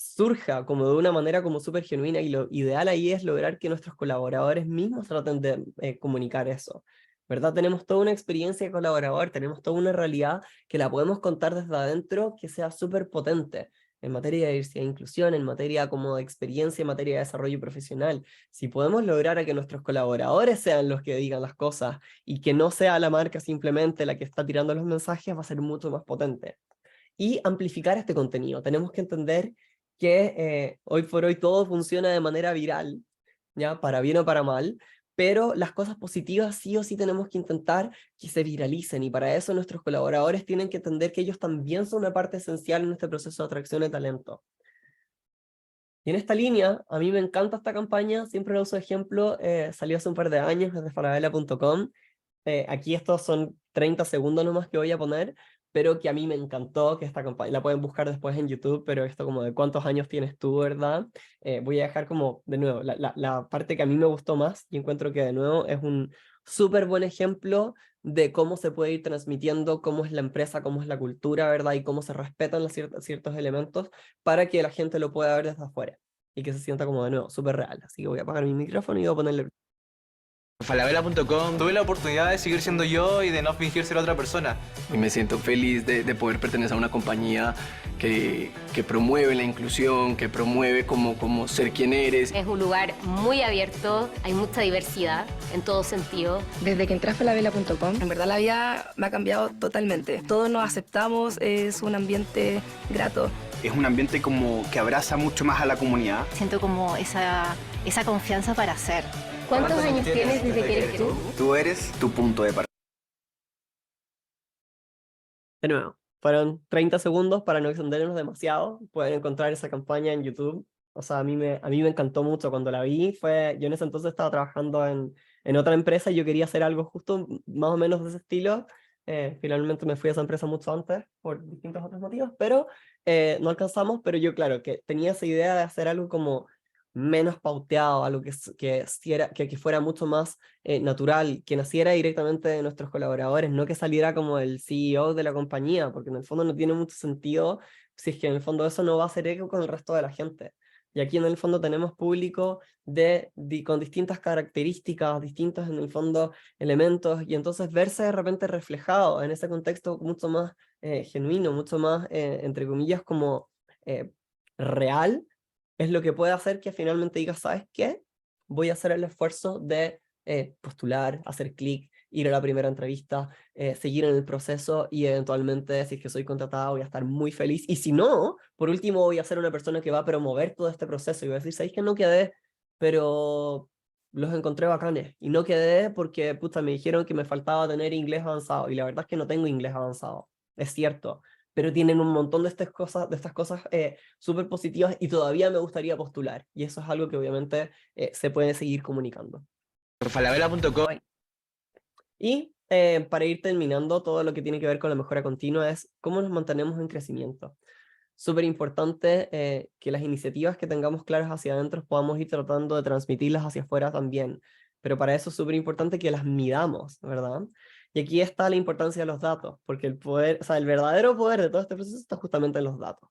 surja como de una manera como súper genuina, y lo ideal ahí es lograr que nuestros colaboradores mismos traten de comunicar eso, ¿verdad? Tenemos toda una experiencia de colaborador, tenemos toda una realidad que la podemos contar desde adentro que sea súper potente en materia de diversidad e inclusión, en materia como de experiencia, en materia de desarrollo profesional. Si podemos lograr a que nuestros colaboradores sean los que digan las cosas y que no sea la marca simplemente la que está tirando los mensajes, va a ser mucho más potente. Y amplificar este contenido. Tenemos que entender que hoy por hoy todo funciona de manera viral, ¿ya? Para bien o para mal, pero las cosas positivas sí o sí tenemos que intentar que se viralicen, y para eso nuestros colaboradores tienen que entender que ellos también son una parte esencial en este proceso de atracción de talento. Y en esta línea, a mí me encanta esta campaña, siempre la uso de ejemplo, salió hace un par de años desde falabella.com. Aquí estos son 30 segundos nomás que voy a poner, pero que a mí me encantó, que esta campaña, la pueden buscar después en YouTube, pero esto como de cuántos años tienes tú, ¿verdad? Voy a dejar como, de nuevo, la parte que a mí me gustó más, y encuentro que de nuevo es un súper buen ejemplo de cómo se puede ir transmitiendo, cómo es la empresa, cómo es la cultura, ¿verdad? Y cómo se respetan ciertos elementos para que la gente lo pueda ver desde afuera y que se sienta como de nuevo, súper real. Así que voy a apagar mi micrófono y voy a ponerle... Falabella.com tuve la oportunidad de seguir siendo yo y de no fingir ser otra persona. Y me siento feliz de poder pertenecer a una compañía que promueve la inclusión, que promueve como ser quien eres. Es un lugar muy abierto, hay mucha diversidad en todo sentido. Desde que entré a falabella.com, en verdad la vida me ha cambiado totalmente. Todos nos aceptamos, es un ambiente grato. Es un ambiente como que abraza mucho más a la comunidad. Siento como esa confianza para hacer. ¿Cuántos años tienes desde que eres tú? Tú eres tu punto de partida. De nuevo, fueron 30 segundos para no extendernos demasiado. Pueden encontrar esa campaña en YouTube. O sea, a mí me encantó mucho cuando la vi. Yo en ese entonces estaba trabajando en otra empresa y yo quería hacer algo justo más o menos de ese estilo. Finalmente me fui a esa empresa mucho antes por distintos otros motivos, pero no alcanzamos. Pero yo, claro, que tenía esa idea de hacer algo como menos pauteado, algo que fuera mucho más natural, que naciera directamente de nuestros colaboradores, no que saliera como el CEO de la compañía, porque en el fondo no tiene mucho sentido si es que en el fondo eso no va a hacer eco con el resto de la gente. Y aquí en el fondo tenemos público con distintas características, distintos en el fondo elementos, y entonces verse de repente reflejado en ese contexto mucho más genuino, mucho más, entre comillas, como real, es lo que puede hacer que finalmente digas, ¿sabes qué? Voy a hacer el esfuerzo de postular, hacer clic, ir a la primera entrevista, seguir en el proceso y eventualmente, si es que soy contratada, voy a estar muy feliz. Y si no, por último, voy a ser una persona que va a promover todo este proceso y voy a decir, ¿sabéis que no quedé? Pero los encontré bacanes. Y no quedé porque, puta, me dijeron que me faltaba tener inglés avanzado. Y la verdad es que no tengo inglés avanzado. Es cierto. Pero tienen un montón de estas cosas súper positivas y todavía me gustaría postular. Y eso es algo que obviamente se puede seguir comunicando. Falabella.com. Y para ir terminando, todo lo que tiene que ver con la mejora continua es cómo nos mantenemos en crecimiento. Súper importante que las iniciativas que tengamos claras hacia adentro podamos ir tratando de transmitirlas hacia afuera también. Pero para eso es súper importante que las midamos, ¿verdad? Y aquí está la importancia de los datos, porque el poder, o sea, el verdadero poder de todo este proceso está justamente en los datos.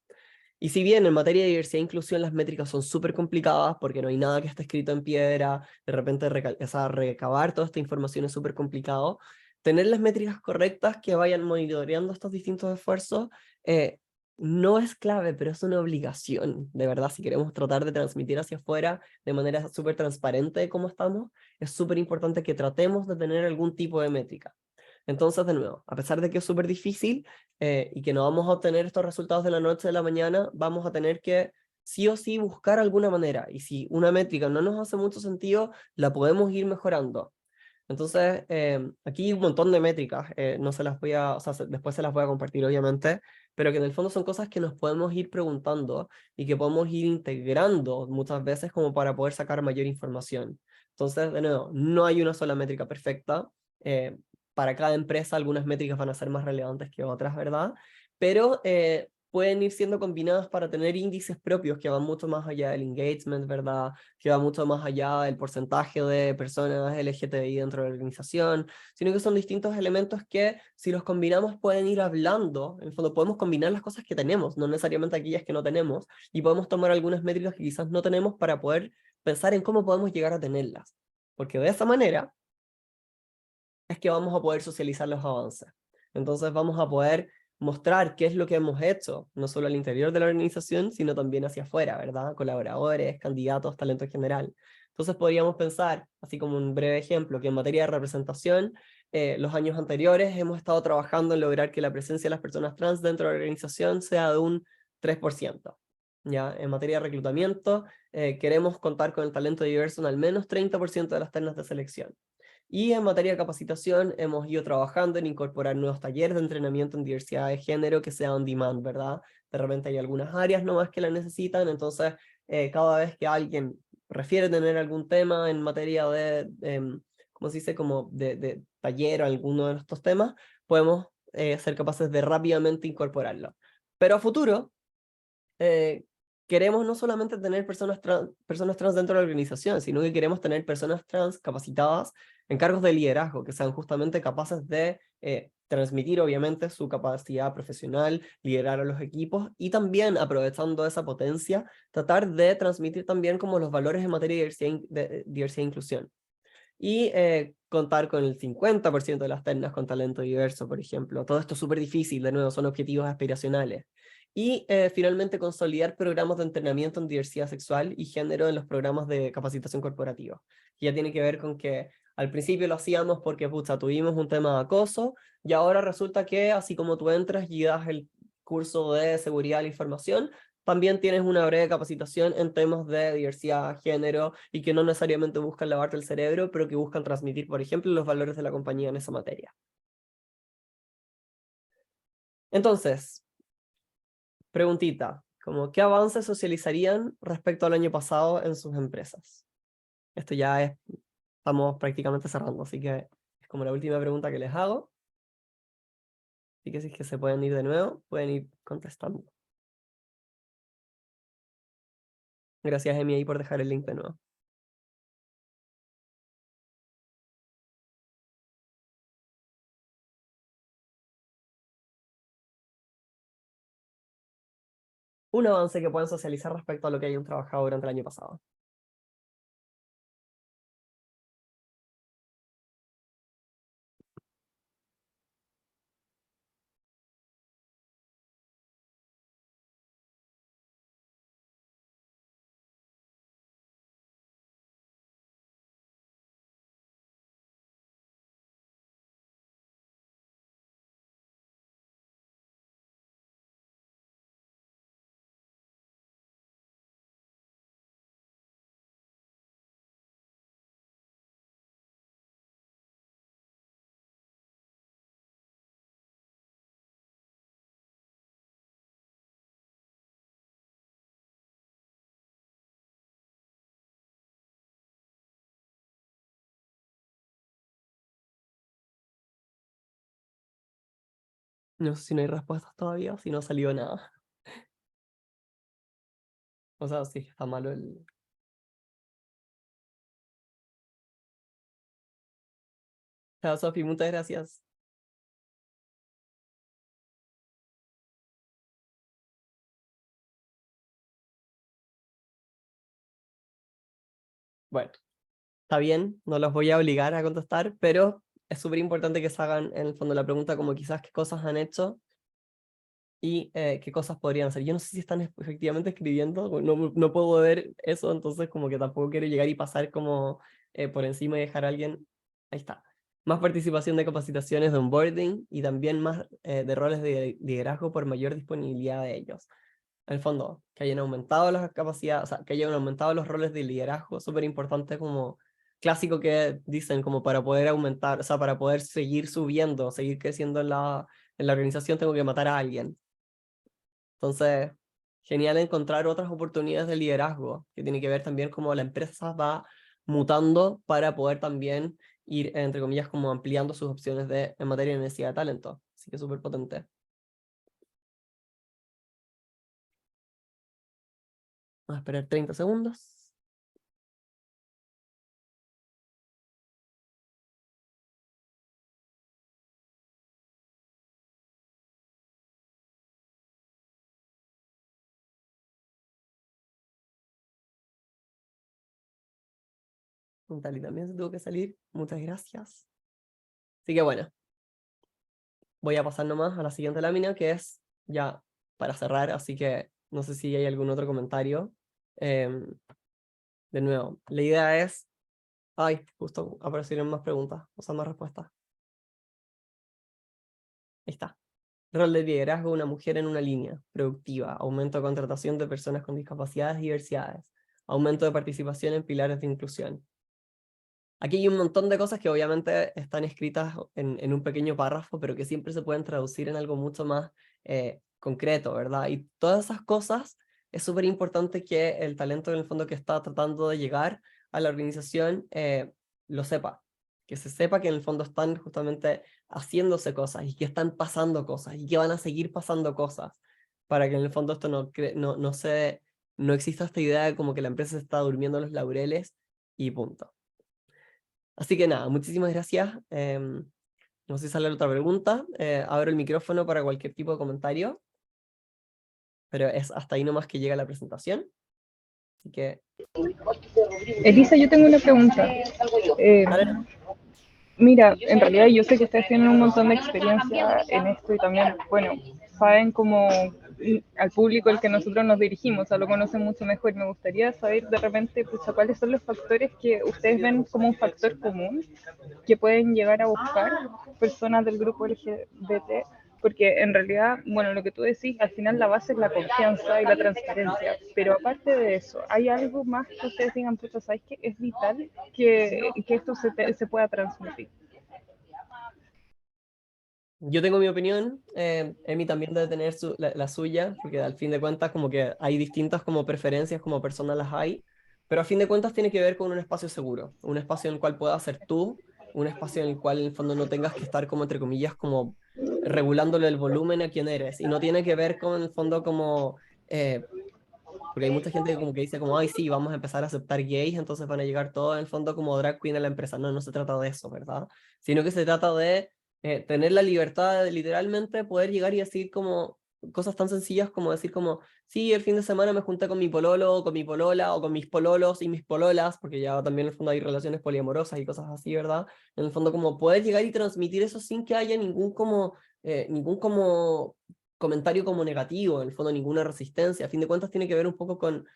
Y si bien en materia de diversidad e inclusión las métricas son súper complicadas porque no hay nada que esté escrito en piedra, de repente recabar toda esta información es súper complicado, tener las métricas correctas que vayan monitoreando estos distintos esfuerzos no es clave, pero es una obligación, de verdad, si queremos tratar de transmitir hacia afuera de manera súper transparente de cómo estamos, es súper importante que tratemos de tener algún tipo de métrica. Entonces, de nuevo, a pesar de que es súper difícil y que no vamos a obtener estos resultados de la noche a la mañana, vamos a tener que sí o sí buscar alguna manera. Y si una métrica no nos hace mucho sentido, la podemos ir mejorando. Entonces, aquí hay un montón de métricas, no se las voy a, o sea, después se las voy a compartir obviamente, pero que en el fondo son cosas que nos podemos ir preguntando y que podemos ir integrando muchas veces como para poder sacar mayor información. Entonces, de nuevo, no hay una sola métrica perfecta. Para cada empresa algunas métricas van a ser más relevantes que otras, ¿verdad? Pero pueden ir siendo combinadas para tener índices propios que van mucho más allá del engagement, ¿verdad? Que va mucho más allá del porcentaje de personas LGTBI dentro de la organización, sino que son distintos elementos que si los combinamos pueden ir hablando, en el fondo podemos combinar las cosas que tenemos, no necesariamente aquellas que no tenemos, y podemos tomar algunas métricas que quizás no tenemos para poder pensar en cómo podemos llegar a tenerlas. Porque de esa manera es que vamos a poder socializar los avances. Entonces vamos a poder mostrar qué es lo que hemos hecho, no solo al interior de la organización, sino también hacia afuera, ¿verdad? Colaboradores, candidatos, talento en general. Entonces podríamos pensar, así como un breve ejemplo, que en materia de representación, los años anteriores hemos estado trabajando en lograr que la presencia de las personas trans dentro de la organización sea de un 3%. ¿Ya? En materia de reclutamiento, queremos contar con el talento diverso en al menos 30% de las ternas de selección. Y en materia de capacitación hemos ido trabajando en incorporar nuevos talleres de entrenamiento en diversidad de género que sea on demand, ¿verdad? De repente hay algunas áreas nomás que la necesitan, entonces cada vez que alguien refiere tener algún tema en materia de ¿cómo se dice? Como de taller o alguno de estos temas, podemos ser capaces de rápidamente incorporarlo. Pero a futuro, queremos no solamente tener personas trans dentro de la organización, sino que queremos tener personas trans capacitadas en cargos de liderazgo, que sean justamente capaces de transmitir obviamente su capacidad profesional, liderar a los equipos y también aprovechando esa potencia, tratar de transmitir también como los valores en materia de diversidad e inclusión. Y contar con el 50% de las ternas con talento diverso, por ejemplo. Todo esto es súper difícil, de nuevo, son objetivos aspiracionales. Y finalmente consolidar programas de entrenamiento en diversidad sexual y género en los programas de capacitación corporativa. Ya tiene que ver con que al principio lo hacíamos porque pucha, tuvimos un tema de acoso y ahora resulta que así como tú entras y das el curso de seguridad de la información, también tienes una breve capacitación en temas de diversidad, género, y que no necesariamente buscan lavarte el cerebro, pero que buscan transmitir, por ejemplo, los valores de la compañía en esa materia. Entonces, preguntita, como, ¿qué avances socializarían respecto al año pasado en sus empresas? Esto ya es, estamos prácticamente cerrando, así que es como la última pregunta que les hago. Así que si es que se pueden ir de nuevo, pueden ir contestando. Gracias, Emi, ahí por dejar el link de nuevo. un avance que puedan socializar respecto a lo que hayan trabajado durante el año pasado. No sé si no hay respuestas todavía, si no salió nada. O sea, sí, está malo el... Chao, Sofi, muchas gracias. Bueno, está bien, no los voy a obligar a contestar, pero es súper importante que se hagan en el fondo la pregunta como quizás qué cosas han hecho y qué cosas podrían hacer. Yo no sé si están efectivamente escribiendo, no puedo ver eso, entonces como que tampoco quiero llegar y pasar como por encima y dejar a alguien... Ahí está. Más participación de capacitaciones de onboarding y también más de roles de liderazgo por mayor disponibilidad de ellos. En el fondo, que hayan aumentado las capacidades, o sea, que hayan aumentado los roles de liderazgo, súper importante como clásico que dicen como para poder aumentar, o sea, para poder seguir subiendo, seguir creciendo en la organización tengo que matar a alguien. Entonces, genial encontrar otras oportunidades de liderazgo, que tiene que ver también cómo la empresa va mutando para poder también ir, entre comillas, como ampliando sus opciones en materia de necesidad de talento. Así que súper potente. Vamos a esperar 30 segundos. Tali también se tuvo que salir. Muchas gracias. Así que bueno, voy a pasar nomás a la siguiente lámina, que es ya para cerrar, así que no sé si hay algún otro comentario. De nuevo, la idea es... Ay, justo aparecieron más preguntas, o sea, más respuestas. Ahí está. Rol de liderazgo, una mujer en una línea productiva, aumento de contratación de personas con discapacidades y diversidades, aumento de participación en pilares de inclusión. Aquí hay un montón de cosas que obviamente están escritas en un pequeño párrafo, pero que siempre se pueden traducir en algo mucho más concreto, ¿verdad? Y todas esas cosas es súper importante que el talento en el fondo que está tratando de llegar a la organización lo sepa. Que se sepa que en el fondo están justamente haciéndose cosas y que están pasando cosas y que van a seguir pasando cosas para que en el fondo esto no exista esta idea de como que la empresa se está durmiendo en los laureles y punto. Así que nada, muchísimas gracias. No sé si sale otra pregunta. Abro el micrófono para cualquier tipo de comentario. Pero es hasta ahí nomás que llega la presentación. Así que... Elisa, yo tengo una pregunta. Mira, en realidad yo sé que ustedes tienen un montón de experiencia en esto y también, bueno, saben cómo al público al que nosotros nos dirigimos, o sea, lo conocen mucho mejor. Me gustaría saber de repente, pues, cuáles son los factores que ustedes ven como un factor común que pueden llegar a buscar personas del grupo LGBT, porque en realidad, bueno, lo que tú decís, al final la base es la confianza y la transparencia, pero aparte de eso, ¿hay algo más que ustedes digan, pucha, sabes que es vital que esto se pueda transmitir? Yo tengo mi opinión, Emi también debe tener la suya, porque al fin de cuentas como que hay distintas como preferencias, como personas las hay, pero a fin de cuentas tiene que ver con un espacio seguro, un espacio en el cual puedas ser tú, un espacio en el cual en el fondo no tengas que estar como entre comillas como regulándole el volumen a quien eres, y no tiene que ver con en el fondo como... porque hay mucha gente que como que dice como, ay sí, vamos a empezar a aceptar gays, entonces van a llegar todos en el fondo como drag queen a la empresa. No, no se trata de eso, ¿verdad? Sino que se trata de tener la libertad de literalmente poder llegar y decir como, cosas tan sencillas como decir como, sí, el fin de semana me junté con mi pololo, o con mi polola, o con mis pololos y mis pololas, porque ya también en el fondo hay relaciones poliamorosas y cosas así, ¿verdad? En el fondo como poder llegar y transmitir eso sin que haya ningún como comentario como negativo, en el fondo ninguna resistencia. A fin de cuentas tiene que ver un poco con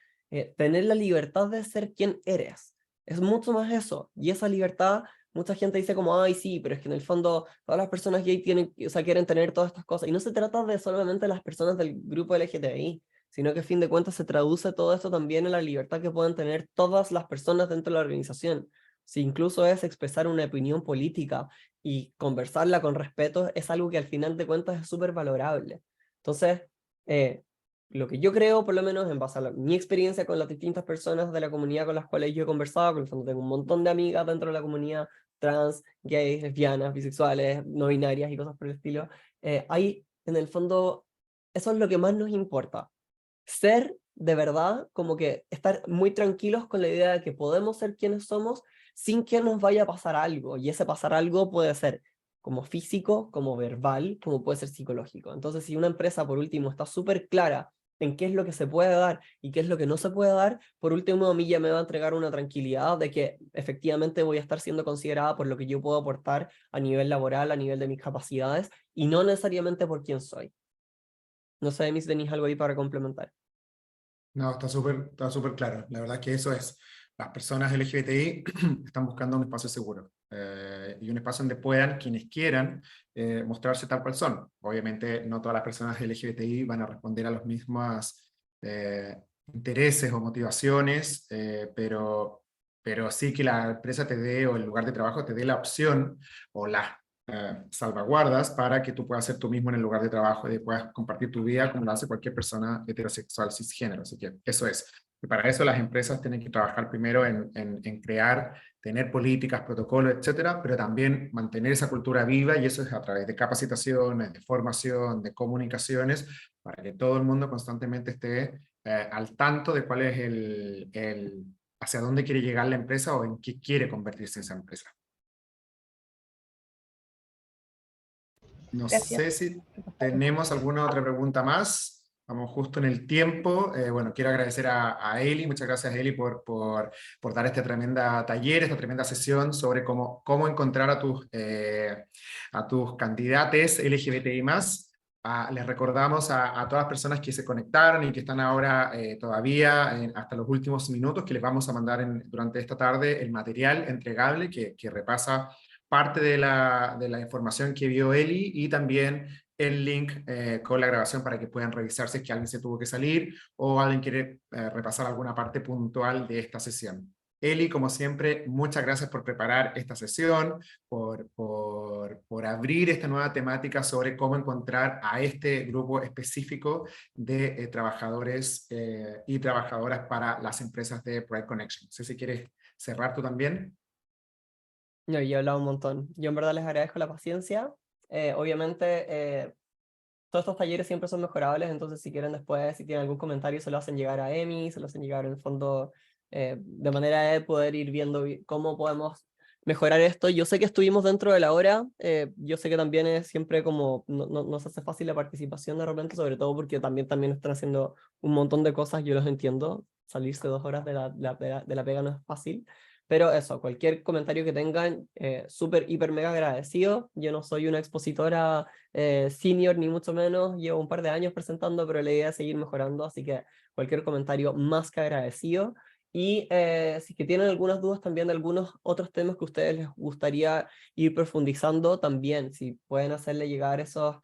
tener la libertad de ser quien eres. Es mucho más eso, y esa libertad, mucha gente dice como, ay, sí, pero es que en el fondo todas las personas gay quieren tener todas estas cosas, y no se trata de solamente las personas del grupo LGTBI, sino que a fin de cuentas se traduce todo esto también en la libertad que pueden tener todas las personas dentro de la organización. Si incluso es expresar una opinión política y conversarla con respeto, es algo que al final de cuentas es súper valorable. Entonces, lo que yo creo, por lo menos en base a mi experiencia con las distintas personas de la comunidad con las cuales yo he conversado, con el fondo tengo un montón de amigas dentro de la comunidad, trans, gays, lesbianas, bisexuales, no binarias y cosas por el estilo, hay en el fondo, eso es lo que más nos importa. Ser de verdad, como que estar muy tranquilos con la idea de que podemos ser quienes somos sin que nos vaya a pasar algo, y ese pasar algo puede ser como físico, como verbal, como puede ser psicológico. Entonces, si una empresa, por último, está súper clara en qué es lo que se puede dar y qué es lo que no se puede dar, por último, a mí ya me va a entregar una tranquilidad de que efectivamente voy a estar siendo considerada por lo que yo puedo aportar a nivel laboral, a nivel de mis capacidades, y no necesariamente por quién soy. No sé, Emi, si tenéis algo ahí para complementar. No, está súper claro. La verdad que eso es. Las personas LGBTI están buscando un espacio seguro y un espacio donde puedan, quienes quieran, mostrarse tal cual son. Obviamente no todas las personas LGBTI van a responder a los mismos intereses o motivaciones, pero sí que la empresa te dé, o el lugar de trabajo te dé la opción o las salvaguardas para que tú puedas ser tú mismo en el lugar de trabajo y puedas compartir tu vida como lo hace cualquier persona heterosexual cisgénero. Así que eso es. Y para eso las empresas tienen que trabajar primero en crear, tener políticas, protocolos, etcétera, pero también mantener esa cultura viva, y eso es a través de capacitaciones, de formación, de comunicaciones, para que todo el mundo constantemente esté al tanto de cuál es hacia dónde quiere llegar la empresa o en qué quiere convertirse esa empresa. No sé si tenemos alguna otra pregunta más. Vamos justo en el tiempo. Bueno, quiero agradecer a Eli. Muchas gracias, Eli, por dar este tremenda taller, esta tremenda sesión sobre cómo encontrar a tus candidates LGBTI+. Les recordamos a todas las personas que se conectaron y que están ahora todavía hasta los últimos minutos, que les vamos a mandar durante esta tarde el material entregable que repasa parte de la información que vio Eli, y también el link con la grabación para que puedan revisar si es que alguien se tuvo que salir o alguien quiere repasar alguna parte puntual de esta sesión. Eli, como siempre, muchas gracias por preparar esta sesión, por abrir esta nueva temática sobre cómo encontrar a este grupo específico de trabajadores y trabajadoras para las empresas de Pride Connection. No sé si quieres cerrar tú también. No, yo he hablado un montón. Yo en verdad les agradezco la paciencia. Obviamente, todos estos talleres siempre son mejorables, entonces si quieren después, si tienen algún comentario, se lo hacen llegar a Emi, se lo hacen llegar en el fondo, de manera de poder ir viendo cómo podemos mejorar esto. Yo sé que estuvimos dentro de la hora, yo sé que también es siempre como, no se hace fácil la participación de repente, sobre todo porque también están haciendo un montón de cosas, yo los entiendo, salirse 2 horas de la pega no es fácil. Pero eso, cualquier comentario que tengan, súper, hiper, mega agradecido. Yo no soy una expositora senior, ni mucho menos. Llevo un par de años presentando, pero la idea es seguir mejorando. Así que cualquier comentario más que agradecido. Y si que tienen algunas dudas también de algunos otros temas que a ustedes les gustaría ir profundizando, también, si pueden hacerle llegar esos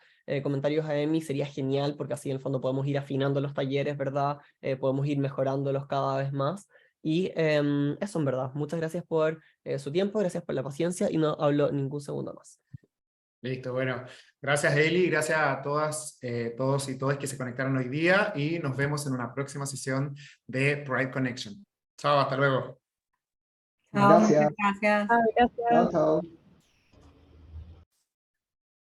comentarios a Emi, sería genial, porque así en el fondo podemos ir afinando los talleres, ¿verdad? Podemos ir mejorándolos cada vez más. Y eso en verdad, muchas gracias por su tiempo, gracias por la paciencia, y no hablo ningún segundo más. Listo, bueno, gracias Eli, gracias a todas, todos y todas que se conectaron hoy día, y nos vemos en una próxima sesión de Pride Connection. Chao, hasta luego. Chao, Gracias. muchas gracias. Gracias. Chao, chao.